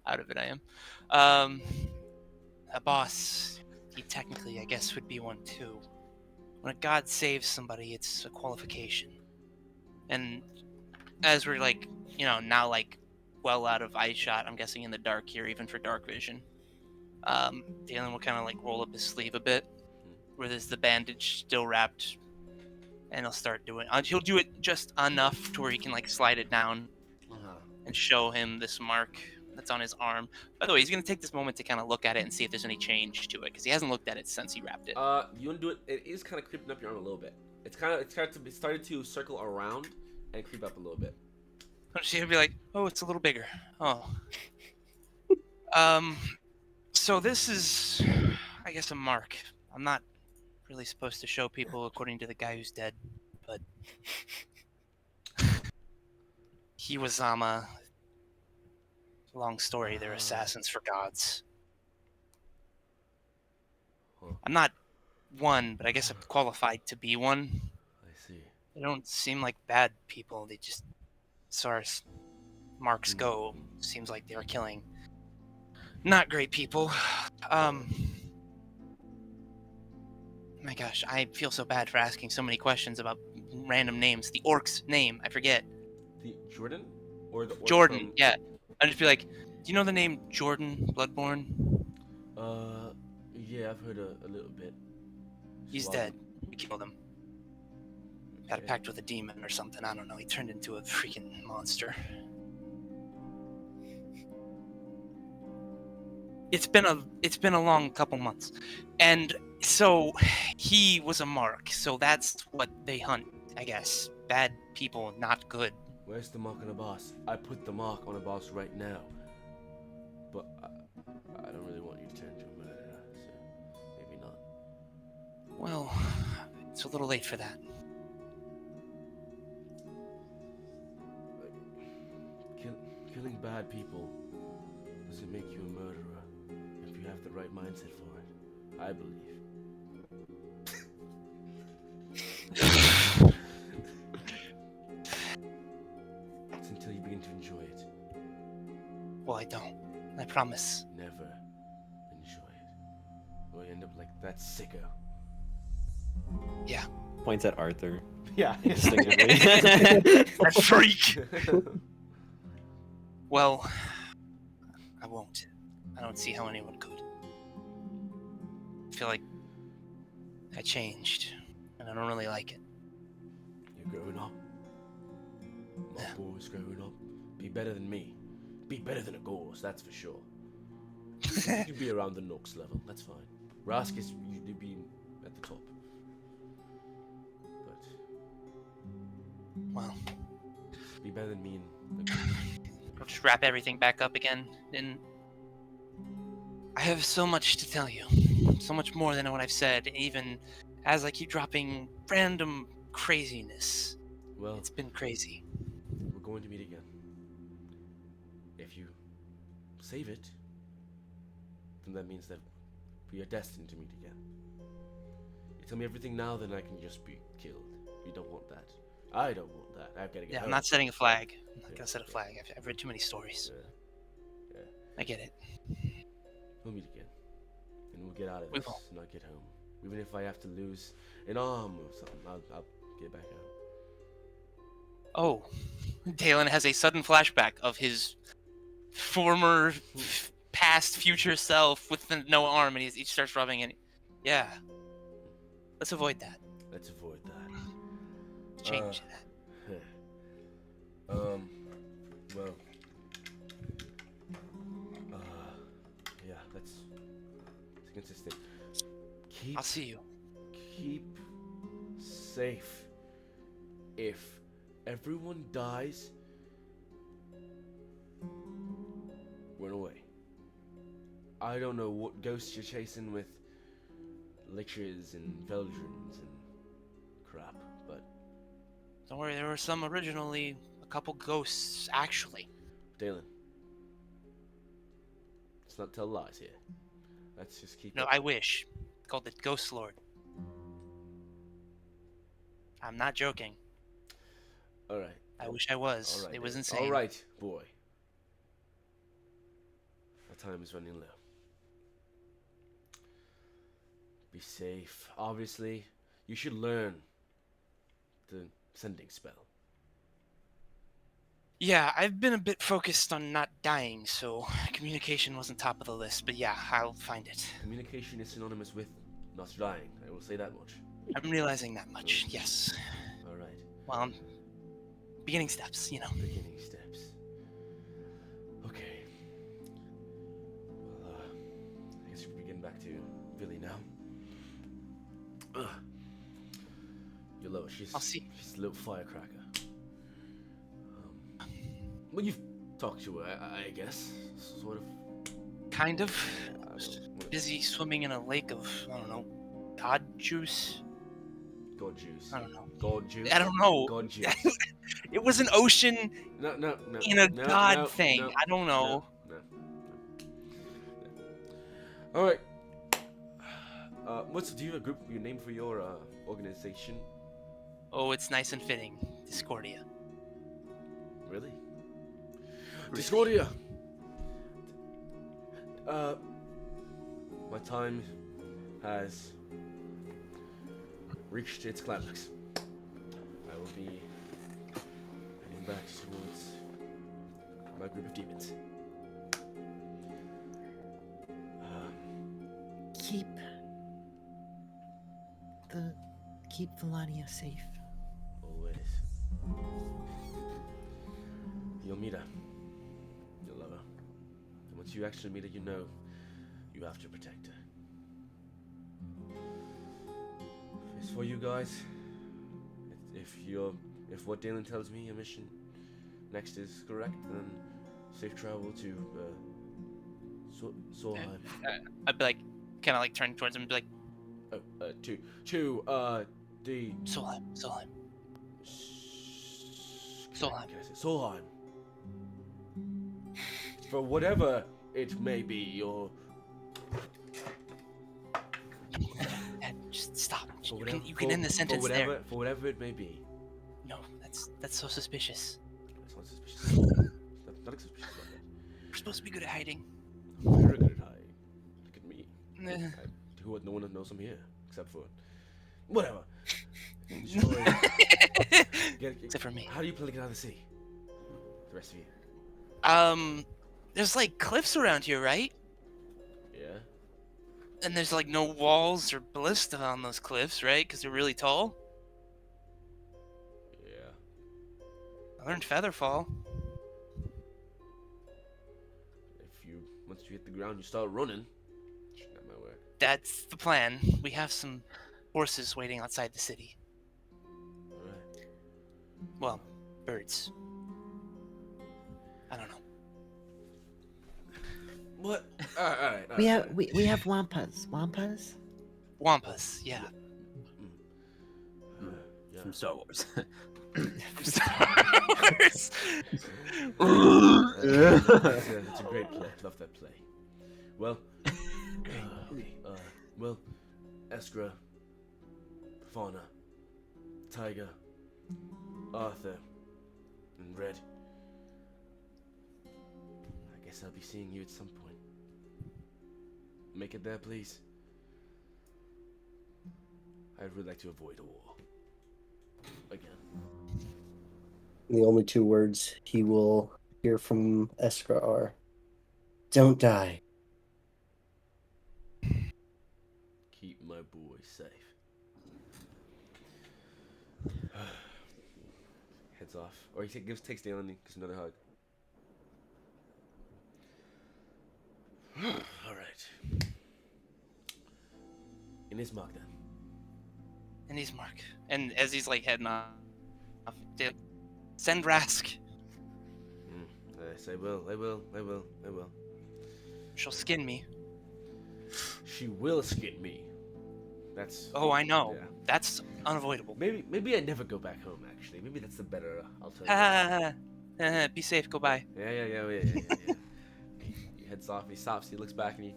D: out of it I am. A boss. He technically, I guess, would be one too. When a god saves somebody, it's a qualification. And as we're like, now like well out of eye shot, I'm guessing in the dark here, even for dark vision. Dalen will kind of like roll up his sleeve a bit, where there's the bandage still wrapped, and he'll start doing. He'll do it just enough to where he can like slide it down and show him this mark that's on his arm. By the way, he's gonna take this moment to kind of look at it and see if there's any change to it, because he hasn't looked at it since he wrapped it.
A: You want to do it? It is kind of creeping up your arm a little bit. It started to circle around and creep up a little bit.
D: She'll be like, "Oh, it's a little bigger." Oh. So this is, I guess, a mark. I'm not really supposed to show people according to the guy who's dead, but he was Zama. Long story, they're assassins for gods. I'm not one, but I guess I'm qualified to be one.
A: I see.
D: They don't seem like bad people. They just, as far as marks go, seems like they were killing not great people. My gosh, I feel so bad for asking so many questions about random names. The orc's name, I forget.
A: The Jordan? Or the orc
D: Jordan,
A: from...
D: yeah. I'd just be like, do you know the name Jordan Bloodborne?
A: Yeah, I've heard a little bit.
D: He's
A: Swallowed.
D: dead. We killed him. Had a pact with a demon or something. I don't know. He turned into a freaking monster. It's been a long couple months, and so he was a mark. So that's what they hunt, I guess. Bad people, not good.
A: Where's the mark on a boss? I put the mark on a boss right now. But I don't really want you to turn into a murderer, so maybe not.
D: Well, it's a little late for that.
A: Killing bad people doesn't make you a murderer if you have the right mindset for it. I believe. It's until you begin to enjoy it.
D: Well, I don't. I promise.
A: Never enjoy it. Or you end up like that sicko.
D: Yeah.
G: Points at Arthur.
A: Yeah.
G: Instinctively.
D: That freak! Well, I won't. I don't see how anyone could. I feel like I changed, and I don't really like it.
A: You're growing up. My boy's growing up. Be better than me. Be better than a Gauls, that's for sure. You'd be around the Nox level, that's fine. Rask is you'd be at the top. But
D: Well,
A: be better than me and
D: I'll just wrap everything back up again, and I have so much to tell you. So much more than what I've said, even as I keep dropping random craziness.
A: well,
D: It's been crazy.
A: we're going to meet again. If you save it, then that means that we are destined to meet again. You tell me everything now, then I can just be killed. You don't want that. I don't want that. I've got to get
D: Yeah,
A: home.
D: I'm not setting a flag. I'm not gonna set a flag. I've read too many stories.
A: Yeah.
D: I get it.
A: We'll meet again. And we'll get out of
D: We
A: this
D: will.
A: and I'll get home. Even if I have to lose an arm or something, I'll get back home.
D: Oh, Dalen has a sudden flashback of his former, past, future self with no arm, and he starts rubbing it. Yeah. Let's avoid that.
A: Let's avoid that.
D: Change that.
A: Well. Yeah, that's consistent.
D: I'll see you.
A: Keep safe. if everyone dies, run away. I don't know what ghosts you're chasing with liches and veldrins and crap, but
D: Don't worry, there were some originally, a couple ghosts, actually.
A: Dalen, let's not tell lies here. Let's just keep
D: No,
A: it.
D: I wish. Called the Ghost Lord. I'm not joking.
A: All right.
D: I wish I was.
A: All right,
D: It was
A: Dalen.
D: insane.
A: All right, boy. Our time is running low. Be safe. Obviously, you should learn the sending spell.
D: Yeah, I've been a bit focused on not dying, so communication wasn't top of the list. But yeah, I'll find it.
A: Communication is synonymous with not dying. I will say that much.
D: I'm realizing that much. Yes.
A: All right.
D: Well, beginning steps, you know.
A: Beginning steps. Okay. Well, I guess we can begin back to Billy now. Ugh. Yellow,
D: I'll see.
A: She's a little firecracker. Well, you've talked to her, I guess, sort of.
D: Kind of.
A: I don't know.
D: Busy swimming in a lake of, I don't know, god juice?
A: God juice.
D: I don't know.
A: God juice.
D: I don't know.
A: God juice.
D: It was an ocean
A: No.
D: in a
A: no,
D: god
A: no,
D: thing.
A: no,
D: I don't know.
A: No. All right. Do you have a group, your name for your organization?
D: Oh, it's nice and fitting. Discordia.
A: Really? Discordia. My time has reached its climax. I will be heading back towards my group of demons.
B: Keep Valania safe.
A: Always. You'll meet her. You'll love her. And once you actually meet her, you know you have to protect her. It's for you guys. If what Dalen tells me your mission next is correct, then safe travel to Solheim.
D: I'd be like, kind of like turn towards him and be like,
A: To the
D: Solheim.
A: Solheim.
D: Solheim.
A: Can I say Solheim? For whatever it may be, or
D: Just stop.
A: for
D: You
A: whatever,
D: can end the sentence there.
A: For whatever it may be.
D: No, that's so suspicious.
A: That's not suspicious. Not suspicious about that.
D: We're supposed to be good at hiding.
A: I'm very good at hiding. Look at me.
D: Eh.
A: No one knows I'm here, except for whatever. Enjoy.
D: Except for me.
A: How do you plan to get out of the sea? The rest of you.
D: There's like cliffs around here, right?
A: Yeah.
D: And there's like no walls or ballista on those cliffs, right? Because they're really tall.
A: Yeah.
D: I learned Featherfall.
A: Once you hit the ground, you start running. Not my word.
D: That's the plan. We have some horses waiting outside the city.
A: All right.
D: Well, birds. I don't know.
A: What? All right.
B: We have wampas. Wampas?
D: Wampas, yeah.
A: Yeah.
C: From Star Wars.
D: Star Wars.
A: That's a great play. Love that play. Well, Eskra, Fauna, Tiger, Arthur, and Red. I guess I'll be seeing you at some point. Make it there, please. I'd really like to avoid a war. Again.
F: The only two words he will hear from Eskra are, "Don't die."
A: Keep my boy safe. Heads off. Or he takes Dalen and gives another hug. Alright. In his mark then.
D: And he's Mark. And as he's like heading on, Send Rask.
A: Yes, I will.
D: She'll skin me.
A: She will skip me. That's.
D: Oh, I know.
A: Yeah.
D: That's unavoidable.
A: Maybe I never go back home. Actually, maybe that's the better alternative.
D: Be safe. Go bye.
A: Yeah. He heads off. He stops. He looks back and he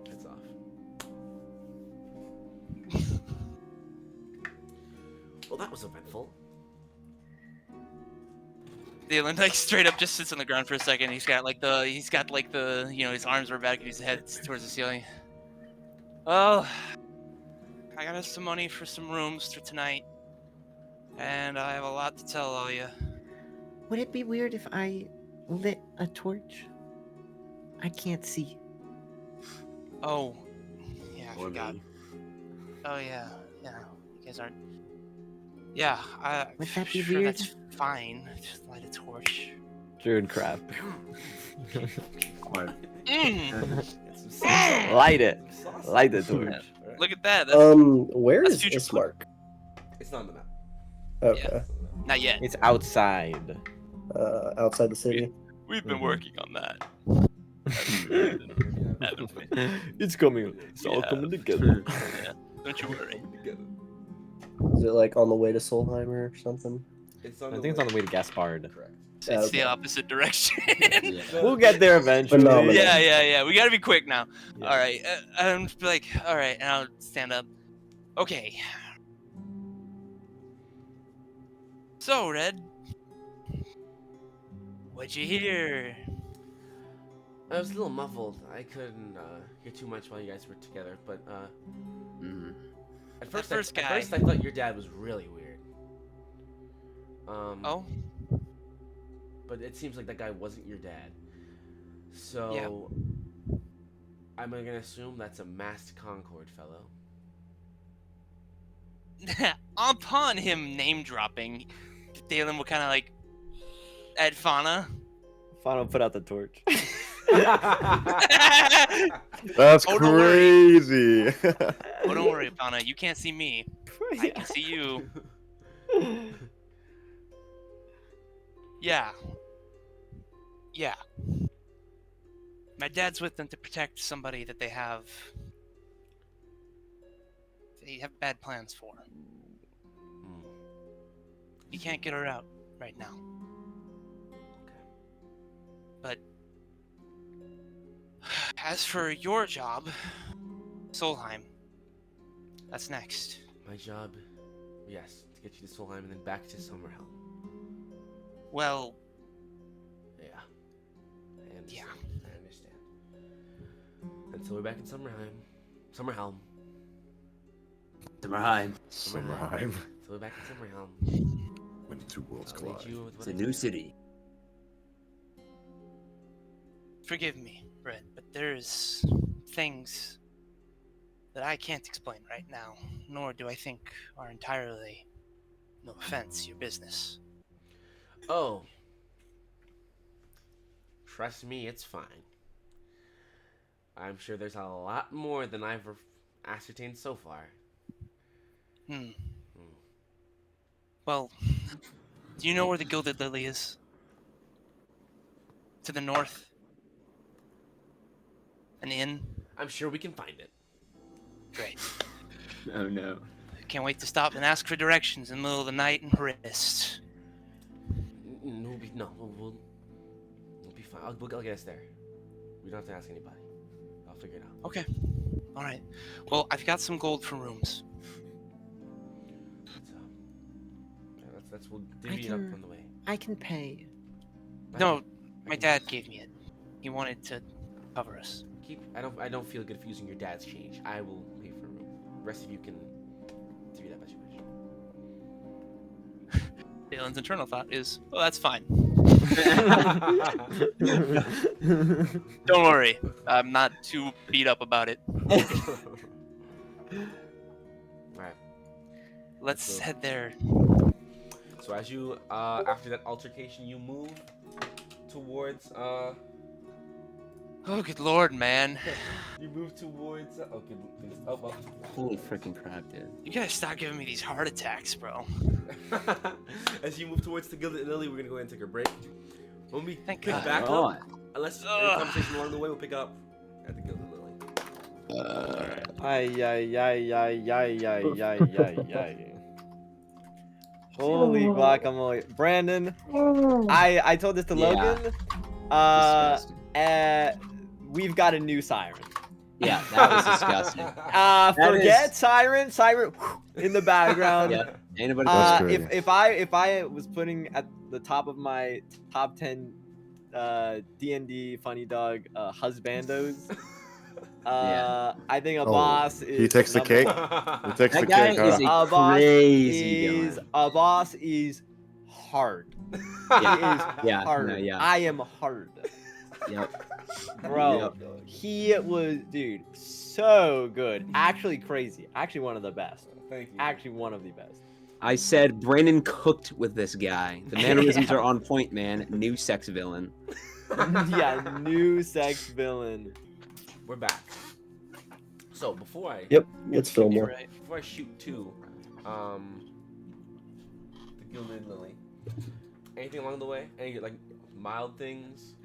A: heads off. Well, that was eventful.
D: Dylan like straight up just sits on the ground for a second. He's got like the his arms are back and his head's towards the ceiling. Well, I got us some money for some rooms for tonight, and I have a lot to tell all you.
B: Would it be weird if I lit a torch? I can't see.
D: Oh, yeah, I
C: Or
D: forgot.
C: me.
D: Oh yeah. You guys aren't. Yeah,
B: Would that be
D: sure
B: weird?
D: that's fine. Just light a torch.
G: Druid crap.
D: Mm,
G: Light it. Light the torch.
D: look at that. That's
F: Where
D: that's
F: is
D: future
F: Ismark?
A: It's not on the map.
F: Okay.
D: not yet.
G: It's outside.
F: Outside the city.
D: We've been working on that.
G: It's coming. It's all
D: Yeah.
G: coming together.
D: Yeah, don't you worry.
F: Is it like on the way to Solheimer or something?
A: It's
G: I
A: on
G: think it's on the way to Gaspard.
A: Correct.
D: It's the opposite direction.
C: Yeah.
G: We'll get there eventually.
F: Phenomenal.
D: Yeah. We gotta be quick now.
G: Yeah.
D: All right. I'm just like, all right, and I'll stand up. Okay. So, Red, what'd you hear?
A: I was a little muffled. I couldn't hear too much while you guys were together, but
C: Mhm.
A: at first,
D: first
A: at
D: guy-
A: first I thought your dad was really weird.
D: Oh,
A: But it seems like that guy wasn't your dad. So I'm gonna assume that's a masked Concord fellow.
D: upon him name dropping, Dalen will kind of like at Fauna.
G: Final put out the torch.
E: That's
D: Oh, don't worry.
E: crazy.
D: Oh, don't worry, Fauna. You can't see me. I can see you. Yeah. My dad's with them to protect somebody that they have bad plans for.
A: Hmm.
D: You can't get her out right now. But as for your job, Solheim, that's next.
A: My job, yes, to get you to Solheim and then back to Summerhelm.
D: Well,
A: Yeah. I understand.
D: Yeah.
A: I understand. Until we're back in Summerhelm.
C: Summerheim.
E: Summerheim.
A: Until we're back in Summerhelm.
E: When the two worlds
A: I'll lead
E: collide.
A: you with
C: It's
A: what
C: a
A: I
C: new
A: say.
C: city.
D: forgive me, Brett, but there's things that I can't explain right now, nor do I think are entirely, no offense, your business.
A: Oh. Trust me, it's fine. I'm sure there's a lot more than I've ascertained so far.
D: Well, do you know where the Gilded Lily is? To the north? An inn?
A: I'm sure we can find it.
D: Great.
C: Oh no.
D: Can't wait to stop and ask for directions in the middle of the night and rest.
A: We'll be fine. I'll get us there. We don't have to ask anybody. I'll figure it out.
D: Okay. Alright. Well, I've got some gold for rooms.
A: So, that's we'll divvy it up on the way.
B: I can pay.
D: No, my dad gave me it. He wanted to cover us.
A: I don't feel good for using your dad's change. I will pay for a room. The rest of you can divvy that as you wish.
D: Dalen's internal thought is, oh, that's fine. Don't worry. I'm not too beat up about it.
A: Alright.
D: Let's
A: So-
D: head there.
A: So as you after that altercation you move towards
D: Oh, good lord, man.
A: You move towards. Okay, please. Oh well.
C: Holy freaking crap, dude.
D: You gotta stop giving me these heart attacks, bro.
A: As you move towards the Gilded Lily, we're gonna go ahead and take a break. When we
D: Thank
A: pick
D: God.
A: back
C: God.
A: up, unless any
D: Ugh.
A: conversation along the way, we'll pick up at the Gilded Lily.
G: Ay, ay, ay, ay, ay, ay, ay, ay, ay. Holy guacamole. Brandon, I told this to
C: Yeah.
G: Logan.
C: Disgusting.
G: We've got a new siren.
C: Yeah, that was disgusting.
G: Forget
C: is-
G: siren in the background.
C: Yeah. Anybody?
E: That's
G: If
E: great.
G: if I was putting at the top of my top 10 D&D funny dog husbandos, I think a
E: Oh,
G: boss is
E: he takes the
G: number
E: cake?
G: one.
E: He takes
C: That
E: the
C: guy
E: cake,
C: is
E: huh?
C: a crazy
G: A boss is hard.
C: Yeah.
G: He is
C: Yeah,
G: hard.
C: no, yeah.
G: I am hard.
C: Yep.
G: Bro, he was, dude, so good. Actually crazy. Actually one of the best.
A: Thank you.
G: Actually one of the best.
C: I said Brandon cooked with this guy. The mannerisms are on point, man. New sex villain.
G: Yeah, new sex villain.
A: We're back. So before I
F: Yep, let's film
D: You're
F: more.
D: right.
A: before I shoot to the Gilded Lily, anything along the way? Any like mild things,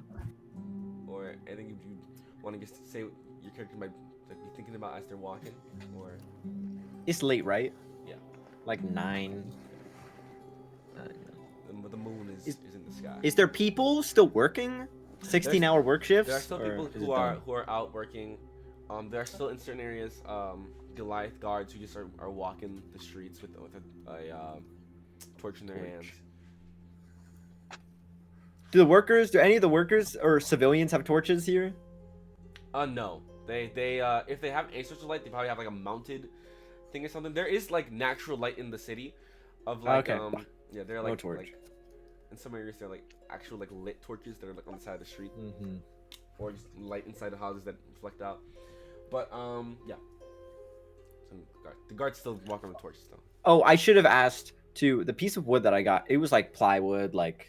A: or anything you want to just say your character might like, be thinking about as they're walking, or
G: It's late, right?
A: Yeah.
G: Like 9.
A: the moon is in the sky.
G: Is there people still working? 16-hour work shifts?
A: There are still
G: Or
A: people
G: is it
A: who are out working. There are still in certain areas Goliath guards who just are walking the streets with a torch in their hands.
G: Do any of the workers or civilians have torches here?
A: No. They if they have any sorts of light, they probably have like a mounted thing or something. There is like natural light in the city, of like
G: Okay.
A: yeah, they're like
G: torch.
A: like in some areas they're like actual like lit torches that are like on the side of the street,
G: Mm-hmm.
A: or just light inside the houses that reflect out. But yeah, the guards still walk on the torches though.
G: Oh, I should have asked too. The piece of wood that I got, it was like plywood, like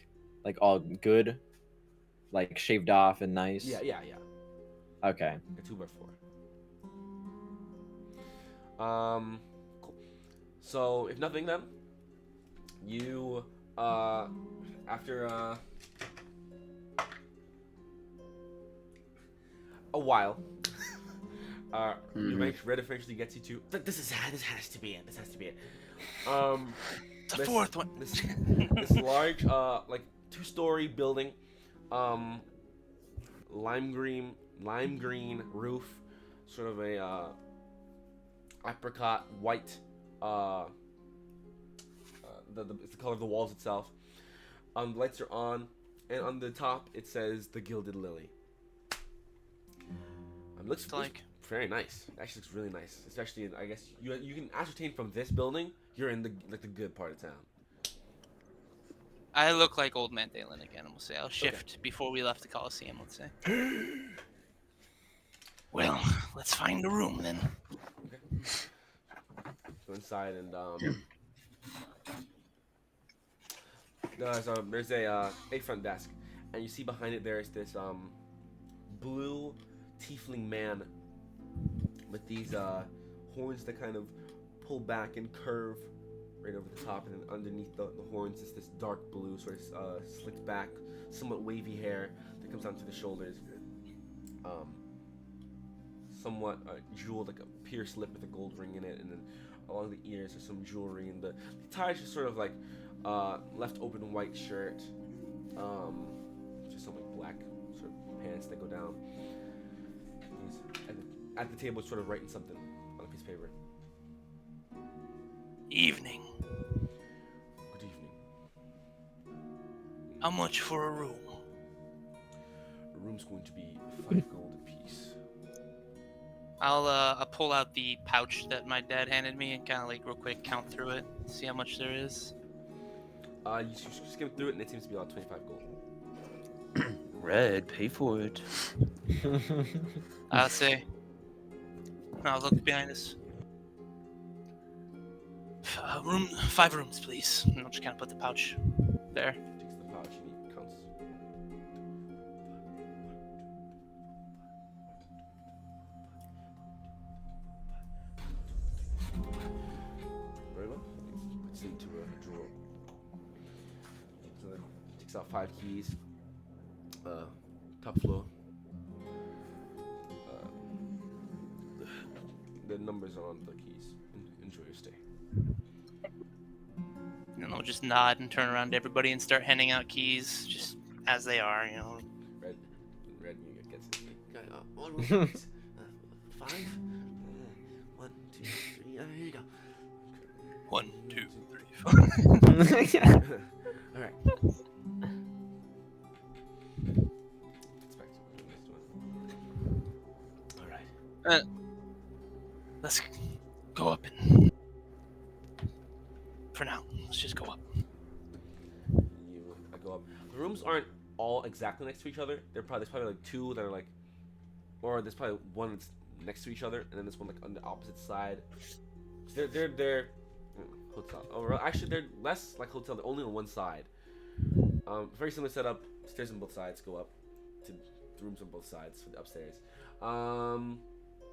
G: all good, like shaved off and nice.
A: Yeah.
G: Okay.
A: A 2x4. Cool. So if nothing, then you after a while, Red eventually gets you to. This has to be it. This has to be it.
D: The fourth one.
A: This large, like 2-story building, lime green roof, sort of a apricot white. It's the color of the walls itself. The lights are on, and on the top it says the Gilded Lily. Looks
D: like
A: very nice. It actually looks really nice, especially I guess you can ascertain from this building you're in the good part of town.
D: I look like Old Man Dalen again, and we'll say I'll shift before we left the Coliseum, let's say. Well, let's find a room then.
A: Okay. Go inside and there's a front desk, and you see behind it there's this blue tiefling man with these horns that kind of pull back and curve right over the top, and then underneath the horns is this dark blue sort of slicked back, somewhat wavy hair that comes down to the shoulders. Somewhat jeweled, like a pierced lip with a gold ring in it, and then along the ears there's some jewelry, and the tie is just sort of like left open white shirt, just some like black sort of pants that go down. He's at the table, sort of writing something on a piece of paper.
D: Evening.
A: Good evening.
D: How much for a room?
A: The room's going to be 5 gold apiece.
D: I'll pull out the pouch that my dad handed me and kind of like real quick count through it, see how much there is.
A: You skim through it, and it seems to be about 25 gold.
C: Red, pay for it.
D: I'll say. I'll look behind us. 5 rooms, please. And I'll just kind of put the pouch there.
A: Takes the pouch and he counts. into a drawer. So then takes out 5 keys. Top floor. The numbers are on the keys. Enjoy your stay.
D: And they'll just nod and turn around to everybody and start handing out keys just as they are, you know.
A: Red gets it. Okay, all the keys. 5. 1, 2, 3. Here you go.
D: 1, 2, 3, 4.
A: All right. All right.
D: Let's go up and for now, let's just go up.
A: I go up. The rooms aren't all exactly next to each other. There's probably like 2 that are like, or there's probably 1 that's next to each other, and then there's 1 like on the opposite side. So they're hotel. Oh, actually, they're less like hotel. They're only on one side. Very similar setup. Stairs on both sides go up to rooms on both sides for the upstairs.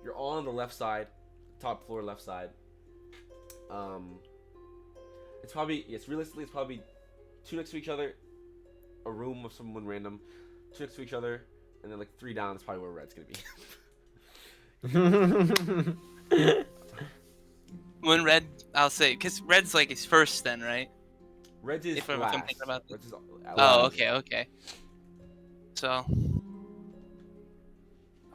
A: You're all on the left side, top floor left side. Realistically, it's probably 2 next to each other, a room of someone random, 2 next to each other, and then like 3 down is probably where Red's gonna be.
D: When Red, I'll say, because Red's like his first then, right?
A: Red is
D: If I'm
A: last.
D: thinking about
A: Red is
D: Oh,
A: last.
D: okay. So,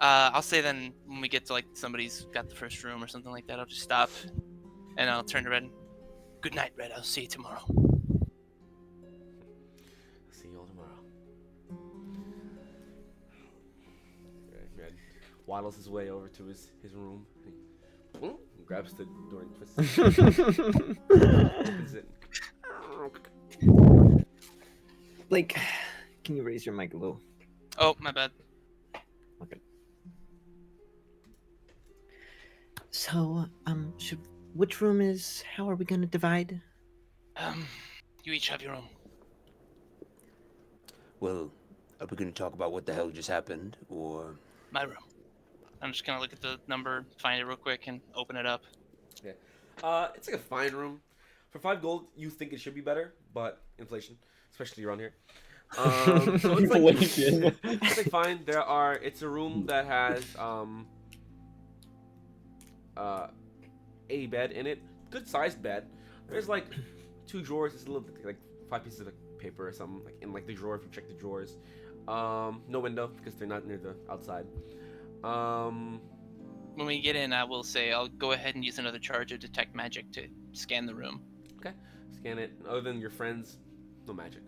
D: I'll say then when we get to like somebody's got the first room or something like that, I'll just stop and I'll turn to Red. Good night, Red. I'll see you tomorrow.
A: See you all tomorrow. Red waddles his way over to his room. He grabs the door and twists it. Opens it.
G: Blake, can you raise your mic a little?
D: Oh, my bad.
G: Okay.
B: So, which room is? How are we gonna divide?
D: You each have your own.
C: Well, are we going to talk about what the hell just happened, or?
D: My room. I'm just gonna look at the number, find it real quick, and open it up.
A: Okay. It's like a fine room. For 5 gold, you think it should be better, but inflation, especially around here. So it's like,
G: Inflation.
A: it's like fine. It's a room that has a bed in it, good sized bed. There's like 2 drawers. It's a little like 5 pieces of like, paper or something like in like the drawer if you check the drawers. No window because they're not near the outside.
D: When we get in, I will say I'll go ahead and use another charge of detect magic to scan the room.
A: Okay, scan it. Other than your friends, no magic.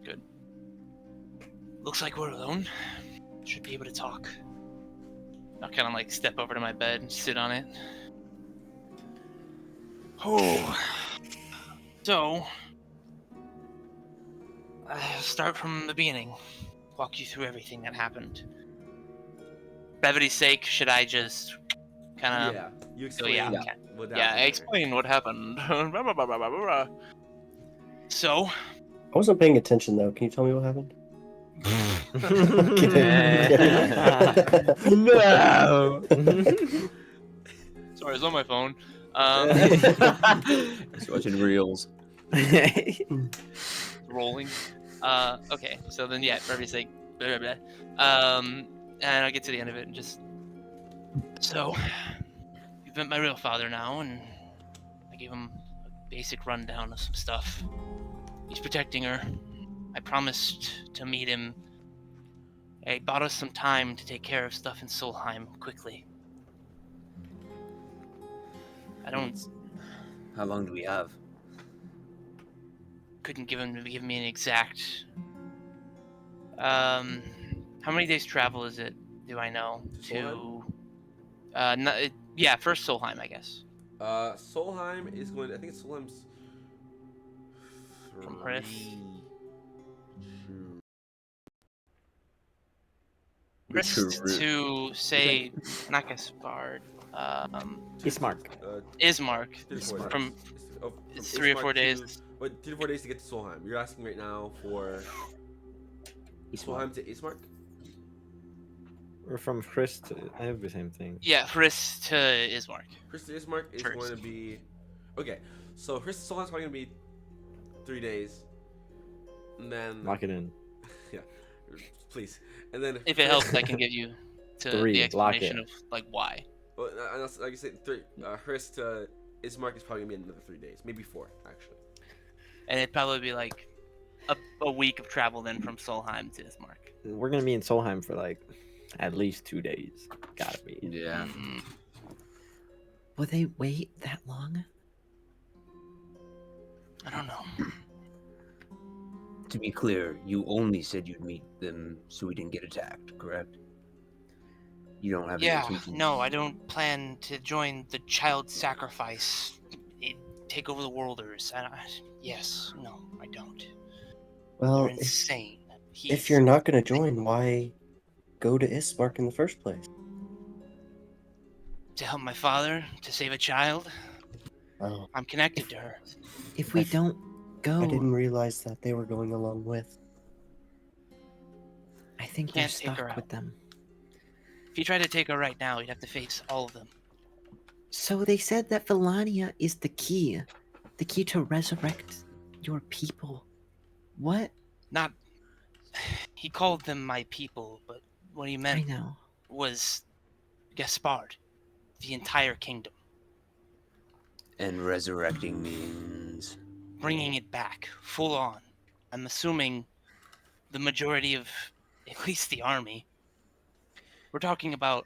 D: Good. Looks like we're alone. Should be able to talk. I'll kind of like step over to my bed and sit on it. Oh. So, I'll start from the beginning. Walk you through everything that happened. Brevity's sake, should I just kind of...
A: Yeah, you
D: Oh,
A: explain.
D: yeah, okay.
A: What
D: Yeah,
A: happened.
D: explain what happened. So,
F: I wasn't paying attention though. Can you tell me what happened?
G: No.
D: sorry, it's on my phone.
C: Just watching reels.
D: Rolling. Okay, so then yeah, for everybody's sake, blah, blah, blah. And I'll get to the end of it and just. So, you've met my real father now, and I gave him a basic rundown of some stuff. He's protecting her. I promised to meet him. I bought us some time to take care of stuff in Solheim quickly. I
C: How long do we have?
D: couldn't give me an exact. How many days travel is it? Do I know?
A: To
D: Yeah, first Solheim, I guess.
A: Solheim is going. I think it's Solheim's.
D: From Hrith.
A: 3, 2.
D: Hrith to say Nakasbard.
G: Ismark.
D: Ismark. From
A: It's
D: 3 or 4 days.
A: Wait, 3 to 4 days to get to Solheim. You're asking right now for Solheim to Ismark?
G: Or from Chris to I have the same thing.
D: Yeah, Hrith to Ismark.
A: Chris to Ismark is
D: First.
A: going to be Okay, so first Solheim's probably gonna be 3 days, and then
G: Lock it in.
A: yeah, please, and then
D: If it helps, I can give you to
G: 3,
D: the
G: lock
D: explanation
G: in.
D: of like why.
A: well, like I said, three. First to Ismark is probably gonna be another 3 days, maybe 4 actually.
D: And it'd probably be like a week of travel then from Solheim to Ismark.
G: We're gonna be in Solheim for like at least 2 days. Gotta be.
C: Yeah.
D: Mm,
B: Will they wait that long?
D: I don't know.
C: To be clear, you only said you'd meet them so we didn't get attacked, correct? You don't have any
D: Yeah,
C: intentions.
D: no, I don't plan to join the child sacrifice, take over the worlders. Yes, no, I don't. You're
F: Well,
D: insane.
F: if you're not going to join, why go to Ismark in the first place?
D: To help my father to save a child,
F: Oh,
D: I'm connected to her.
B: If we
F: I f-
B: don't go,
F: I didn't realize that they were going along with.
B: I think
D: Can't
B: we're
D: take her
B: stuck
D: out.
B: with them.
D: If you try to take her right now, you'd have to face all of them.
B: So they said that Vilania is the key to resurrect your people. What?
D: Not. He called them my people, but what he
B: I
D: meant
B: know.
D: was Gaspard, the entire kingdom,
C: And resurrecting means.
D: bringing it back, full on. I'm assuming the majority of at least the army. We're talking about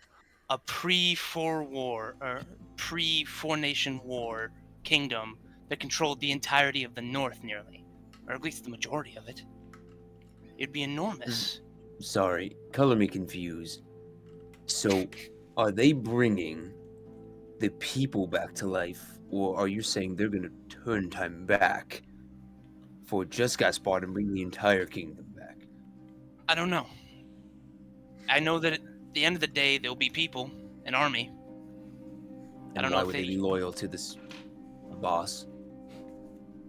D: a pre-four war or pre-four nation war kingdom that controlled the entirety of the north nearly, or at least the majority of it. It'd be enormous.
C: Sorry, color me confused. So, are they bringing the people back to life, or are you saying they're gonna turn time back for just Gaspard and bring the entire kingdom back?
D: I don't know. I know that at the end of the day, there'll be people, an army.
C: And
D: don't
C: why
D: know if
C: would they
D: they-
C: be loyal to this boss?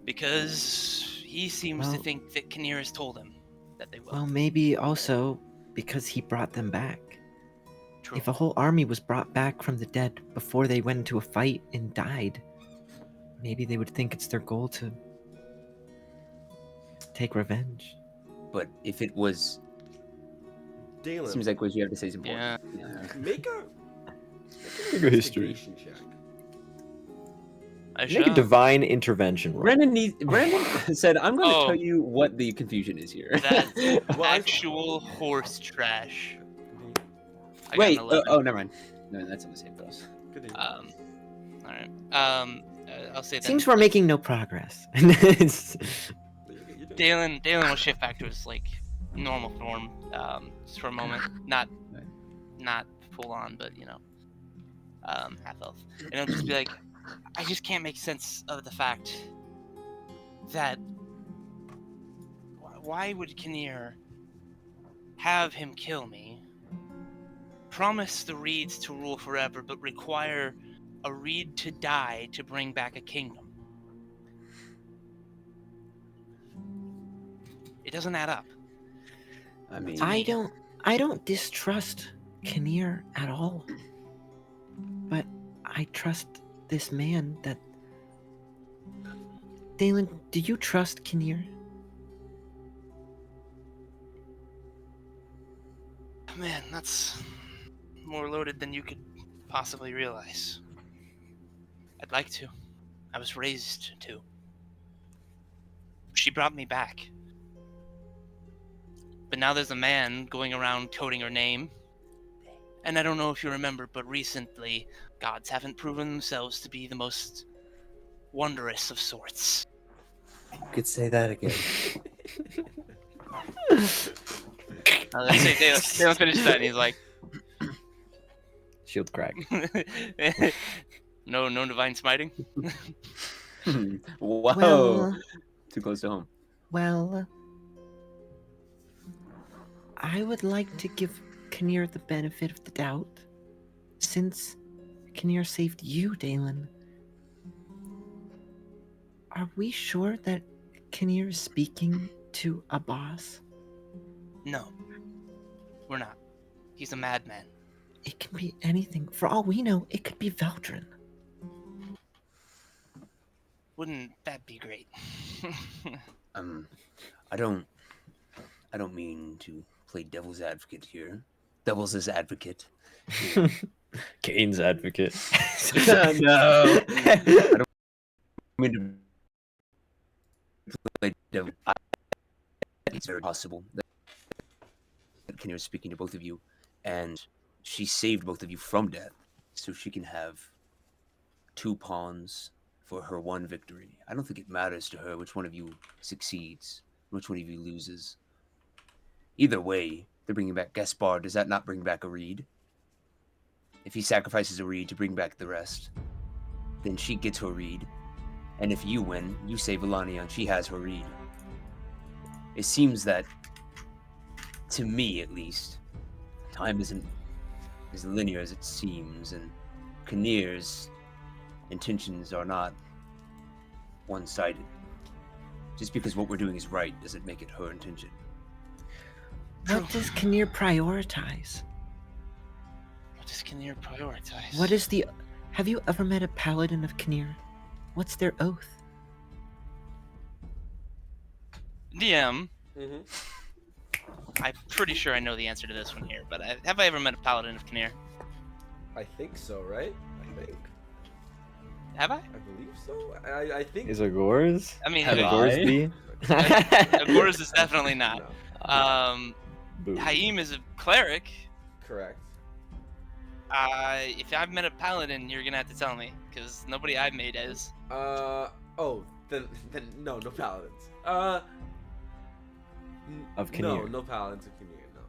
D: Because he seems to
B: Well-
D: think that Kinnear has told him that they will.
B: Well, maybe also because he brought them back.
D: True.
B: If a whole army was brought back from the dead before they went into a fight and died, maybe they would think it's their goal to take revenge.
C: But if it was,
A: Dalen,
C: seems like what you have to say is important.
D: Yeah.
A: make a
G: Make a history.
A: investigation check.
D: I
G: Make a
D: shall.
G: divine intervention roll.
C: Brandon said, "I'm going to
D: Oh.
C: tell you what the confusion is here."
D: That's
A: Well, I-
D: actual horse trash. I got
C: Wait.
D: an 11.
C: Oh, never mind. No, that's on the same for us.
A: Continue.
D: All right. I'll say that.
B: Seems we're making no progress. It's-
A: You're doing-
D: Dalen will shift back to his like normal form, just for a moment. Not full on, but half elf. And it'll just be like, I just can't make sense of the fact that why would Kinnear have him kill me? Promise the Reeds to rule forever, but require a Reed to die to bring back a kingdom. It doesn't add up.
C: I mean,
B: I don't distrust Kinnear at all. But I trust this man that Dalen, do you trust Kinnear?
D: Man, that's more loaded than you could possibly realize. I'd like to. I was raised to. She brought me back. But now there's a man going around coding her name. And I don't know if you remember, but recently, gods haven't proven themselves to be the most wondrous of sorts.
F: You could say that again.
D: Let's say Dalen finished that, and he's like,
G: Shield crack.
D: no divine smiting?
C: whoa,
B: Well,
C: too close to home.
B: well, I would like to give Kinnear the benefit of the doubt, since Kinnear saved you, Dalen. Are we sure that Kinnear is speaking to a boss?
D: No, we're not. He's a madman.
B: It can be anything. For all we know, it could be Veldrin.
D: Wouldn't that be great?
C: I don't mean to play devil's advocate here. Devil's advocate. Here.
H: Kane's advocate.
C: No. I don't mean to play devil. It's very possible that Kinnear is speaking to both of you, and she saved both of you from death, so she can have 2 pawns for her 1 victory. I don't think it matters to her which one of you succeeds, which one of you loses. Either way, they're bringing back Gaspard. Does that not bring back a reed? If he sacrifices a reed to bring back the rest, then she gets her reed. And if you win, you save Alania and she has her reed. It seems that, to me at least, time isn't as linear as it seems, and Kinnear's intentions are not one-sided. Just because what we're doing is right doesn't make it her intention.
B: What does Kinnear prioritize?
D: What does Kinnear prioritize?
B: What is the... Have you ever met a paladin of Kinnear? What's their oath?
D: DM?
A: Mm-hmm.
D: I'm pretty sure I know the answer to this one here, but have I ever met a paladin of Kinnear?
A: I think so, right? I think.
D: Have I?
A: I believe so. I think.
H: Is Agor's?
D: I mean,
H: Have
D: I-
H: Agor's be?
D: Agor's is definitely not.
A: No.
H: Boo.
D: Haim is a cleric.
A: Correct.
D: If I've met a paladin, you're gonna have to tell me, because nobody I've made is.
A: Oh, then no paladins.
H: Of
A: No,
H: Kinnear.
A: no paladins of Kinnear. No.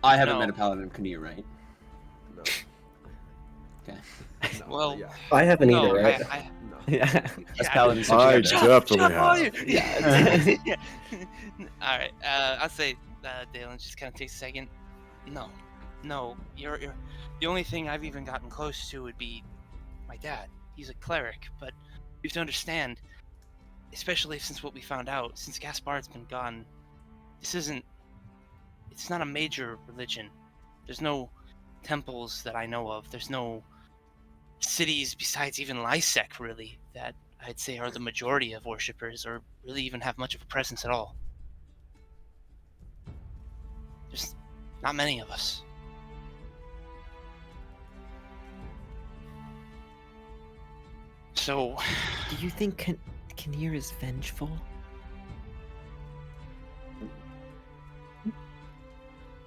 C: I haven't
D: No.
C: met a paladin of Kinnear, right?
A: No.
C: Okay.
A: No,
D: Well,
A: yeah.
F: I haven't
D: No,
F: either, right?
A: No.
H: Yeah.
C: As
D: Yeah.
C: paladins
E: I
C: together.
E: definitely have.
D: Yeah. All right. I'll say, Dalen, just kind of takes a second. No. You're the only thing I've even gotten close to would be my dad. He's a cleric, but you have to understand, especially since what we found out, since Gaspard's been gone, it's not a major religion. There's no temples that I know of. There's no cities besides even Lysek, really, that I'd say are the majority of worshippers or really even have much of a presence at all. There's not many of us. So,
B: Do you think Kinnear is vengeful?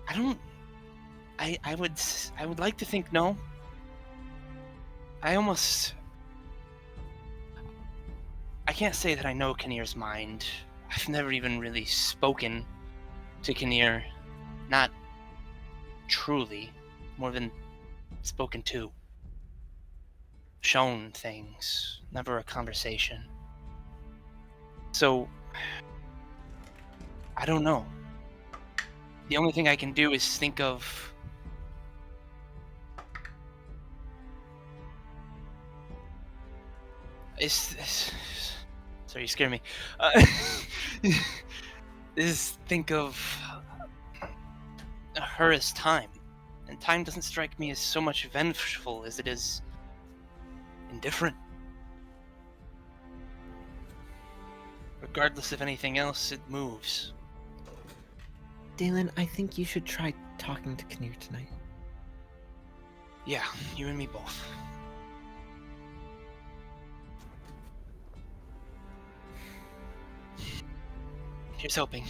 D: I don't. I would like to think no. I can't say that I know Kinnear's mind. I've never even really spoken to Kinnear. Not truly. More than spoken to. Shown things. Never a conversation. So, I don't know. The only thing I can do is think of... Sorry, you scared me. Is think of her as time. And time doesn't strike me as so much vengeful as it is indifferent. Regardless of anything else, it moves.
B: Dalen, I think you should try talking to Kinnear tonight.
D: Yeah, you and me both. Here's hoping.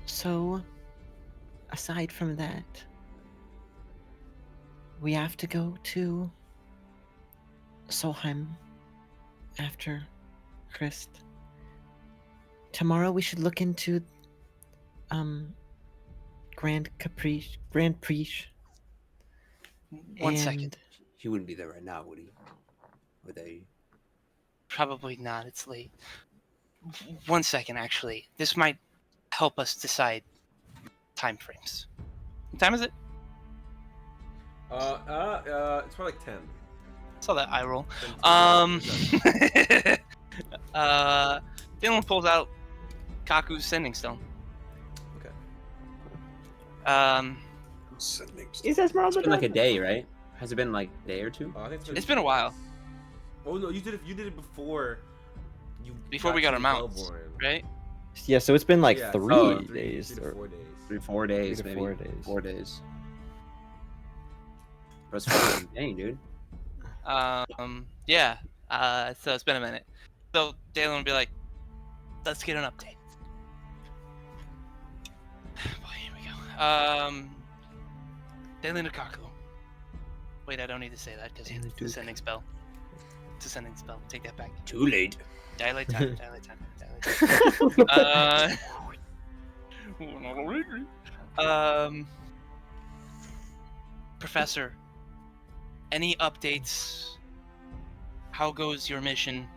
B: So, aside from that, we have to go to Solheim after Christ. Tomorrow we should look into Grand Prix.
D: One second.
C: He wouldn't be there right now, would he? Would they?
D: Probably not, it's late. 1 second, actually. This might help us decide time frames. What time is it?
A: It's probably like 10.
D: Saw that eye roll.
A: 10 to
D: Dylan pulls out Kaku's sending stone.
A: Okay.
C: It's been like a day, right? Has it been like a day or two?
A: I think
D: It's been a while.
A: Oh no, you did it. You did it before.
D: Before we got
A: to
D: our mounts,
A: Hellborn.
D: right?
H: Yeah, so it's been like
A: Yeah,
H: 3
C: oh,
H: days.
A: 3 to
H: Or,
A: 4 days.
C: 4 days,
H: 3 to
C: maybe.
H: 4 days.
C: 4 days. That's fucking dang, dude.
D: Yeah. So it's been a minute. So Dalen will be like, let's get an update. Boy, here we go. Dalen Lukaku. Wait, I don't need to say that because it's a sending spell. It's a sending spell. Take that back.
C: Too late.
D: Dilate time. Dilate time. Dilate time. Professor, any updates? How goes your mission?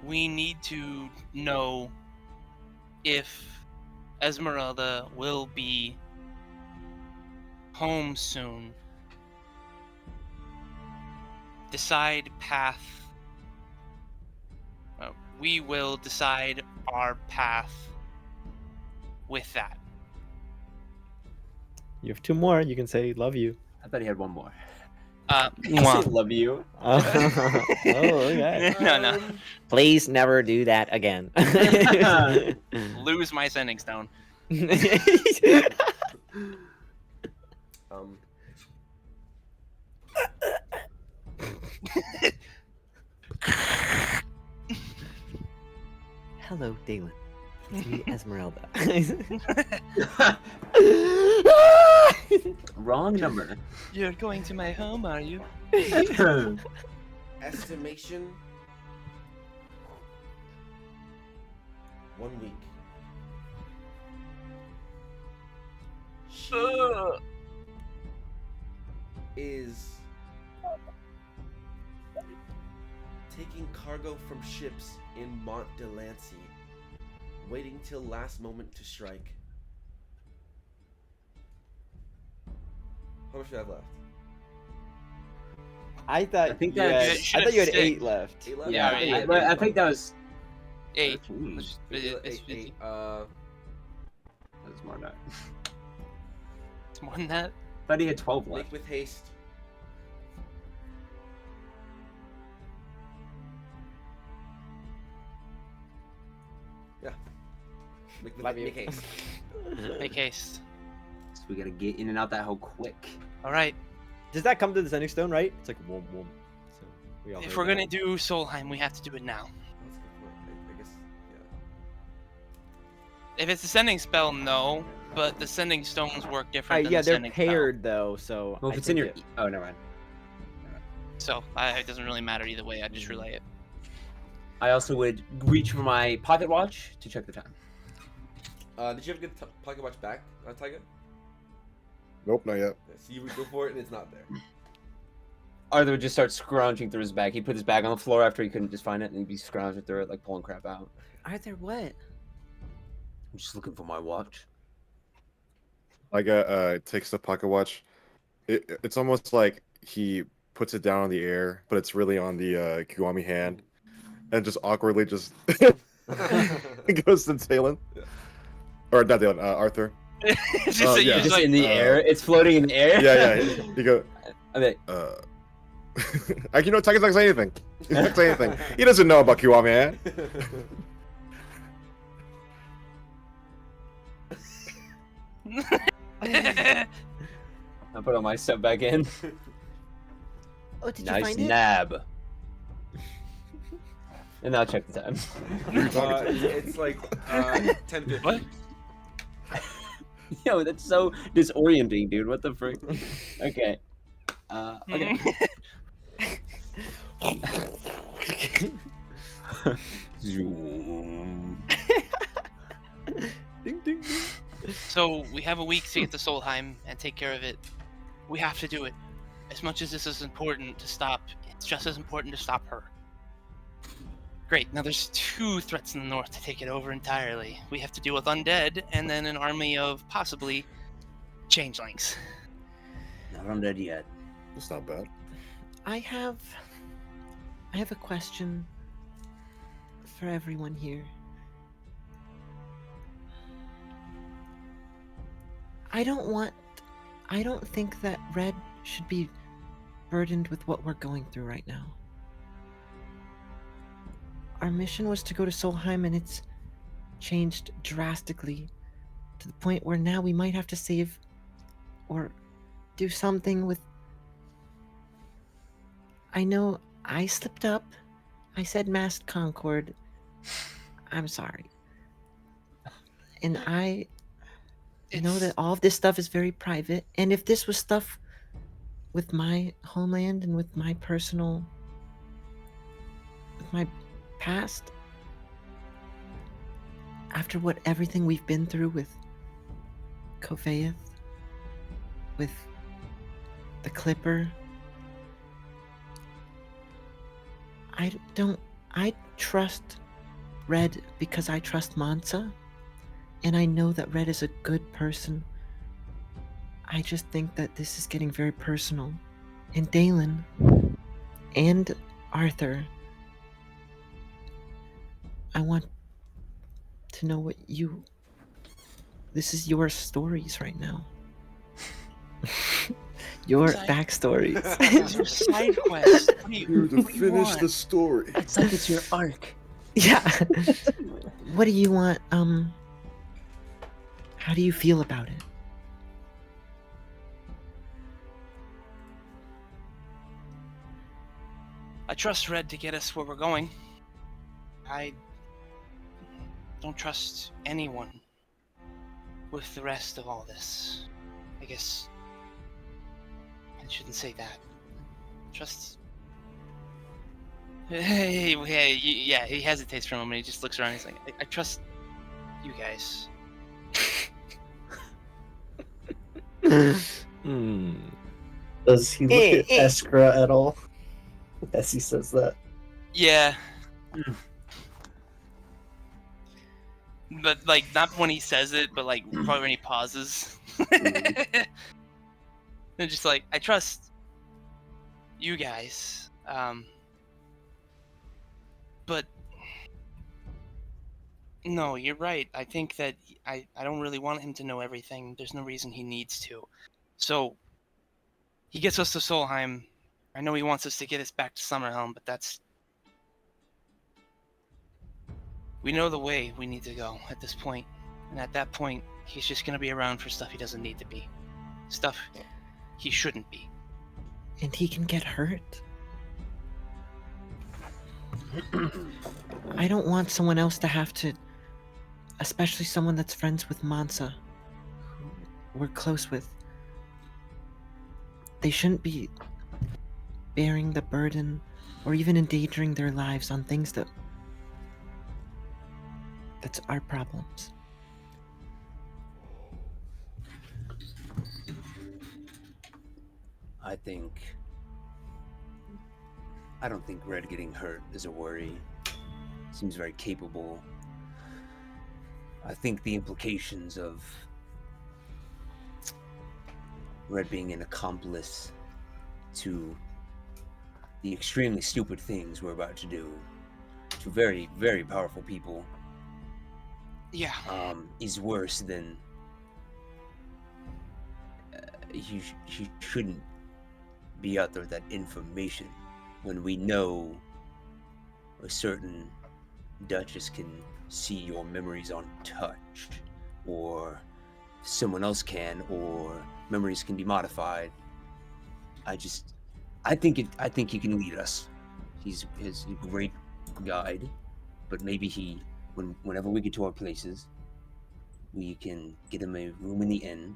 D: We need to know if Esmeralda will be home soon. Decide path. We will decide our path with that.
H: You have 2 more. You can say love you.
C: I thought he had one more.
D: Uh,
C: I say love you.
H: Oh, okay.
D: no.
B: Please never do that again.
D: Lose my sending stone.
A: Um,
B: Hello, Dalen. It's me, Esmeralda.
C: Wrong number.
D: You're going to my home, are you?
A: estimation 1 week. She is taking cargo from ships in Mont Delancey, waiting till last moment to strike. How much do I have left?
G: I thought
C: I think
G: you had,
C: that's-
D: You should
G: I thought you had
D: have
G: 8
D: six.
G: left.
A: 8 left?
D: Yeah,
C: I think that was
D: 8.
C: 13.
D: It's
A: Eight.
C: That was more than that.
D: it's more than that.
C: I thought he had 12
A: Make
C: left.
A: with haste. Yeah. Make haste.
D: Make haste.
C: So we gotta get in and out that hole quick.
D: All right.
H: Does that come to the sending stone, right? It's like whoom whoom. So we all
D: If
H: heard
D: we're
H: that.
D: gonna do Solheim, we have to do it now.
A: That's a good point. I guess, yeah.
D: If it's a sending spell, no. But the sending stones work different. Than
G: Yeah,
D: the
G: they're
D: sending spell.
G: paired though, so.
C: Well,
G: I
C: if it's in
G: think
C: your... Oh, never mind.
D: So it doesn't really matter either way. I just relay it.
C: I also would reach for my pocket watch to check the time.
A: Did you have a good pocket watch back, Tyga?
E: Nope, not yet.
A: Yeah, so you would go for it and it's not there.
C: Arthur would just start scrounging through his bag. He'd put his bag on the floor after he couldn't just find it, and he'd be scrounging through it, like pulling crap out.
B: Arthur, what?
C: I'm just looking for my watch.
E: Takes the pocket watch. It's almost like he puts it down in the air, but it's really on the Kiwami hand, and just awkwardly just it goes to Talon, or not Talon, Arthur.
D: It's just
E: Oh,
D: that you
E: yeah.
D: just
C: Just
D: like,
C: in the air. It's floating in the air.
E: Yeah. You go.
C: I mean,
E: You know, Tiger's not saying anything. He's not saying anything. He doesn't know about Kiwami hand.
C: I put all my stuff back in.
B: Oh, did you
C: Nice
B: find it?
C: nab. And I'll check the time.
A: It's like 10:50.
D: What?
C: Yo, that's so disorienting, dude. What the frick? Okay. Okay. Zoom.
H: Ding, ding, ding.
D: So we have a week to get to Solheim and take care of it. We have to do it. As much as this is important to stop, it's just as important to stop her. Great. Now there's 2 threats in the north to take it over entirely. We have to deal with undead and then an army of possibly changelings.
C: Not undead yet.
E: It's not bad.
B: I have a question for everyone here. I don't want I don't think that Red should be burdened with what we're going through right now. Our mission was to go to Solheim, and it's changed drastically to the point where now we might have to save or do something with. I know I slipped up. I said masked Concord. I'm sorry. And I know that all of this stuff is very private, and if this was stuff with my homeland and with my past, after everything we've been through with Kofeith, with the Clipper, I trust Red because I trust Mansa, and I know that Red is a good person. I just think that this is getting very personal. And Dalen and Arthur, I want to know what this is your stories right now. Your backstories.
D: It's your side quest. What do you,
E: Here to
D: what do you
E: finish
D: want?
E: the story.
C: It's like it's your arc.
B: Yeah. What do you want? How do you feel about it?
D: I trust Red to get us where we're going. I don't trust anyone with the rest of all this. I guess I shouldn't say that. Trust. Hey, yeah, he hesitates for a moment. He just looks around. He's like, I trust you guys.
F: Does he look at Eskra at all as he says that?
D: Yeah. But, like, not when he says it, but, like, probably when he pauses. And just like, I trust you guys. But no, you're right. I think that I don't really want him to know everything. There's no reason he needs to. So he gets us to Solheim. I know he wants us to get us back to Summerhelm, but that's... We know the way we need to go at this point. And at that point, he's just going to be around for stuff he doesn't need to be. Stuff he shouldn't be.
B: And he can get hurt. I don't want someone else to have to, especially someone that's friends with Mansa, who we're close with. They shouldn't be bearing the burden or even endangering their lives on things that's our problems.
C: I don't think Red getting hurt is a worry. Seems very capable. I think the implications of Red being an accomplice to the extremely stupid things we're about to do to very, very powerful people
D: Yeah.
C: is worse than he shouldn't be out there with that information when we know a certain Duchess can see your memories on touch, or someone else can, or memories can be modified. I think he can lead us. He's a great guide, but maybe whenever we get to our places, we can get him a room in the inn,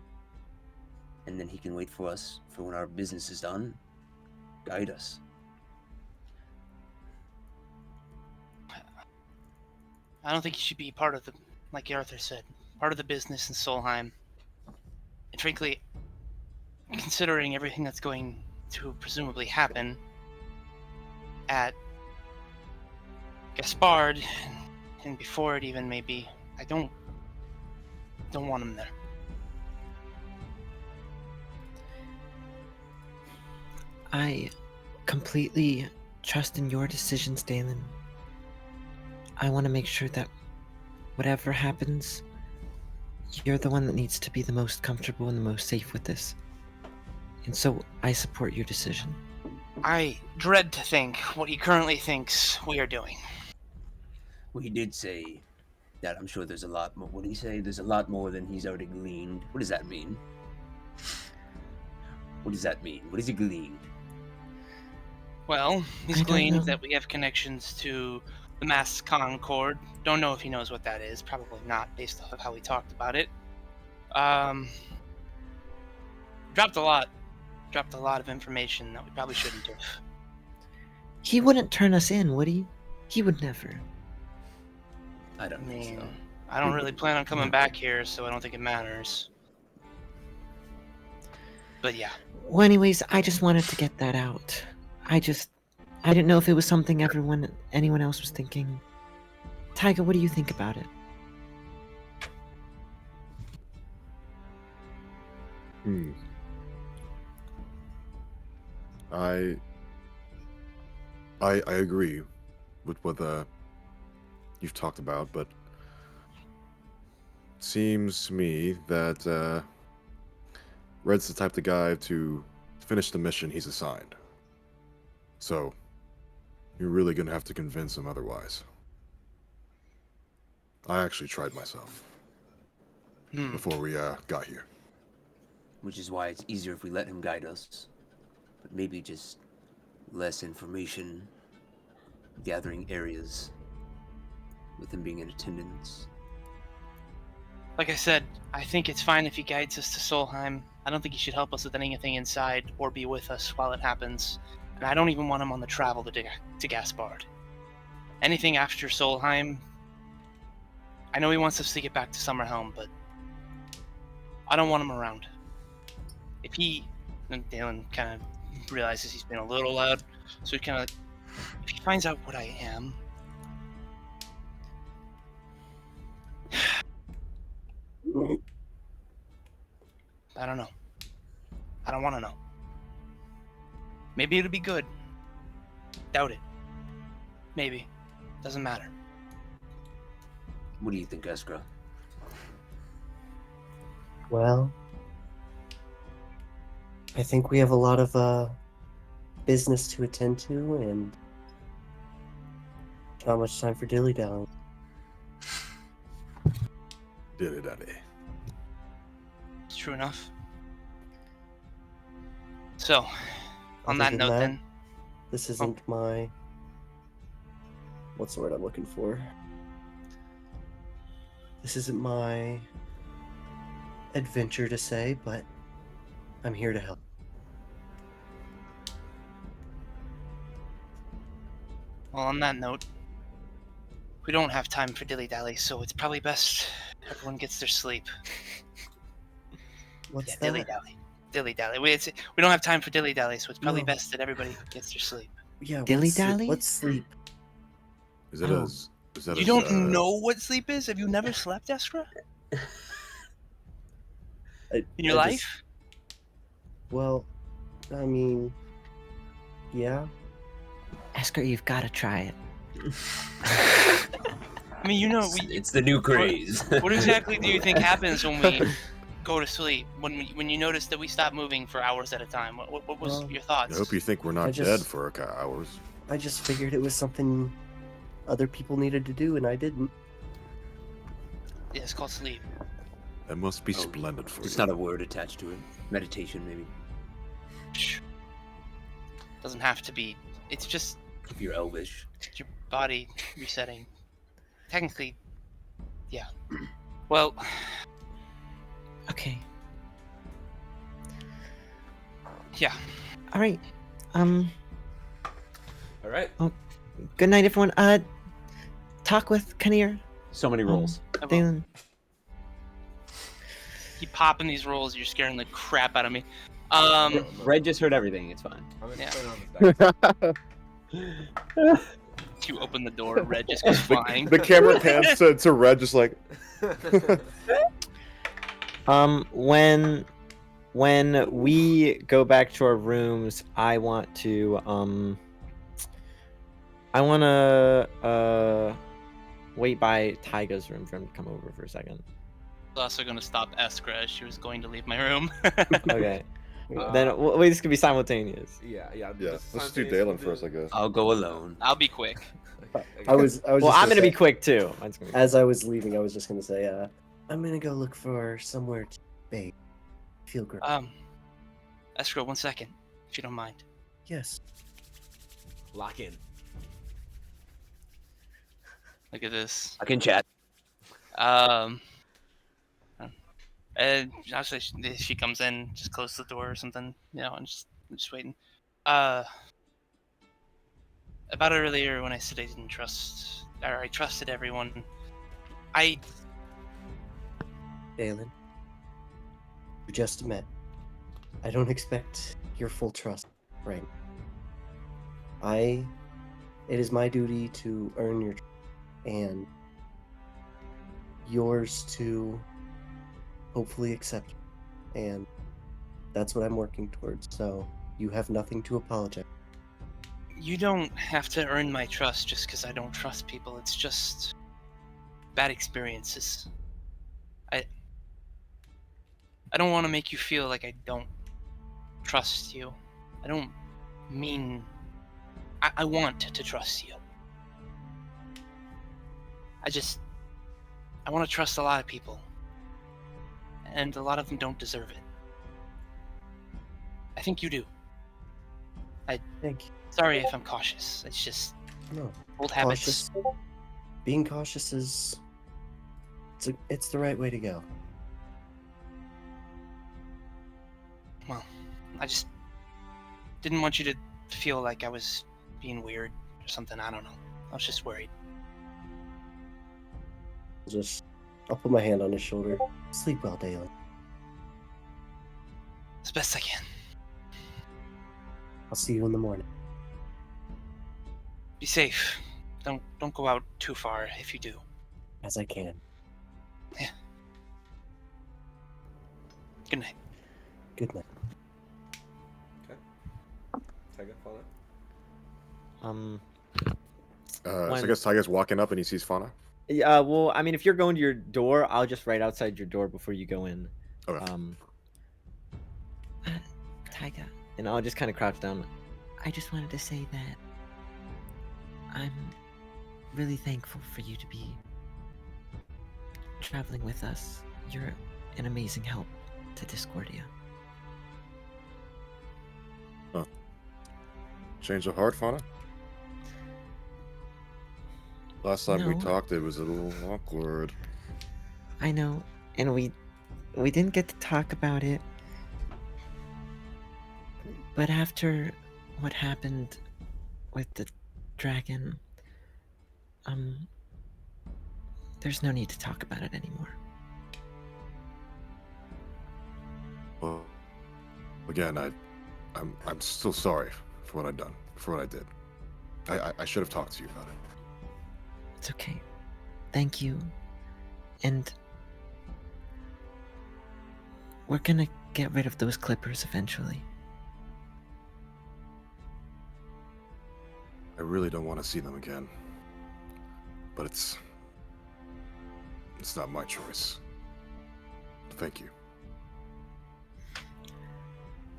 C: and then he can wait for us for when our business is done, guide us.
D: I don't think he should be part of like Arthur said, part of the business in Solheim. And frankly, considering everything that's going to presumably happen at Gaspard, and before it even maybe, I don't want him there.
B: I completely trust in your decisions, Dalen. I want to make sure that whatever happens, you're the one that needs to be the most comfortable and the most safe with this. And so I support your decision.
D: I dread to think what he currently thinks we are doing.
C: Well, he did say that I'm sure there's a lot more. What did he say? There's a lot more than he's already gleaned. What does that mean? What does that mean? What has he gleaned?
D: Well, he's
B: I don't
D: gleaned
B: know.
D: that we have connections to the Mass Concord. Don't know if he knows what that is. Probably not, based off of how we talked about it. Dropped a lot of information that we probably shouldn't have.
B: He wouldn't turn us in, would he? He would never.
C: I
D: I
C: don't think
D: mean,
C: so.
D: I don't really plan on coming back here, so I don't think it matters. But yeah,
B: Well, anyways, I just wanted to get that out. I didn't know if it was something anyone else was thinking. Tyga, what do you think about it?
E: I agree with what you've talked about, but it seems to me that Red's the type of guy to finish the mission he's assigned. So you're really gonna have to convince him otherwise. I actually tried myself before we got here.
C: Which is why it's easier if we let him guide us. But maybe just less information, gathering areas, with him being in attendance.
D: like I said, I think it's fine if he guides us to Solheim. I don't think he should help us with anything inside or be with us while it happens. And I don't even want him on the travel to Gaspard. Anything after Solheim, I know he wants us to get back to Summerhelm, but I don't want him around. If he, and Dalen kind of realizes he's been a little loud, so he kind of, if he finds out what I am, I don't know. I don't want to know. Maybe it'll be good. Doubt it. Maybe. Doesn't matter.
C: What do you think, Eskra?
F: Well, I think we have a lot of business to attend to, and not much time for dilly-dallying.
E: Dilly-dally.
D: It's true enough. So, on
F: Other
D: that
F: than
D: note,
F: that,
D: then,
F: This isn't my... What's the word I'm looking for? This isn't my adventure to say, but I'm here to help.
D: well, on that note, we don't have time for dilly-dally, so it's probably best everyone gets their sleep.
F: What's
D: Yeah,
F: that?
D: dilly-dally. Dilly-dally. We don't have time for dilly-dally, so it's probably
F: No.
D: best that everybody gets their sleep.
F: Yeah,
B: Dilly-dally?
F: Let's sleep.
E: Is that
B: Oh.
E: is that
D: You don't know what sleep is? Have you never slept, Eskra? In your life?
F: Well, I mean, yeah.
B: Esker, you've got to try it.
D: I mean, you know,
C: It's the new craze.
D: what exactly do you think happens when we go to sleep? When you notice that we stop moving for hours at a time? What was
F: Well,
D: your
E: I
D: thoughts?
E: hope you think we're not
F: I just-
E: dead for hours.
F: I just figured it was something other people needed to do, and I didn't.
D: Yeah, it's called sleep.
E: That must be
C: Oh,
E: splendid for
C: It's
E: you.
C: not a word attached to it. Meditation, maybe.
D: Doesn't have to be. It's just
C: If you're elvish.
D: your body resetting. Technically, yeah. Well,
B: Okay.
D: yeah.
B: All right.
A: All right.
B: Good night, everyone. Talk with Kinnear,
C: So many rolls.
D: I will.
B: Dalen.
D: Keep popping these rolls. You're scaring the crap out of me.
C: Red just heard everything. It's fine.
A: I'm gonna
D: Yeah.
A: put it on this dice.
D: You open the door, Red just goes flying.
E: The camera pans to Red, just like.
G: When we go back to our rooms, I want to wait by Tyga's room for him to come over for a second.
D: I was also going to stop Eskra as she was going to leave my room.
G: Okay. Then wait, this could be simultaneous.
A: Yeah.
E: Yeah,
A: the
E: let's do
A: simultaneous
E: Dalen
A: we'll do-
E: first, I guess.
C: I'll go alone.
D: I'll be quick.
F: I was
G: Well,
F: just
G: I'm gonna be
F: say-
G: quick too. Mine's gonna be
F: As I was leaving, I was just gonna say, I'm gonna go look for somewhere to bathe. Feel great.
D: Escrow, 1 second, if you don't mind.
F: Yes.
A: Lock in.
D: Look at this.
C: I can chat.
D: And actually, she comes in, just close the door or something, you know, and just waiting. About earlier when I said I didn't trust, or I trusted everyone,
F: Dalen, we just met. I don't expect your full trust, right? It is my duty to earn your trust, and yours to hopefully accept. And that's what I'm working towards, so you have nothing to apologize.
D: You don't have to earn my trust just because I don't trust people. It's just bad experiences. I don't want to make you feel like I don't trust you. I don't mean... I want to trust you. I want to trust a lot of people. And a lot of them don't deserve it. I think you do.
F: Thank you.
D: Sorry if I'm cautious. It's just
F: No,
D: old habits.
F: cautious. Being cautious is it's the right way to go.
D: Well, I just didn't want you to feel like I was being weird or something. I don't know. I was just worried.
F: I'll put my hand on his shoulder. Sleep well, Dalen.
D: As best I can.
F: I'll see you in the morning.
D: Be safe. Don't go out too far if you do.
F: As I can.
D: Good night.
F: Good night.
A: Tiger, follow.
E: So I
G: When-
E: guess Tiger's walking up and he sees Fauna.
G: Yeah, well, I mean, if you're going to your door, I'll just write outside your door before you go in.
E: Okay.
B: Taiga,
G: And I'll just kind of crouch down.
B: I just wanted to say that I'm really thankful for you to be traveling with us. You're an amazing help to Discordia.
E: Change of heart, Fauna? Last time we
B: No.
E: talked, it was a little awkward.
B: I know, and we didn't get to talk about it. But after what happened with the dragon, there's no need to talk about it anymore.
E: Well, again, I'm still sorry for what I've done, for what I did. I should have talked to you about it.
B: It's okay. Thank you. And we're gonna get rid of those clippers eventually.
E: I really don't want to see them again. But it's not my choice. Thank you.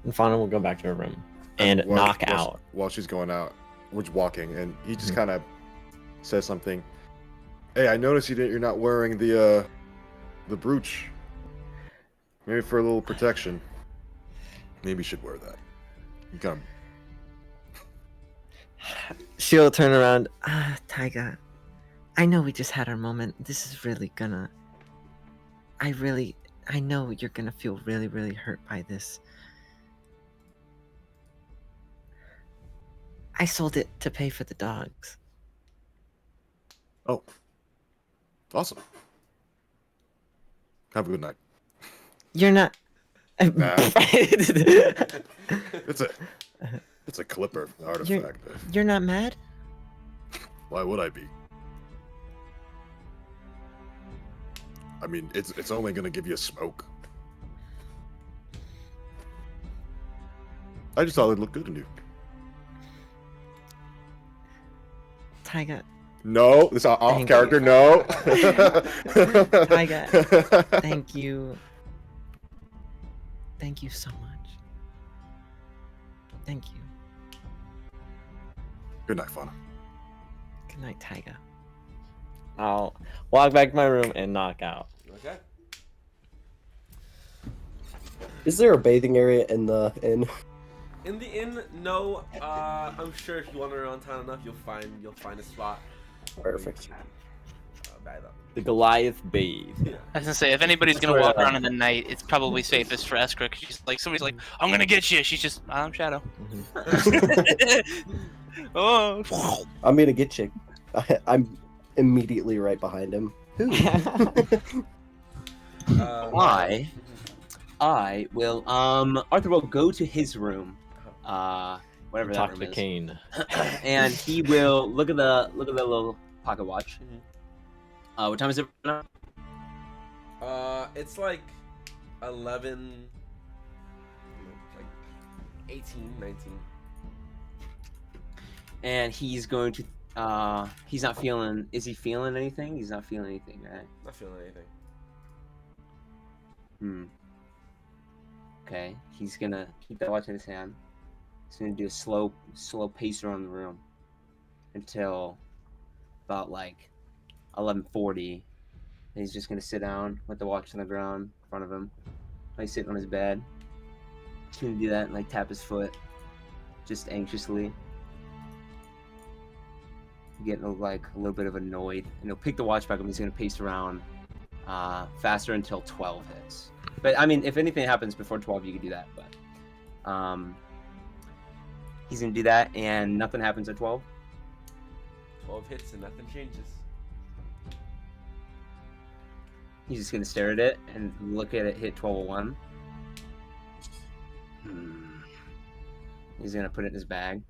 G: And Fauna will go back to her room and
E: While-
G: knock
E: while-
G: out.
E: While she's going out, we're just walking, and he just kind of says something. Hey, I noticed you're not wearing the brooch. Maybe for a little protection. Maybe you should wear that. You kind
G: She'll turn around.
B: Taiga, I know we just had our moment. This is really gonna... I know you're gonna feel really, really hurt by this. I sold it to pay for the dogs.
E: Oh, awesome. Have a good night.
B: You're not...
E: Nah. It's a clipper artifact.
B: You're not mad?
E: Why would I be? I mean, it's only gonna give you a smoke. I just thought it looked good in you.
B: Taiga,
E: No, this off
B: Thank
E: character.
B: you.
E: No.
B: Taiga, thank you. Thank you so much. Thank you.
E: Good night, Fauna.
B: Good night, Taiga.
H: I'll walk back to my room and knock out.
A: Okay.
F: Is there a bathing area in the inn?
A: In the inn, no. I'm sure if you wander around town enough, you'll find a spot. where you
F: Perfect.
A: can, bag up.
H: The Goliath bathe.
A: Yeah.
D: I was gonna say, if anybody's
F: That's
D: gonna
F: where,
D: walk around in the night, it's probably safest for Eskra, 'cause she's like, somebody's like, I'm gonna get you. She's just, I'm Shadow. Oh.
F: I'm gonna get you. I'm immediately right behind him. Who?
C: Why? I will. Arthur will go to his room. Whatever that
H: Talk
C: room
H: to
C: is.
H: Kane.
C: And he will look at the little pocket watch. What time is it now?
A: It's like 11, like 18, 19.
C: And he's going to. He's not feeling. Is he feeling anything? He's not feeling anything, right?
A: Not feeling anything.
C: Okay. He's gonna keep that watch in his hand. He's gonna do a slow pace around the room until about like 11:40. And he's just gonna sit down with the watch on the ground in front of him. He's sitting on his bed. He's gonna do that and like tap his foot, just anxiously. Getting like a little bit of annoyed, and he'll pick the watch back up. And he's gonna pace around faster until 12 hits. But I mean, if anything happens before 12, you could do that. But he's gonna do that, and nothing happens at 12.
A: 12 hits and nothing changes.
C: He's just gonna stare at it and look at it hit 1201. He's gonna put it in his bag.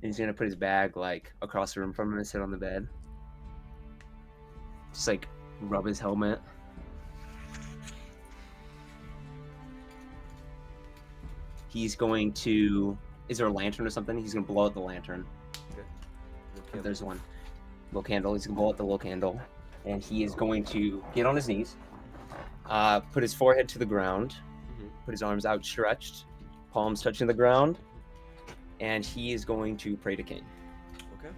C: And he's gonna put his bag like across the room from him and sit on the bed. Just like rub his helmet. He's going to. Is there a lantern or something? He's gonna blow out the lantern.
A: Okay.
C: If there's one. Little candle. He's gonna blow out the little candle. And he is going to get on his knees, put his forehead to the ground, put his arms outstretched, palms touching the ground, and he is going to pray to Cain.
A: Okay.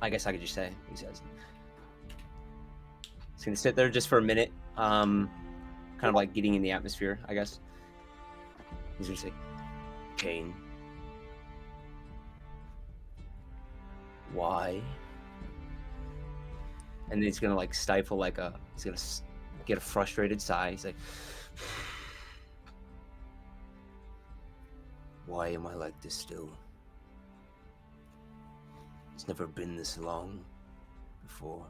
C: I guess I could just say he says. He's gonna sit there just for a minute, kind of like getting in the atmosphere, I guess. He's gonna say, Cain. Why? And then he's gonna like stifle like he's gonna get a frustrated sigh. He's like, why am I like this still? It's never been this long before.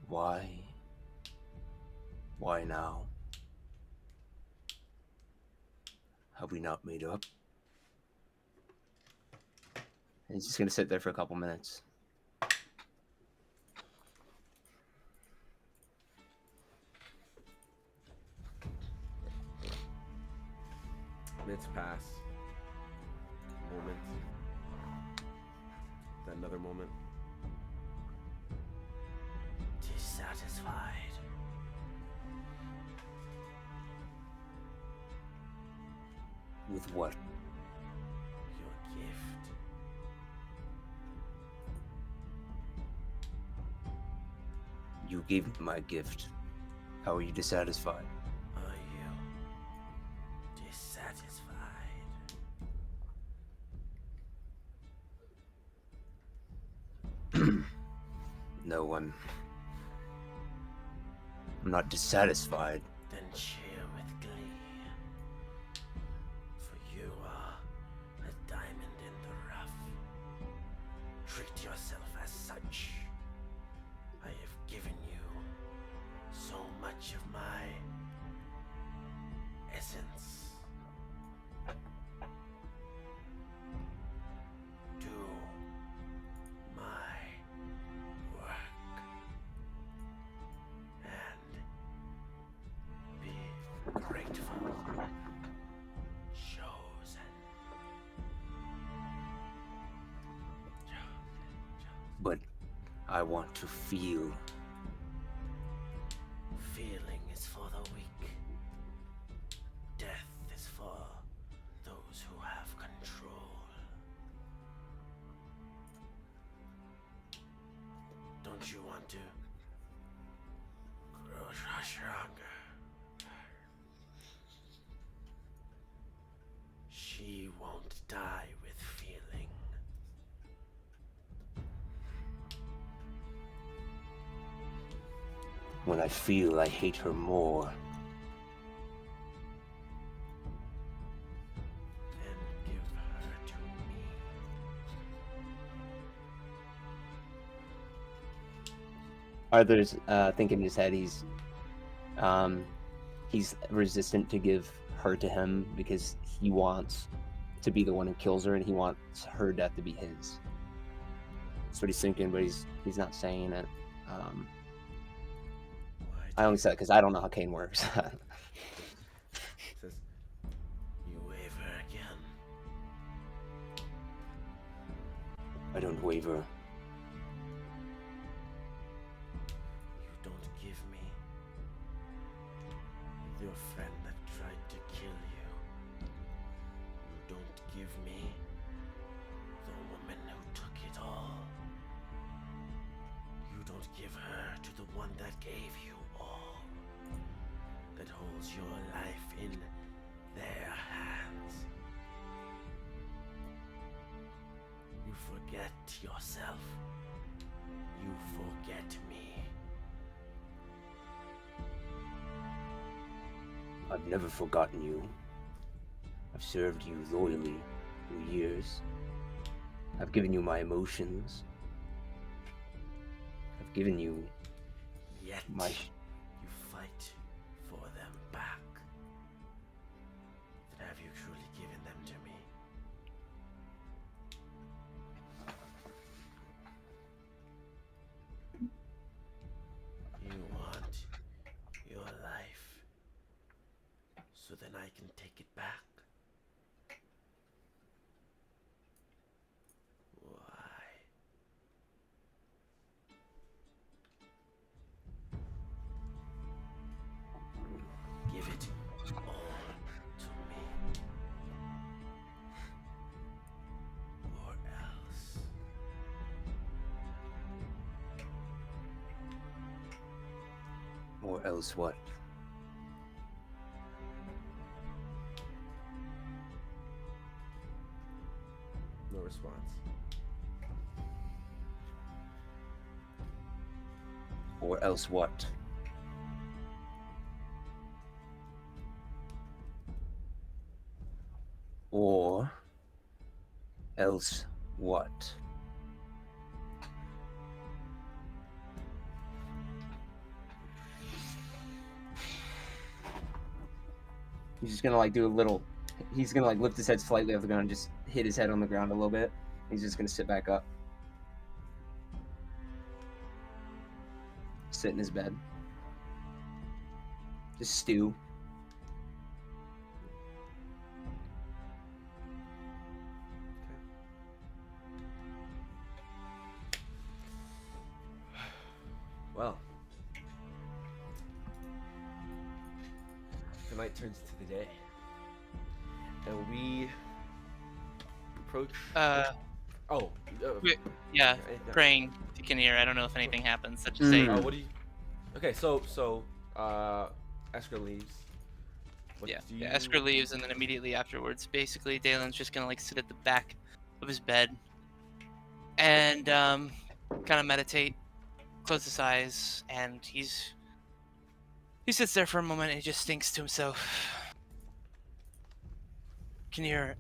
C: Why? Why now? Have we not made up? And he's just gonna sit there for a couple minutes.
A: Minutes pass. Moment. Then another moment. Dissatisfied.
C: With what?
A: Your gift.
C: You gave me my gift. How are you dissatisfied?
A: Are you dissatisfied?
C: No one. I'm not dissatisfied.
A: Then cheer with glee. For you are a diamond in the rough. Treat yourself as such. I have given you so much of my essence. Do my work and be grateful. Chosen.
C: But I want to feel.
A: Feeling is for the to grow stronger. She won't die with feeling.
C: When I feel I hate her more,
A: Then give her to me.
C: Arthur's thinking in his head he's resistant to give her to him because he wants to be the one who kills her and he wants her death to be his. That's what he's thinking, but he's not saying it. I only said it because I don't know how Kane works.
A: Says, you waver again.
C: I don't waver.
A: You don't give me your friend that tried to kill you. You don't give me the woman who took it all. You don't give her to the one that gave you all. That holds your life in their hands. You forget yourself. You forget me.
C: I've never forgotten you. I've served you loyally for years. I've given you my emotions. I've given you
A: Yet
C: my...
A: you fight for them back. Then have you truly given them to me? You want your life so then I can take it back? Why? Give it all to me. Or else.
C: Or else what?
A: No response.
C: Or else what? Or else what? He's just gonna like do a little. He's gonna like lift his head slightly off the ground, and just hit his head on the ground a little bit. He's just gonna sit back up, sit in his bed, just stew.
A: Well, the night turns to the day, and we approach. Oh,
D: Wait, yeah,
A: okay,
D: praying to Kinnear. I don't know if anything happens. Let's just
C: Mm.
D: say,
A: what do you? Okay, so Esker leaves. What
D: yeah,
A: do
D: yeah.
A: you-
D: Esker leaves, and then immediately afterwards, basically, Dalen's just gonna like sit at the back of his bed and kind of meditate, close his eyes, and he sits there for a moment and he just thinks to himself, Kinnear,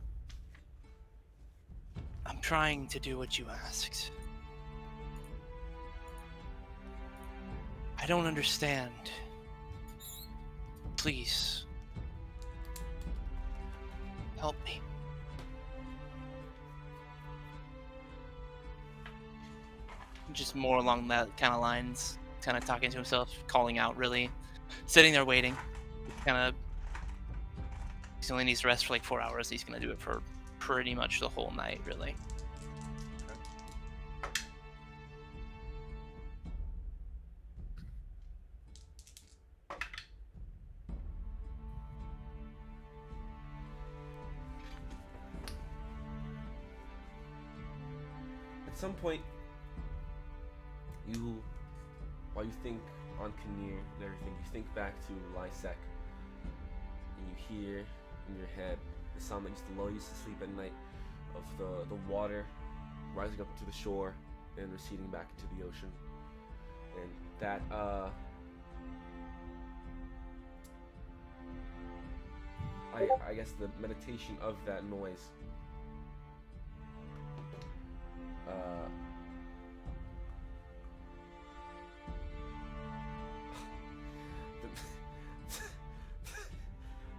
D: I'm trying to do what you asked. I don't understand. Please. Help me. Just more along that kind of lines, kind of talking to himself, calling out really, sitting there waiting. Kind of, he only needs to rest for like 4 hours. He's gonna do it for pretty much the whole night, really.
A: At some point, you while you think on Kinnear and everything, you think back to Lysek, and you hear in your head the sound that used to lull you to sleep at night of the water rising up to the shore and receding back into the ocean. And that I guess the meditation of that noise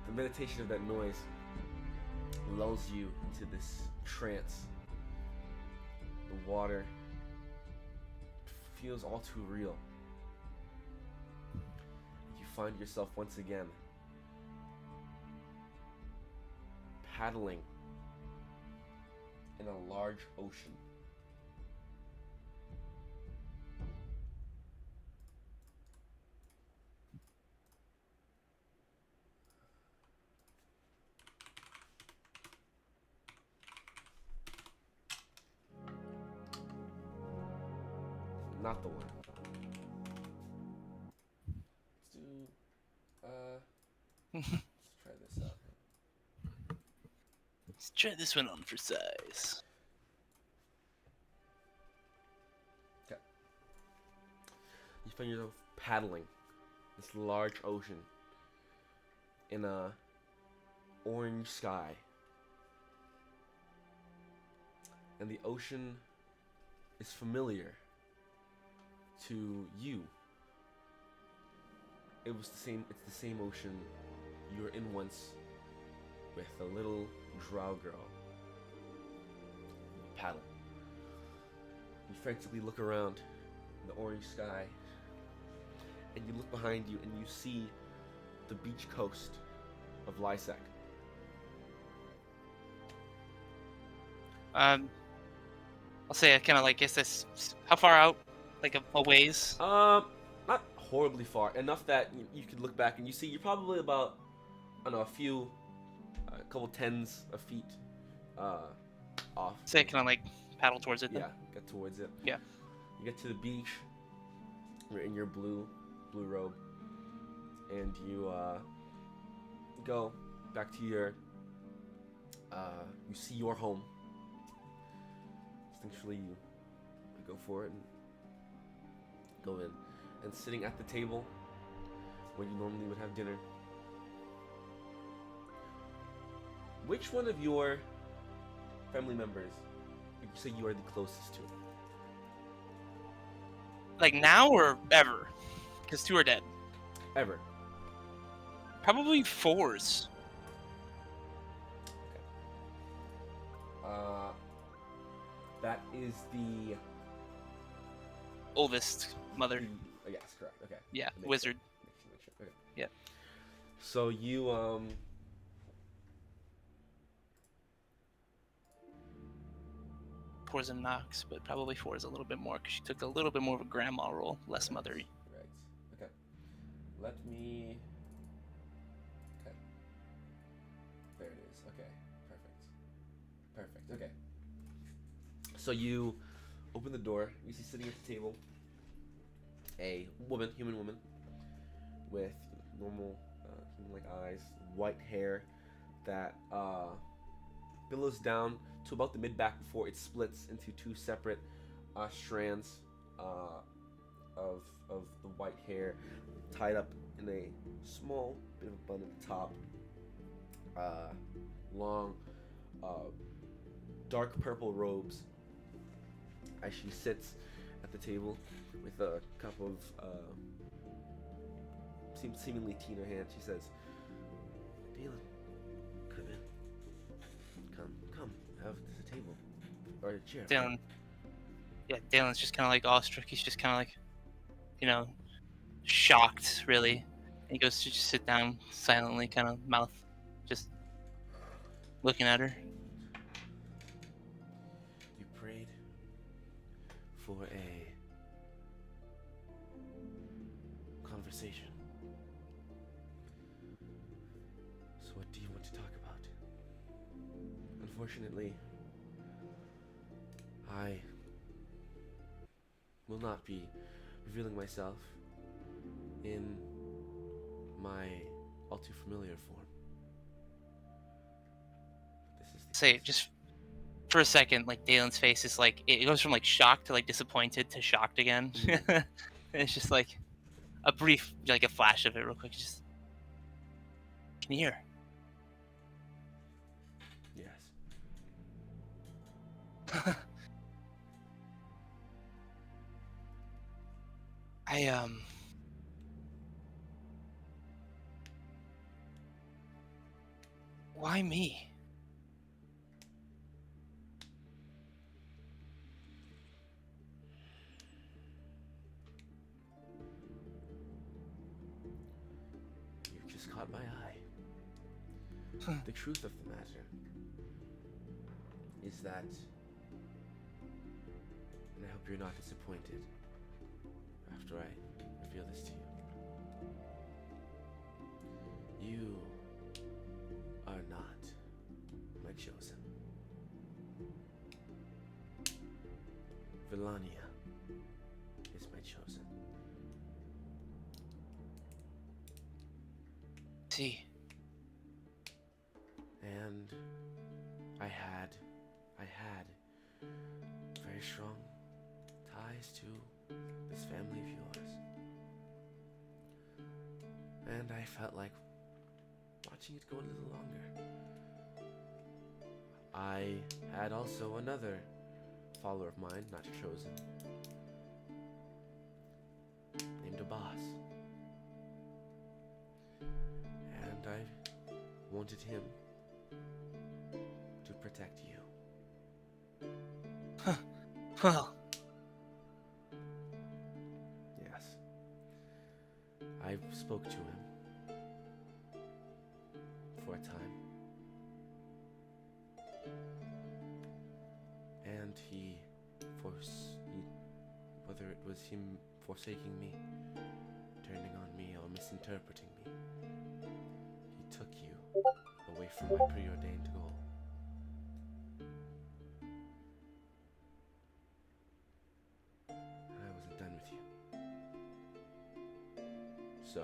A: the meditation of that noise lulls you into this trance. The water feels all too real. You find yourself once again paddling in a large ocean. Not the one. Let's try this out.
D: Let's try this one on for size.
A: Okay. You find yourself paddling this large ocean in a orange sky. And the ocean is familiar to you. It's the same ocean you were in once with a little drow girl. Paddle. You frantically look around in the orange sky, and you look behind you and you see the beach coast of Lysek.
D: I'll say I kind of like guess this. How far out? Like a ways?
A: Not horribly far. Enough that you could look back and you see you're probably about, I don't know, a couple tens of feet off.
D: Say I kind of like paddle towards it then.
A: Yeah, get towards it.
D: Yeah.
A: You get to the beach. You're in your blue robe, and you go back to your. You see your home. Instinctually, you go for it and go in. And sitting at the table where you normally would have dinner, which one of your family members would you say you are the closest to?
D: Like now or ever? Because 2 are dead.
A: Ever.
D: Probably 4s.
A: That is the
D: Oldest mother.
A: yes, correct. Okay.
D: Yeah,
A: Makes
D: wizard.
A: sense. Makes sense. Okay.
D: Yeah.
A: So you
D: Pours and knocks, but probably 4 is a little bit more because she took a little bit more of a grandma role, less mothery.
A: Right. Okay. Let me. Okay. There it is. Okay. Perfect. Okay. So you open the door. You see sitting at the table a human woman, with normal human-like eyes, white hair that billows down to about the mid-back before it splits into 2 separate strands of the white hair tied up in a small bit of a bun at the top. Long, dark purple robes as she sits at the table with a cup of seemingly tea in her hand. She says, "Dalen, come in. Come. Have the table or a chair."
D: Dalen's just kind of like awestruck. He's just kind of like, shocked, really. And he goes to just sit down silently, kind of mouth just looking at her.
A: You prayed for a conversation. So what do you want to talk about? Unfortunately, I will not be revealing myself in my all too familiar form. This is the
D: Say
A: case.
D: just for a second, like Dalen's face is like it goes from like shocked to like disappointed to shocked again. And it's just like a brief, like a flash of it, real quick. Just can you hear?
A: Yes.
D: I Why me?
A: You just caught my eye. The truth of the matter is that, and I hope you're not disappointed after I reveal this to you. You are not my chosen. Villania is my chosen.
D: See,
A: And I had very strong ties to this family of yours. And I felt like watching it go a little longer. I had also another follower of mine, not chosen, named Abbas. And I wanted him to protect you.
D: well,
A: Yes. I spoke to him for a time. And whether it was him forsaking me, turning on me, or misinterpreting me, he took you away from my preordained goal. And I wasn't done with you. So,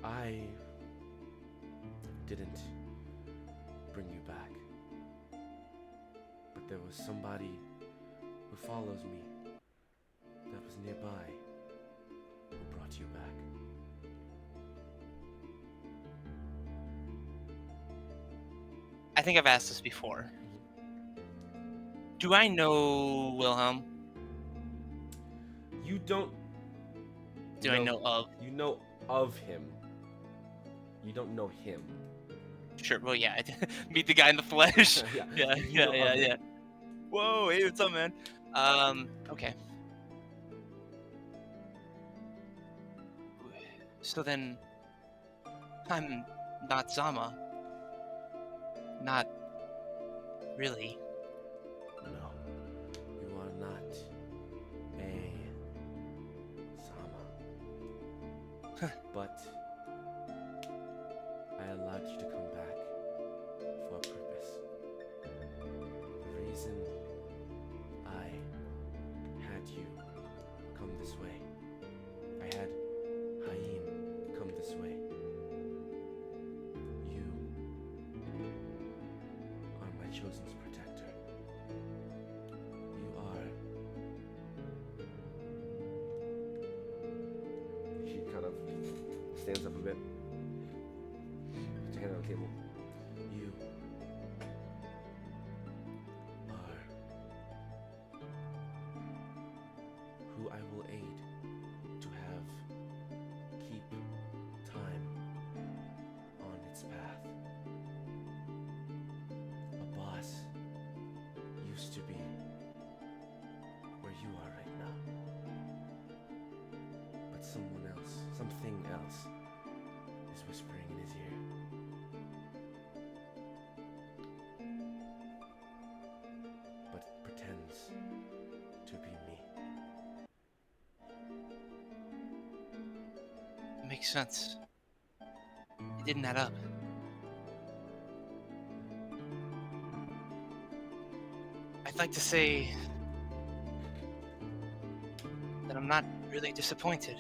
A: I didn't bring you back. But there was somebody who follows me that was nearby who brought you back.
D: I think I've asked this before. Do I know Wilhelm?
A: You don't
D: Do I know of?
A: You know of him. You don't know him.
D: Sure. Well, yeah. I did meet the guy in the flesh.
A: Yeah,
D: yeah,
A: you
D: yeah,
A: know
D: yeah,
A: of him.
D: yeah. Whoa, hey, what's up, man? Okay. So then, I'm not Zama. Not really.
A: No, you are not a Sama. But I allowed you to come back for a purpose. The reason I had you come this way, I had Haim come this way. You are my chosen's protector. You are. She kind of stands up a bit. Puts her hand on the table. You are who I will aid to have keep time on its path. A boss used to be where you are right now. But someone else, something else, is whispering in his ear. But pretends to be me.
D: It makes sense. It didn't add up. I'd like to say I'm not really disappointed.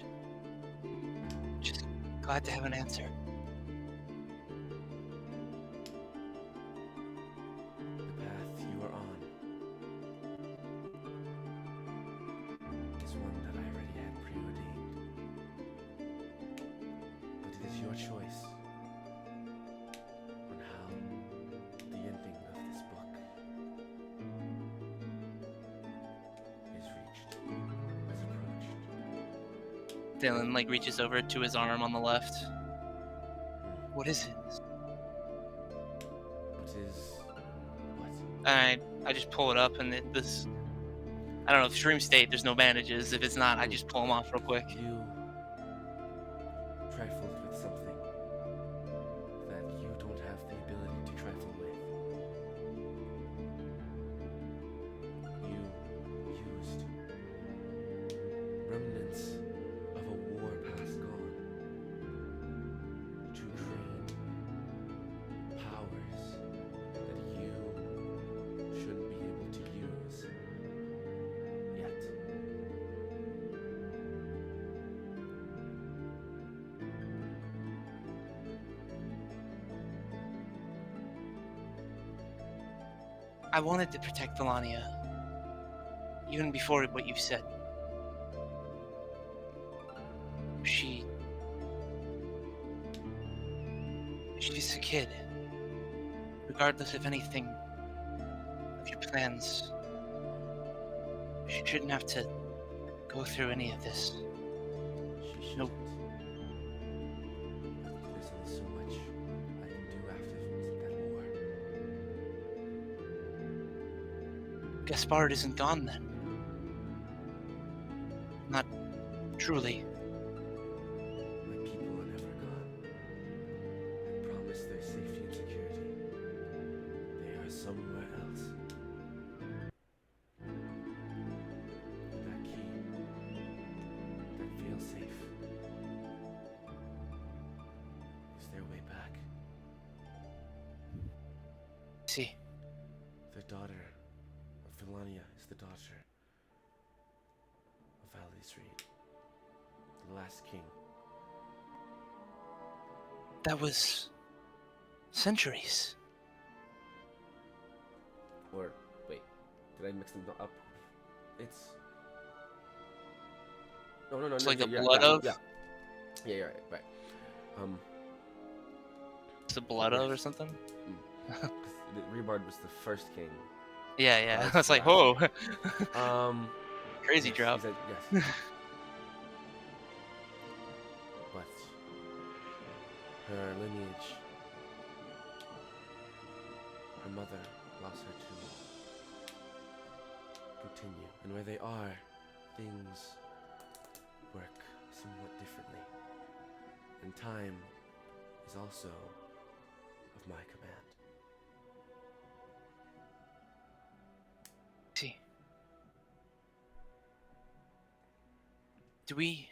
D: Just glad to have an answer.
A: The path you are on is one that I already had preordained. But it is your choice on how the ending of this book is reached, is approached.
D: Dylan like reaches over to his arm on the left. What is it?
A: What is what?
D: I just pull it up and this. I don't know if Stream State. There's no bandages. If it's not, I just pull them off real quick.
A: You trifled with something that you don't have the ability to trifle with. You used remnants of a war past gone to create powers that you shouldn't be able to use yet.
D: I wanted to protect Melania, even before what you said. She's a kid. Regardless of anything, of your plans, she shouldn't have to go through any of this.
A: She shouldn't.
D: Nope.
A: But there's only so much I can do after that war.
D: Gaspard isn't gone then. Not truly.
A: My people are never gone. I promise their safety and security. They are somewhere else. That key, that feels safe, is their way back.
D: See,
A: Their daughter, Vilania, is the daughter of Valdez Reed, the last king.
D: that was centuries.
A: Or, wait, did I mix them up? It's... No,
D: It's
A: no,
D: like the
A: yeah,
D: blood
A: yeah,
D: of?
A: Yeah, yeah, you're right.
D: It's the blood of or something?
A: 'Cause Rebard was the first king.
D: Yeah.
A: That's
D: I was like,
A: last.
D: whoa. Crazy
A: Yes,
D: drop.
A: Yes. But her lineage, her mother lost her to continue, and where they are, things work somewhat differently, and time is also of my command.
D: See. Do we...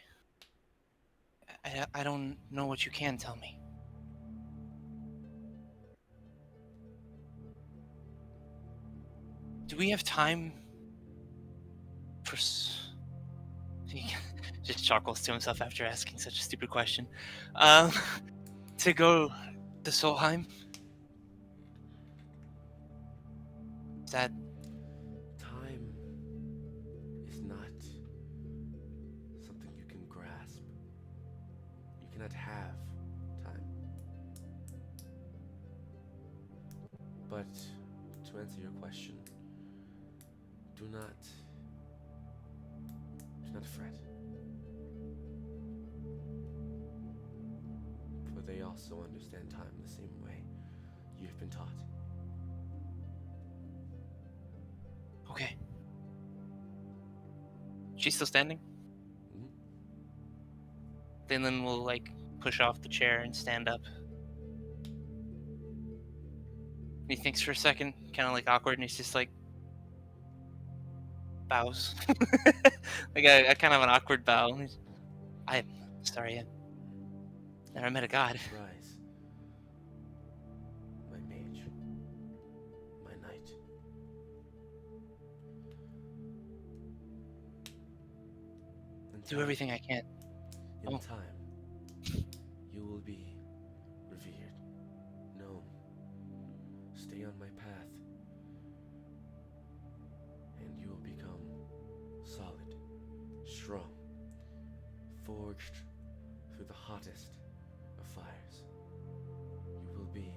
D: I don't know what you can tell me. Do we have time for he just chuckles to himself after asking such a stupid question. To go to Solheim? Is that...
A: Time is not something you can grasp. You cannot have time. But to answer your question, do not fret. For they also understand time the same way you've been taught.
D: Okay. She's still standing?
A: Mhm.
D: Then we'll like push off the chair and stand up. He thinks for a second, kind of like awkward, and he's just like bows. Like a kind of an awkward bow. I'm sorry, I never met a god.
A: Rise, my mage, my knight.
D: do everything I can.
A: In
D: Oh.
A: time, you will be revered, known. Stay on my path, and you will become solid, strong, forged through the hottest of fires. You will be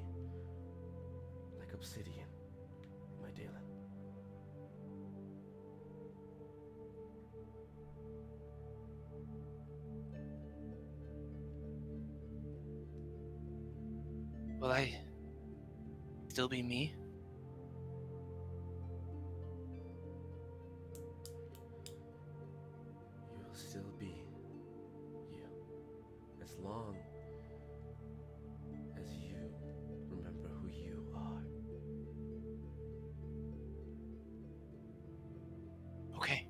A: like obsidian, my Dalen.
D: Will I still be me?
A: You will still be you, as long as you remember who you are.
D: Okay.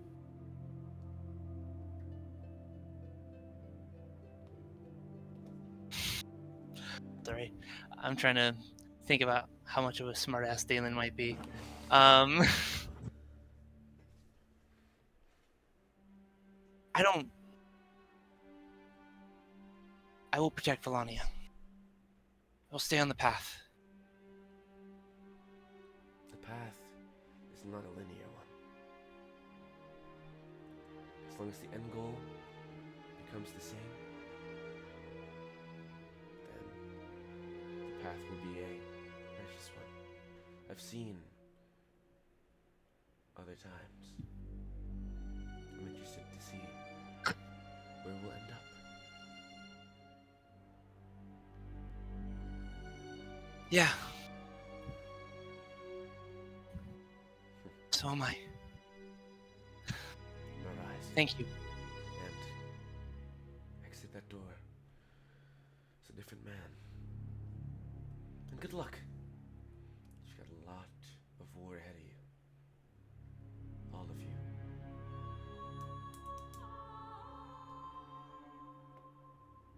D: Sorry. I'm trying to think about how much of a smartass Dalen might be. I don't. I will protect Valania. I will stay on the path.
A: The path is not a linear one. As long as the end goal becomes the same, then the path will be a precious one. I've seen other times. I'm interested to see where we'll end up.
D: Yeah. So am I.
A: Arise
D: Thank you.
A: and exit that door as a different man. And good luck. You've got a lot of war ahead of you. All of you.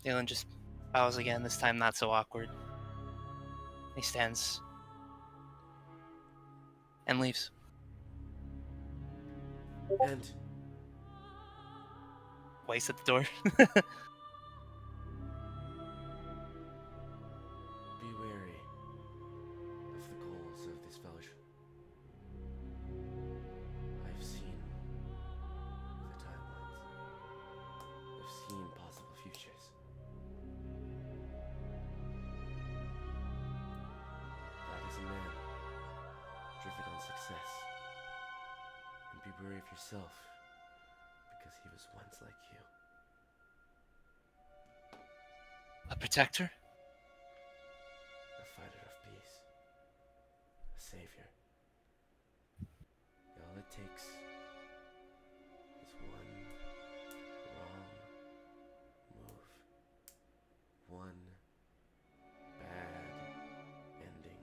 D: Dalen just bows again, this time not so awkward. He stands and leaves.
A: And
D: Waits at the door.
A: be wary of the goals of this fellowship. I've seen the timelines. I've seen possible futures. That is a man driven on success. And be wary of yourself, because he was once like you.
D: A protector?
A: A fighter of peace. A savior. All it takes is one wrong move. One bad ending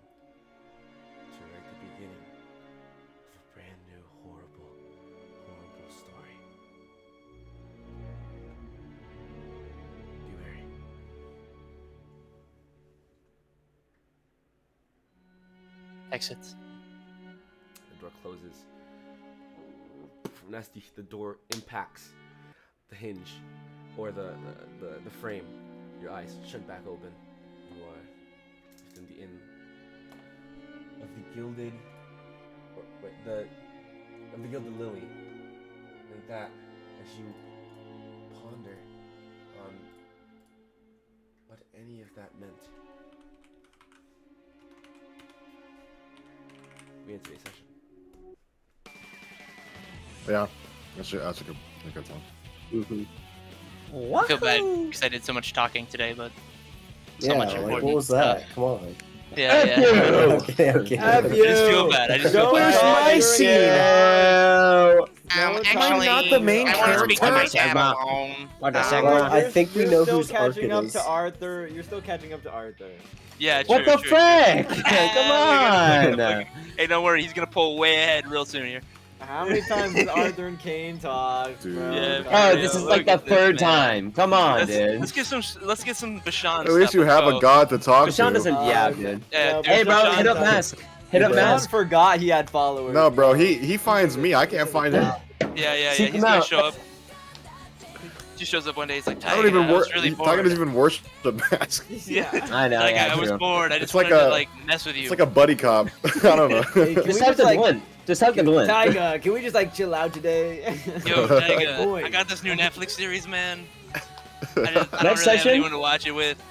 A: to write the beginning of a brand new horrible, horrible story. Be wary.
D: Exits.
A: The door closes. And as the door impacts the hinge or the frame, your eyes should back open. You are within the inn of the gilded, of the gilded lily, and that as you ponder on what any of that meant. We end today's session.
E: Yeah, that's a good one.
F: Mm-hmm.
D: I feel bad because I did so much talking today, but so
F: Yeah,
D: much
F: like,
D: important
F: what was that?
D: stuff.
F: Come on.
D: Yeah, yeah.
F: Okay, okay.
G: Have
D: I just feel bad. I just feel
H: Where's
D: bad.
H: my scene?
D: Actually,
H: not the main
D: I want to speak to my
C: character?
D: dad alone.
C: What a
F: Well, I
G: You're-
F: think we
G: you're
F: know
G: still
F: whose arc
G: catching
F: it
G: up
F: is.
G: to Arthur. You're still catching up to Arthur.
D: Yeah,
C: What
D: true,
C: the
D: true,
C: frick?
D: true.
C: Come
D: Look at
C: on!
D: him. Hey, don't worry. He's gonna pull way ahead real soon here.
G: How many times has Arthur and Kane talked,
E: Dude.
G: bro?
D: Yeah,
G: Come
C: Oh,
G: on.
C: this is
D: look
C: like the
D: at this,
C: third
D: man.
C: time. Come on, dude.
D: Let's get some Bashan.
E: At least you have a god to talk
C: Bashan
E: to.
C: doesn't. Yeah,
G: Uh,
C: dude.
D: Yeah,
G: No,
D: dude,
C: Hey, bro,
D: Bashan
C: hit up
D: does-
C: Mask. Hit up
F: Hey,
G: Bashan
C: Mask.
G: forgot he had followers.
E: No, bro, he finds me. I can't find him.
D: Yeah,
C: Seek
D: he's
C: him
D: gonna
C: out.
D: show up. just shows up one day. He's like,
E: I don't even
D: I was
E: worship.
D: really
E: Tiger
D: bored.
E: doesn't even worship the mask.
D: Yeah.
C: I know.
D: Like,
C: Yeah,
D: I was
C: true.
D: bored. I
E: It's
D: just
E: like
D: wanted
E: a-
D: to like mess with you.
E: It's like a buddy cop. I don't know.
G: Hey, can we
C: Just have
G: just
C: to
G: like,
C: win. Just have to win.
G: Tiger, can we just like chill out today?
D: Yo,
G: Like,
D: Tyga,
G: boy.
D: I got this new Netflix series, man. I don't
C: Next
D: really
C: session?
D: have anyone to watch it with.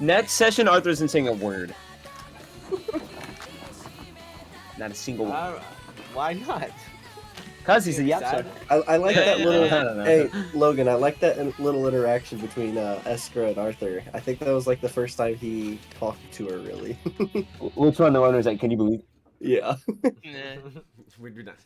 C: Next session, Arthur isn't saying a word. Not a single word.
G: Why not?
C: Cause he's a yap
G: Sad.
C: sucker.
F: I like
D: Yeah,
F: that
D: yeah,
F: little.
C: I don't know.
F: Hey, Logan, I like that little interaction between Escra and Arthur. I think that was like the first time he talked to her, really.
C: Which one? The one who's like, can you believe?
F: Yeah.
D: Nah.
A: We do not.